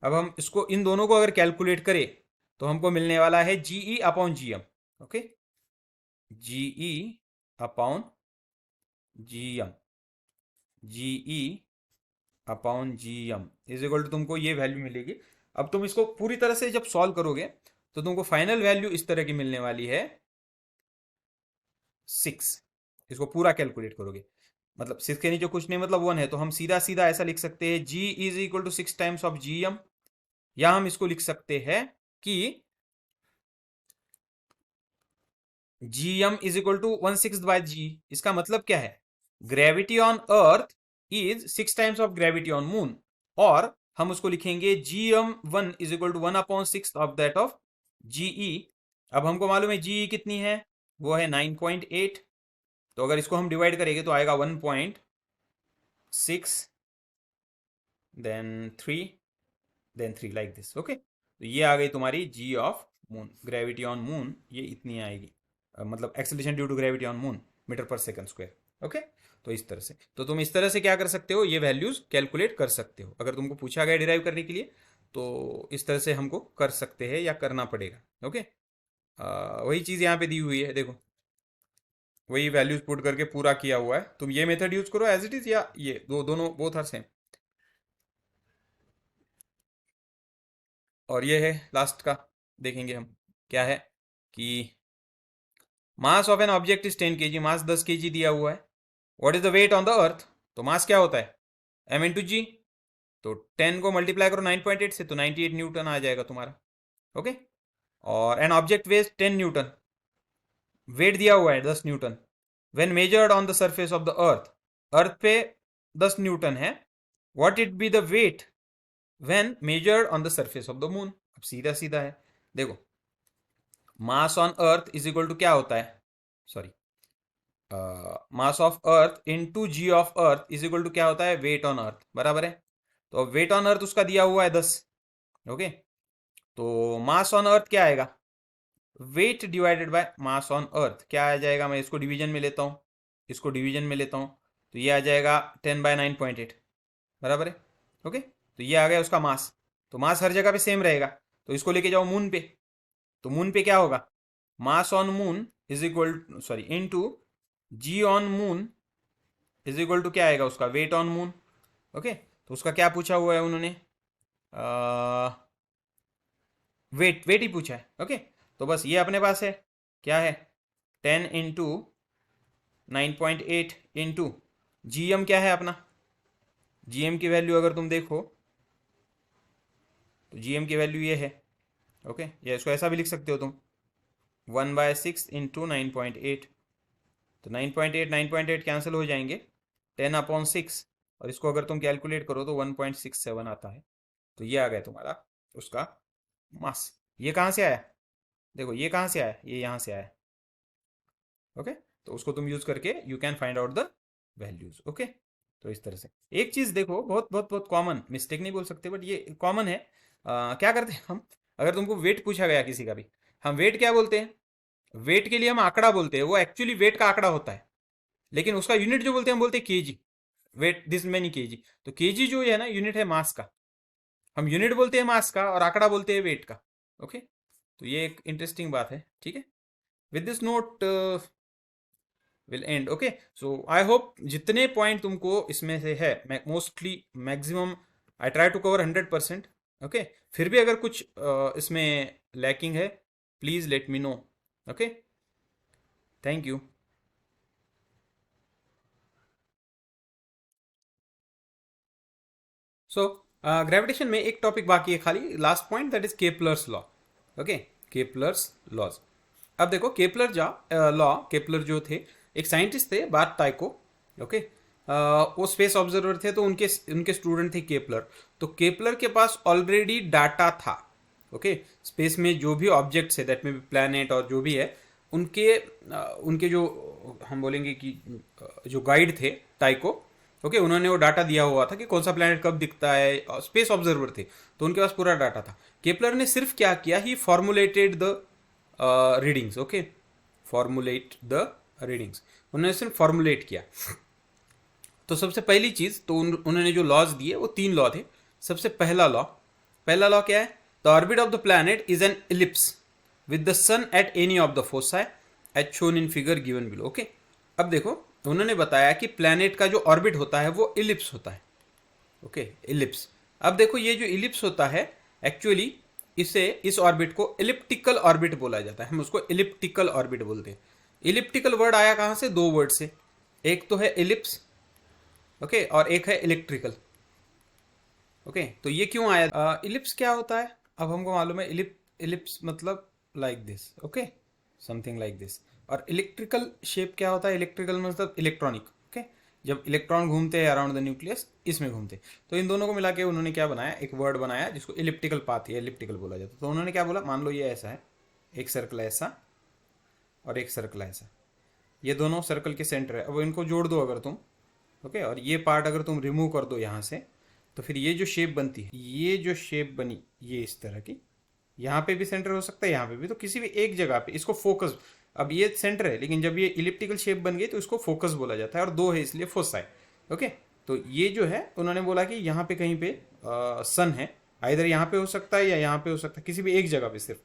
अब हम इसको इन दोनों को अगर कैलकुलेट करें तो हमको मिलने वाला है GE upon GM. Okay, GE upon GM, GE upon GM is equal to, तुमको ये वैल्यू मिलेगी। अब तुम इसको पूरी तरह से जब सॉल्व करोगे तो तुमको फाइनल वैल्यू इस तरह की मिलने वाली है 6। इसको पूरा कैलकुलेट करोगे, मतलब 6 के नीचे कुछ नहीं, मतलब 1 है, तो हम सीधा सीधा ऐसा लिख सकते हैं, G is equal to 6 times of G M, या हम इसको लिख सकते हैं कि G M is equal to 1/6 by G. इसका मतलब क्या है, gravity on earth is 6 times of gravity on moon, और हम उसको लिखेंगे G M 1 is equal to 1/6 of that of G E. अब हमको मालूम है जीई कितनी है, वो है 9.8, तो अगर इसको हम डिवाइड करेंगे तो आएगा 1.6 देन 3 लाइक दिस। ओके, तो ये आ गई तुम्हारी G of moon, gravity on moon ये इतनी आएगी, मतलब acceleration due to gravity on moon meter पर सेकंड स्क्वायर। ओके, तो इस तरह से, तो तुम इस तरह से क्या कर सकते हो, ये वैल्यूज कैलकुलेट कर सकते हो। अगर तुमको पूछा गया डिराइव करने के लिए तो इस तरह से हमको कर सकते हैं या करना पड़ेगा। ओके, वही चीज़ यहाँ पे दी हुई है, देखो वही वैल्यूज पुट करके पूरा किया हुआ है। तुम ये मेथड यूज करो एज इट इज, या ये दोनों बोथ आर सेम। और ये है लास्ट का, देखेंगे हम क्या है कि mass of an object is 10 kg, mass 10 kg दिया हुआ है। What is the weight on the earth, तो मास क्या होता है, m इंटू जी, तो 10 को मल्टीप्लाई करो 9.8 से तो 98 न्यूटन आ जाएगा तुम्हारा। ओके, और an object weighs 10 newton, weight दिया हुआ है 10 newton, when measured on the surface of the earth, earth पे 10 न्यूटन है, what it be the weight when measured on the surface of the moon. अब सीधा सीधा है, देखो mass on earth is equal to क्या होता है, sorry mass of earth into G of earth is equal to क्या होता है, वेट ऑन अर्थ, बराबर है। तो वेट ऑन अर्थ उसका दिया हुआ है 10। ओके, तो मास ऑन अर्थ क्या आएगा, weight divided by mass on अर्थ क्या आ जाएगा, मैं इसको डिवीजन में लेता हूँ, इसको डिवीजन में लेता हूँ, तो ये आ जाएगा 10/9.8, बराबर है। ओके, तो ये आ गया उसका मास, तो मास हर जगह पे सेम रहेगा, तो इसको लेके जाओ मून पे, तो मून पे क्या होगा, mass on moon is equal, sorry into G on moon is equal to क्या आएगा उसका, वेट ऑन मून। ओके, तो उसका क्या पूछा हुआ है उन्होंने, वेट वेट ही पूछा है। ओके, तो बस ये अपने पास है, क्या है 10 इंटू 9.8 इंटू जी एम, क्या है अपना जी एम की वैल्यू अगर तुम देखो तो जी एम की वैल्यू ये है ओके, या इसको ऐसा भी लिख सकते हो तुम 1/6 इंटू 9.8, तो 9.8 कैंसिल हो जाएंगे, 10/6, और इसको अगर तुम कैलकुलेट करो तो 1.67 आता है। तो ये आ गया तुम्हारा उसका मास। ये कहाँ से आया, देखो ये कहाँ से आया, ये यहाँ से आया। ओके, तो उसको तुम यूज करके you can find out the values. Okay, तो इस तरह से एक चीज देखो, बहुत बहुत बहुत कॉमन मिस्टेक नहीं बोल सकते बट ये कॉमन है। क्या करते हैं हम, अगर तुमको वेट पूछा गया किसी का भी, हम वेट क्या बोलते हैं, वेट के लिए हम आंकड़ा बोलते हैं, वो एक्चुअली वेट का आंकड़ा होता है, लेकिन उसका यूनिट जो बोलते हैं हम बोलते हैं KG, weight this many KG. तो केजी जो है ना यूनिट है मास का, हम यूनिट बोलते हैं मास का और आंकड़ा बोलते हैं वेट का। ओके, तो ये एक इंटरेस्टिंग बात है। ठीक है, with this note will end. Okay, so I hope जितने पॉइंट तुमको इसमें से है, mostly maximum I try to cover 100%। ओके, फिर भी अगर कुछ इसमें लैकिंग है please let me know. Okay, thank you. So gravitation में एक टॉपिक बाकी है खाली, last point, that is Kepler's law. Okay, Kepler's laws. अब देखो केपलर लॉ, केपलर जो थे एक साइंटिस्ट थे, बार्ट टाइको। ओके, वो स्पेस ऑब्जर्वर थे, तो उनके उनके स्टूडेंट थे केपलर। तो केपलर के पास ऑलरेडी डाटा था। ओके, स्पेस में जो भी ऑब्जेक्ट्स है, दैट में भी प्लैनेट और जो भी है, उनके उनके जो हम बोलेंगे कि जो गाइड थे टाइको, ओके, उन्होंने वो डाटा दिया हुआ था कि कौन सा प्लैनेट कब दिखता है, स्पेस ऑब्जर्वर थे तो उनके पास पूरा डाटा था। केपलर ने सिर्फ क्या किया, ही formulated the readings. Okay, formulate the readings, उन्होंने सिर्फ फॉर्मुलेट किया। तो सबसे पहली चीज तो उन्होंने जो लॉज दिए वो 3 लॉ थे। सबसे पहला लॉ क्या है, the orbit of the planet is an ellipse with the sun at any of the foci as shown in figure given below. Okay, अब देखो उन्होंने बताया कि प्लैनेट का जो ऑर्बिट होता है वो इलिप्स होता है। Okay, ellipse. अब देखो ये जो इलिप्स होता है एक्चुअली इसे, इस ऑर्बिट को इलिप्टिकल ऑर्बिट बोला जाता है, हम उसको इलिप्टिकल ऑर्बिट बोलते हैं। इलिप्टिकल वर्ड आया कहाँ से, 2 वर्ड से, एक तो है इलिप्स, ओके, और एक है इलेक्ट्रिकल। ओके, तो ये क्यों आया, इलिप्स क्या होता है अब हमको मालूम है, इलिप्स मतलब like this. Okay, something like this. और इलेक्ट्रिकल शेप क्या होता है, इलेक्ट्रिकल मतलब इलेक्ट्रॉनिक। ओके, जब इलेक्ट्रॉन घूमते हैं अराउंड द न्यूक्लियस, इसमें घूमते, तो इन दोनों को मिला के उन्होंने क्या बनाया, एक वर्ड बनाया जिसको इलिप्टिकल पाथ या इलिप्टिकल बोला जाता है। तो उन्होंने क्या बोला, मान लो ये ऐसा है, एक सर्कल ऐसा और एक सर्कल ऐसा, ये दोनों सर्कल के सेंटर है। अब इनको जोड़ दो अगर तुम, ओके, और ये पार्ट अगर तुम रिमूव कर दो यहाँ से, तो फिर ये जो शेप बनती है, ये जो शेप बनी ये इस तरह की, यहाँ पे भी सेंटर हो सकता है, यहाँ पे भी, तो किसी भी एक जगह पे इसको फोकस, अब ये सेंटर है लेकिन जब ये इलिप्टिकल शेप बन गई तो इसको फोकस बोला जाता है, और 2 है इसलिए फोसाई। ओके, तो ये जो है उन्होंने बोला कि यहाँ पे कहीं पे सन है, आइधर यहाँ पे हो सकता है या यहाँ पे हो सकता है, किसी भी एक जगह पे सिर्फ,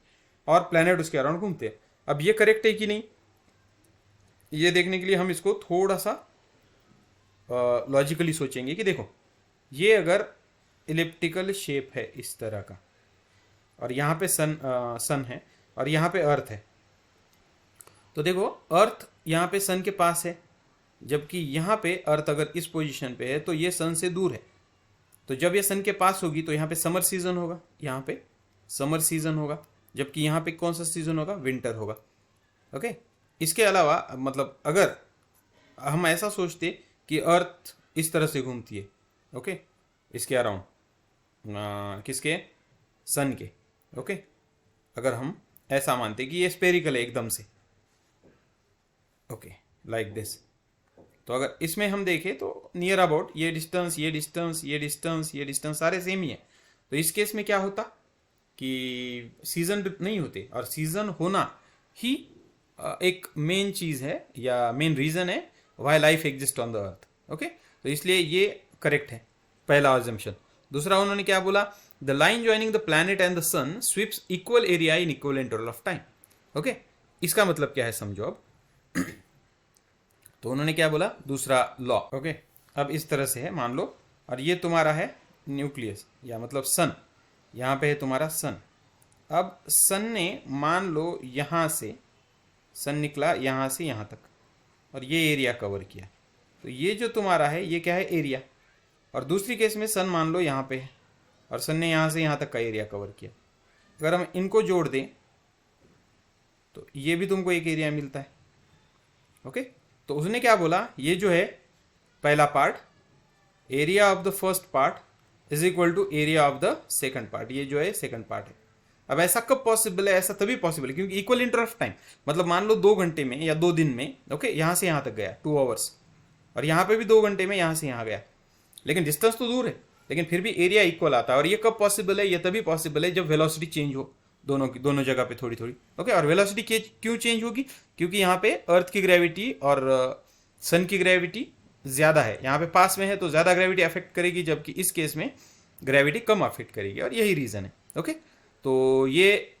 और प्लेनेट उसके अराउंड घूमते हैं। अब ये करेक्ट है कि नहीं, ये देखने के लिए हम इसको थोड़ा सा लॉजिकली सोचेंगे कि देखो ये अगर इलिप्टिकल शेप है इस तरह का, और यहाँ पे सन है और यहाँ पे अर्थ है, तो देखो अर्थ यहाँ पे सन के पास है, जबकि यहाँ पे अर्थ अगर इस पोजीशन पे है तो ये सन से दूर है। तो जब ये सन के पास होगी तो यहाँ पे समर सीजन होगा, यहाँ पे समर सीजन होगा, जबकि यहाँ पे कौन सा सीजन होगा, विंटर होगा। ओके, इसके अलावा मतलब अगर हम ऐसा सोचते कि अर्थ इस तरह से घूमती है, ओके, इसके अराउंड, किसके, सन के। ओके, अगर हम ऐसा मानते कि ये स्पेरिकल है एकदम से, ओके, लाइक दिस, तो अगर इसमें हम देखें तो नियर अबाउट ये डिस्टेंस, ये डिस्टेंस, ये डिस्टेंस, ये डिस्टेंस सारे सेम ही है। तो इस केस में क्या होता कि सीजन नहीं होते, और सीजन होना ही एक मेन चीज है या मेन रीजन है why life exist on the earth. Okay, तो इसलिए ये करेक्ट है पहला अजम्पशन। दूसरा उन्होंने क्या बोला, the line joining the planet and the sun sweeps equal area in equal interval of time. Okay, इसका मतलब क्या है समझो अब। तो उन्होंने क्या बोला, दूसरा लॉ। ओके, अब इस तरह से है मान लो, और ये तुम्हारा है न्यूक्लियस या मतलब सन, यहाँ पे है तुम्हारा सन। अब सन ने मान लो यहाँ से सन निकला यहाँ से यहाँ तक, और ये एरिया कवर किया, तो ये जो तुम्हारा है ये क्या है, एरिया। और दूसरी केस में सन मान लो यहाँ पे है और सन ने यहाँ से यहाँ तक का एरिया कवर किया, अगर हम इनको जोड़ दें तो ये भी तुमको एक एरिया मिलता है। ओके, तो उसने क्या बोला, ये जो है पहला part, area of the first part is equal to area of the second part, ये जो है सेकंड पार्ट है। अब ऐसा कब पॉसिबल है? ऐसा तभी पॉसिबल है क्योंकि इक्वल इंटर ऑफ टाइम, मतलब मान लो 2 घंटे में या 2 दिन में, ओके, यहां से यहां तक गया 2 आवर्स, और यहां पे भी 2 घंटे में यहां से यहां गया, लेकिन डिस्टेंस तो दूर है, लेकिन फिर भी एरिया इक्वल आता है। और ये कब पॉसिबल है? ये तभी पॉसिबल है जब वेलोसिटी चेंज हो दोनों जगह पे थोड़ी थोड़ी। ओके, और वेलोसिटी क्यों चेंज होगी? क्योंकि यहाँ पे अर्थ की ग्रेविटी और सन की ग्रेविटी ज़्यादा है, यहाँ पे पास में है तो ज़्यादा ग्रेविटी अफेक्ट करेगी, जबकि इस केस में ग्रेविटी कम अफेक्ट करेगी, और यही रीज़न है। ओके, तो ये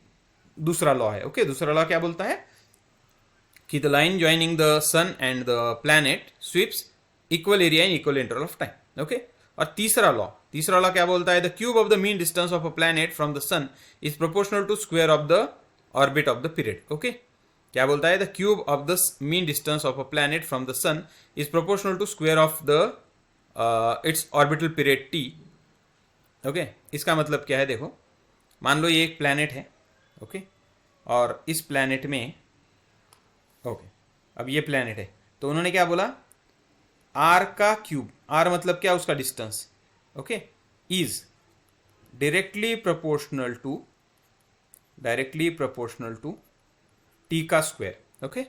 दूसरा लॉ है। ओके, दूसरा लॉ क्या बोलता है कि the line joining the sun and the planet sweeps equal area in equal interval of time. Okay, और तीसरा लॉ क्या बोलता है? The cube of the mean distance of a planet from the sun is proportional to square of the orbit of the period. Okay, क्या बोलता है? The cube of the mean distance of a planet from the sun is proportional to square of the its orbital period T. Okay, इसका मतलब क्या है? देखो, मान लो ये एक प्लैनेट है, ओके, और इस प्लैनेट में, ओके, अब ये प्लैनेट है, तो उन्होंने क्या बोला? आर का क्यूब, आर मतलब क्या? उसका distance, okay, is directly proportional to T का स्क्वायर। ओके,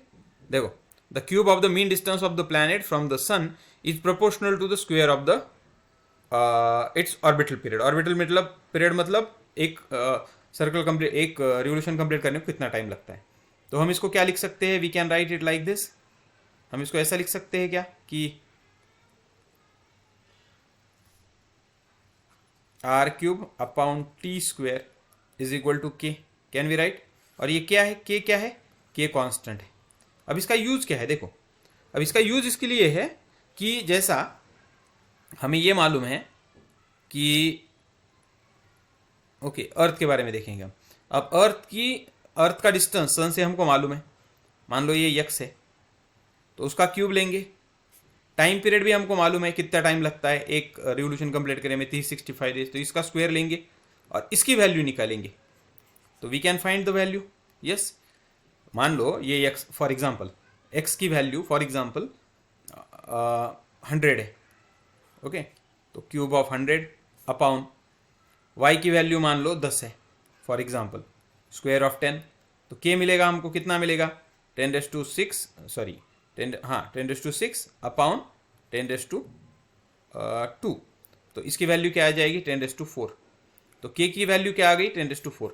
देखो, the cube of the mean distance of the planet from the sun is proportional to the square of the its orbital period. Orbital मतलब period, मतलब एक circle complete, एक revolution complete करने को कितना time लगता है। तो हम इसको क्या लिख सकते हैं? We can write it like this. हम इसको ऐसा लिख सकते हैं क्या कि R cube upon T square is equal to K. Can we write? और ये क्या है? के क्या है? के कांस्टेंट है। अब इसका यूज क्या है? देखो, अब इसका यूज इसके लिए है कि जैसा हमें ये मालूम है कि, ओके, अर्थ के बारे में देखेंगे हम। अब अर्थ का डिस्टेंस सन से हमको मालूम है, मान लो ये यक्स है, तो उसका क्यूब लेंगे। टाइम पीरियड भी हमको मालूम है कितना टाइम लगता है एक रिवोल्यूशन कंप्लीट करने में, 365 डेज, तो इसका स्क्वायर लेंगे और इसकी वैल्यू निकालेंगे, तो we can find the value. Yes, मान लो ये एक्स, फॉर एग्जांपल एक्स की वैल्यू फॉर एग्जांपल 100 है, ओके, तो क्यूब ऑफ 100 अपॉन वाई की वैल्यू मान लो 10 है फॉर एग्जांपल, स्क्वायर ऑफ 10, तो के मिलेगा हमको, कितना मिलेगा? 10⁻6, सॉरी 10⁻6 अपॉन 10⁻2, तो इसकी वैल्यू क्या आ जाएगी? 10⁻4। तो के की वैल्यू क्या आ गई? 10⁻4।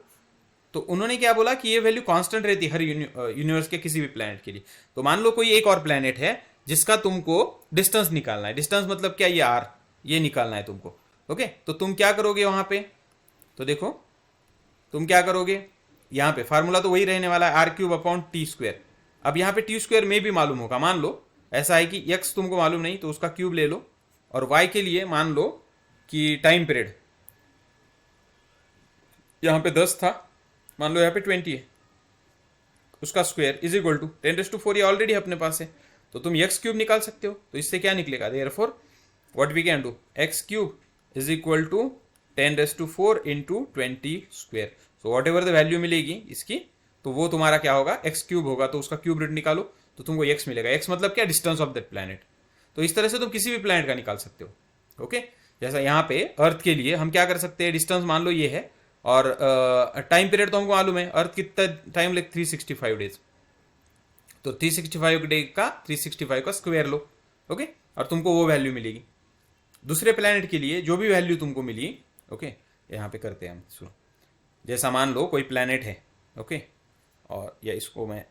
तो उन्होंने क्या बोला कि ये वैल्यू कांस्टेंट रहती है हर यूनिवर्स के किसी भी प्लैनेट के लिए। तो मान लो कोई एक और प्लैनेट है जिसका तुमको डिस्टेंस निकालना है, डिस्टेंस मतलब क्या? ये आर, ये निकालना है तुमको। ओके, तो तुम क्या करोगे वहां पे? तो देखो, तुम क्या करोगे? यहाँ पे फार्मूला तो वही रहने वाला है, R cube upon T square. अब यहाँ पे टी स्क्वायर में भी मालूम होगा, मान लो ऐसा है कि एक्स तुमको मालूम नहीं, तो उसका क्यूब ले लो, और वाई के लिए मान लो कि टाइम पीरियड यहाँ पे 10 था, मान लो यहाँ पे 20 है, उसका स्क्वायर इज इक्वल टू 10⁻4, ये ऑलरेडी अपने पास है, तो तुम एक्स क्यूब निकाल सकते हो। तो इससे क्या निकलेगा? Therefore what we can do, X cube is equal to 10⁻4 into 20 square. So whatever the value मिलेगी इसकी, तो वो तुम्हारा क्या होगा? एक्स क्यूब होगा, तो उसका क्यूब रूट निकालो तो तुमको एक्स मिलेगा। एक्स मतलब क्या? Distance of that planet. तो इस तरह से तुम किसी भी प्लैनेट का निकाल सकते हो। ओके, जैसा यहाँ पे अर्थ के लिए हम क्या कर सकते हैं? डिस्टेंस मान लो ये है, और टाइम पीरियड तो हमको मालूम है, अर्थ कितना टाइम लगे? 365 डेज, तो 365 डे का 365 का स्क्वायर लो, ओके, और तुमको वो वैल्यू मिलेगी। दूसरे प्लैनेट के लिए जो भी वैल्यू तुमको मिली, ओके, यहाँ पे करते हैं हम। सुनो, जैसा मान लो कोई प्लैनेट है, ओके, और या इसको मैं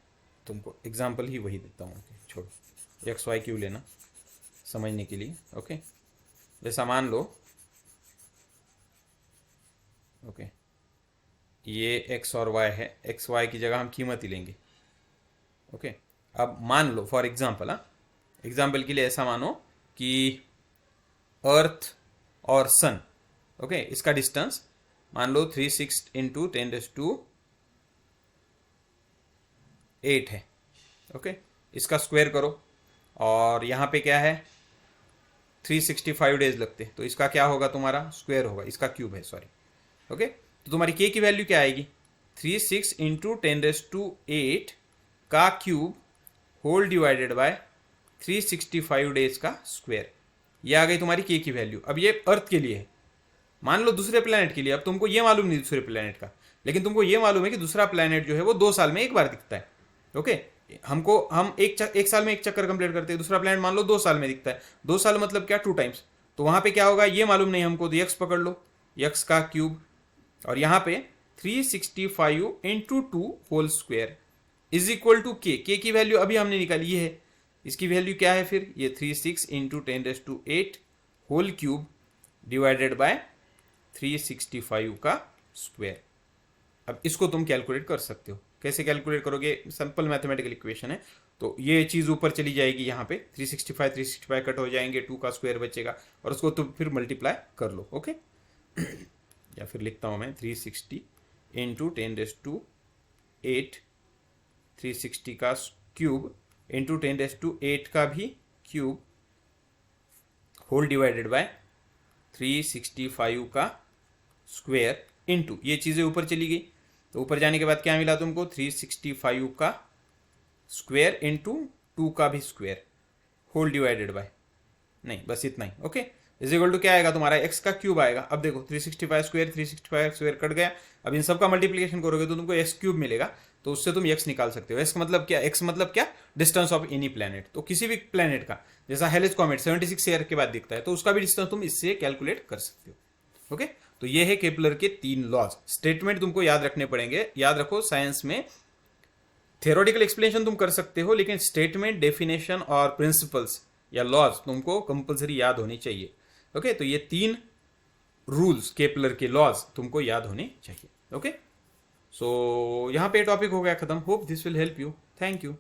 तुमको एग्जांपल ही वही देता हूँ, छोड़ो, एक्स वाई क्यू लेना समझने के लिए। ओके, जैसा मान लो, ओके, ये एक्स और वाई है, एक्स वाई की जगह हम कीमत ही लेंगे। ओके, अब मान लो फॉर एग्जांपल, एग्जांपल के लिए ऐसा मानो कि अर्थ और सन, ओके, इसका डिस्टेंस मान लो 36 इंटू 10⁸ है। ओके, इसका स्क्वायर करो, और यहाँ पे क्या है? 365 डेज लगते, तो इसका क्या होगा? तुम्हारा स्क्वायर होगा, इसका क्यूब है, सॉरी। ओके, तो तुम्हारी के की वैल्यू क्या आएगी, 36 इंटू 10⁸ का cube whole divided by 365 days का स्क्वायर। ये आ गई तुम्हारी के की वैल्यू। अब ये अर्थ के लिए है, मान लो दूसरे प्लेनेट के लिए, अब तुमको ये मालूम नहीं दूसरे प्लेनेट का, लेकिन तुमको ये मालूम है कि दूसरा प्लेनेट जो है वो 2 साल में एक बार दिखता है। ओके, हम एक साल में एक चक्कर कंप्लीट करते हैं, दूसरा प्लेनेट मान लो 2 साल में दिखता है। 2 साल मतलब क्या, 2 टाइम्स। तो वहां पे क्या होगा ये मालूम नहीं हमको, तो यक्स पकड़ लो, यक्स का क्यूब, और यहाँ पे 365 into 2 whole square is equal to K की वैल्यू अभी हमने निकाली, ये है, इसकी वैल्यू क्या है फिर, ये 36 into 10⁸ whole cube divided by 365 का स्क्वायर। अब इसको तुम कैलकुलेट कर सकते हो, कैसे कैलकुलेट करोगे, सिंपल मैथमेटिकल इक्वेशन है। तो ये चीज़ ऊपर चली जाएगी, यहाँ पे 365 कट हो जाएंगे, 2 का स्क्वायर बचेगा, और उसको तुम फिर मल्टीप्लाई कर लो। ओके या फिर लिखता हूँ मैं 360 इंटू 10⁸, 360 का क्यूब इंटू 10⁸ का भी क्यूब होल डिवाइडेड बाय 365 का स्क्वायर इंटू, ये चीज़ें ऊपर चली गई, तो ऊपर जाने के बाद क्या मिला तुमको, 365 का स्क्वायर इंटू 2 का भी स्क्वायर होल डिवाइडेड बाय, नहीं बस इतना ही। ओके, इज इक्वल टू क्या आएगा तुम्हारा, एक्स का क्यूब आएगा। अब देखो 365 स्क्वायर कट गया, अब इन सब का मल्टीप्लिकेशन करोगे तो तुमको एक्स क्यूब मिलेगा, तो उससे तुम एक्स निकाल सकते हो। एक्स मतलब क्या, एक्स मतलब क्या, डिस्टेंस ऑफ एनी प्लेनेट। तो किसी भी प्लेनेट का, जैसा हेलिस कॉमेट 76 ईयर के बाद दिखता है, तो उसका भी डिस्टेंस तुम इससे कैलकुलेट कर सकते हो। ओके, तो ये है केपलर के 3 लॉज। स्टेटमेंट तुमको याद रखने पड़ेंगे। याद रखो, साइंस में थियोरेटिकल एक्सप्लेनेशन तुम कर सकते हो, लेकिन स्टेटमेंट, डेफिनेशन और प्रिंसिपल्स या लॉज तुमको कंपलसरी याद होनी चाहिए। ओके, तो ये 3 रूल्स, केपलर के लॉज तुमको याद होने चाहिए। ओके, सो यहाँ पे टॉपिक हो गया खत्म। Hope this will help you. Thank you.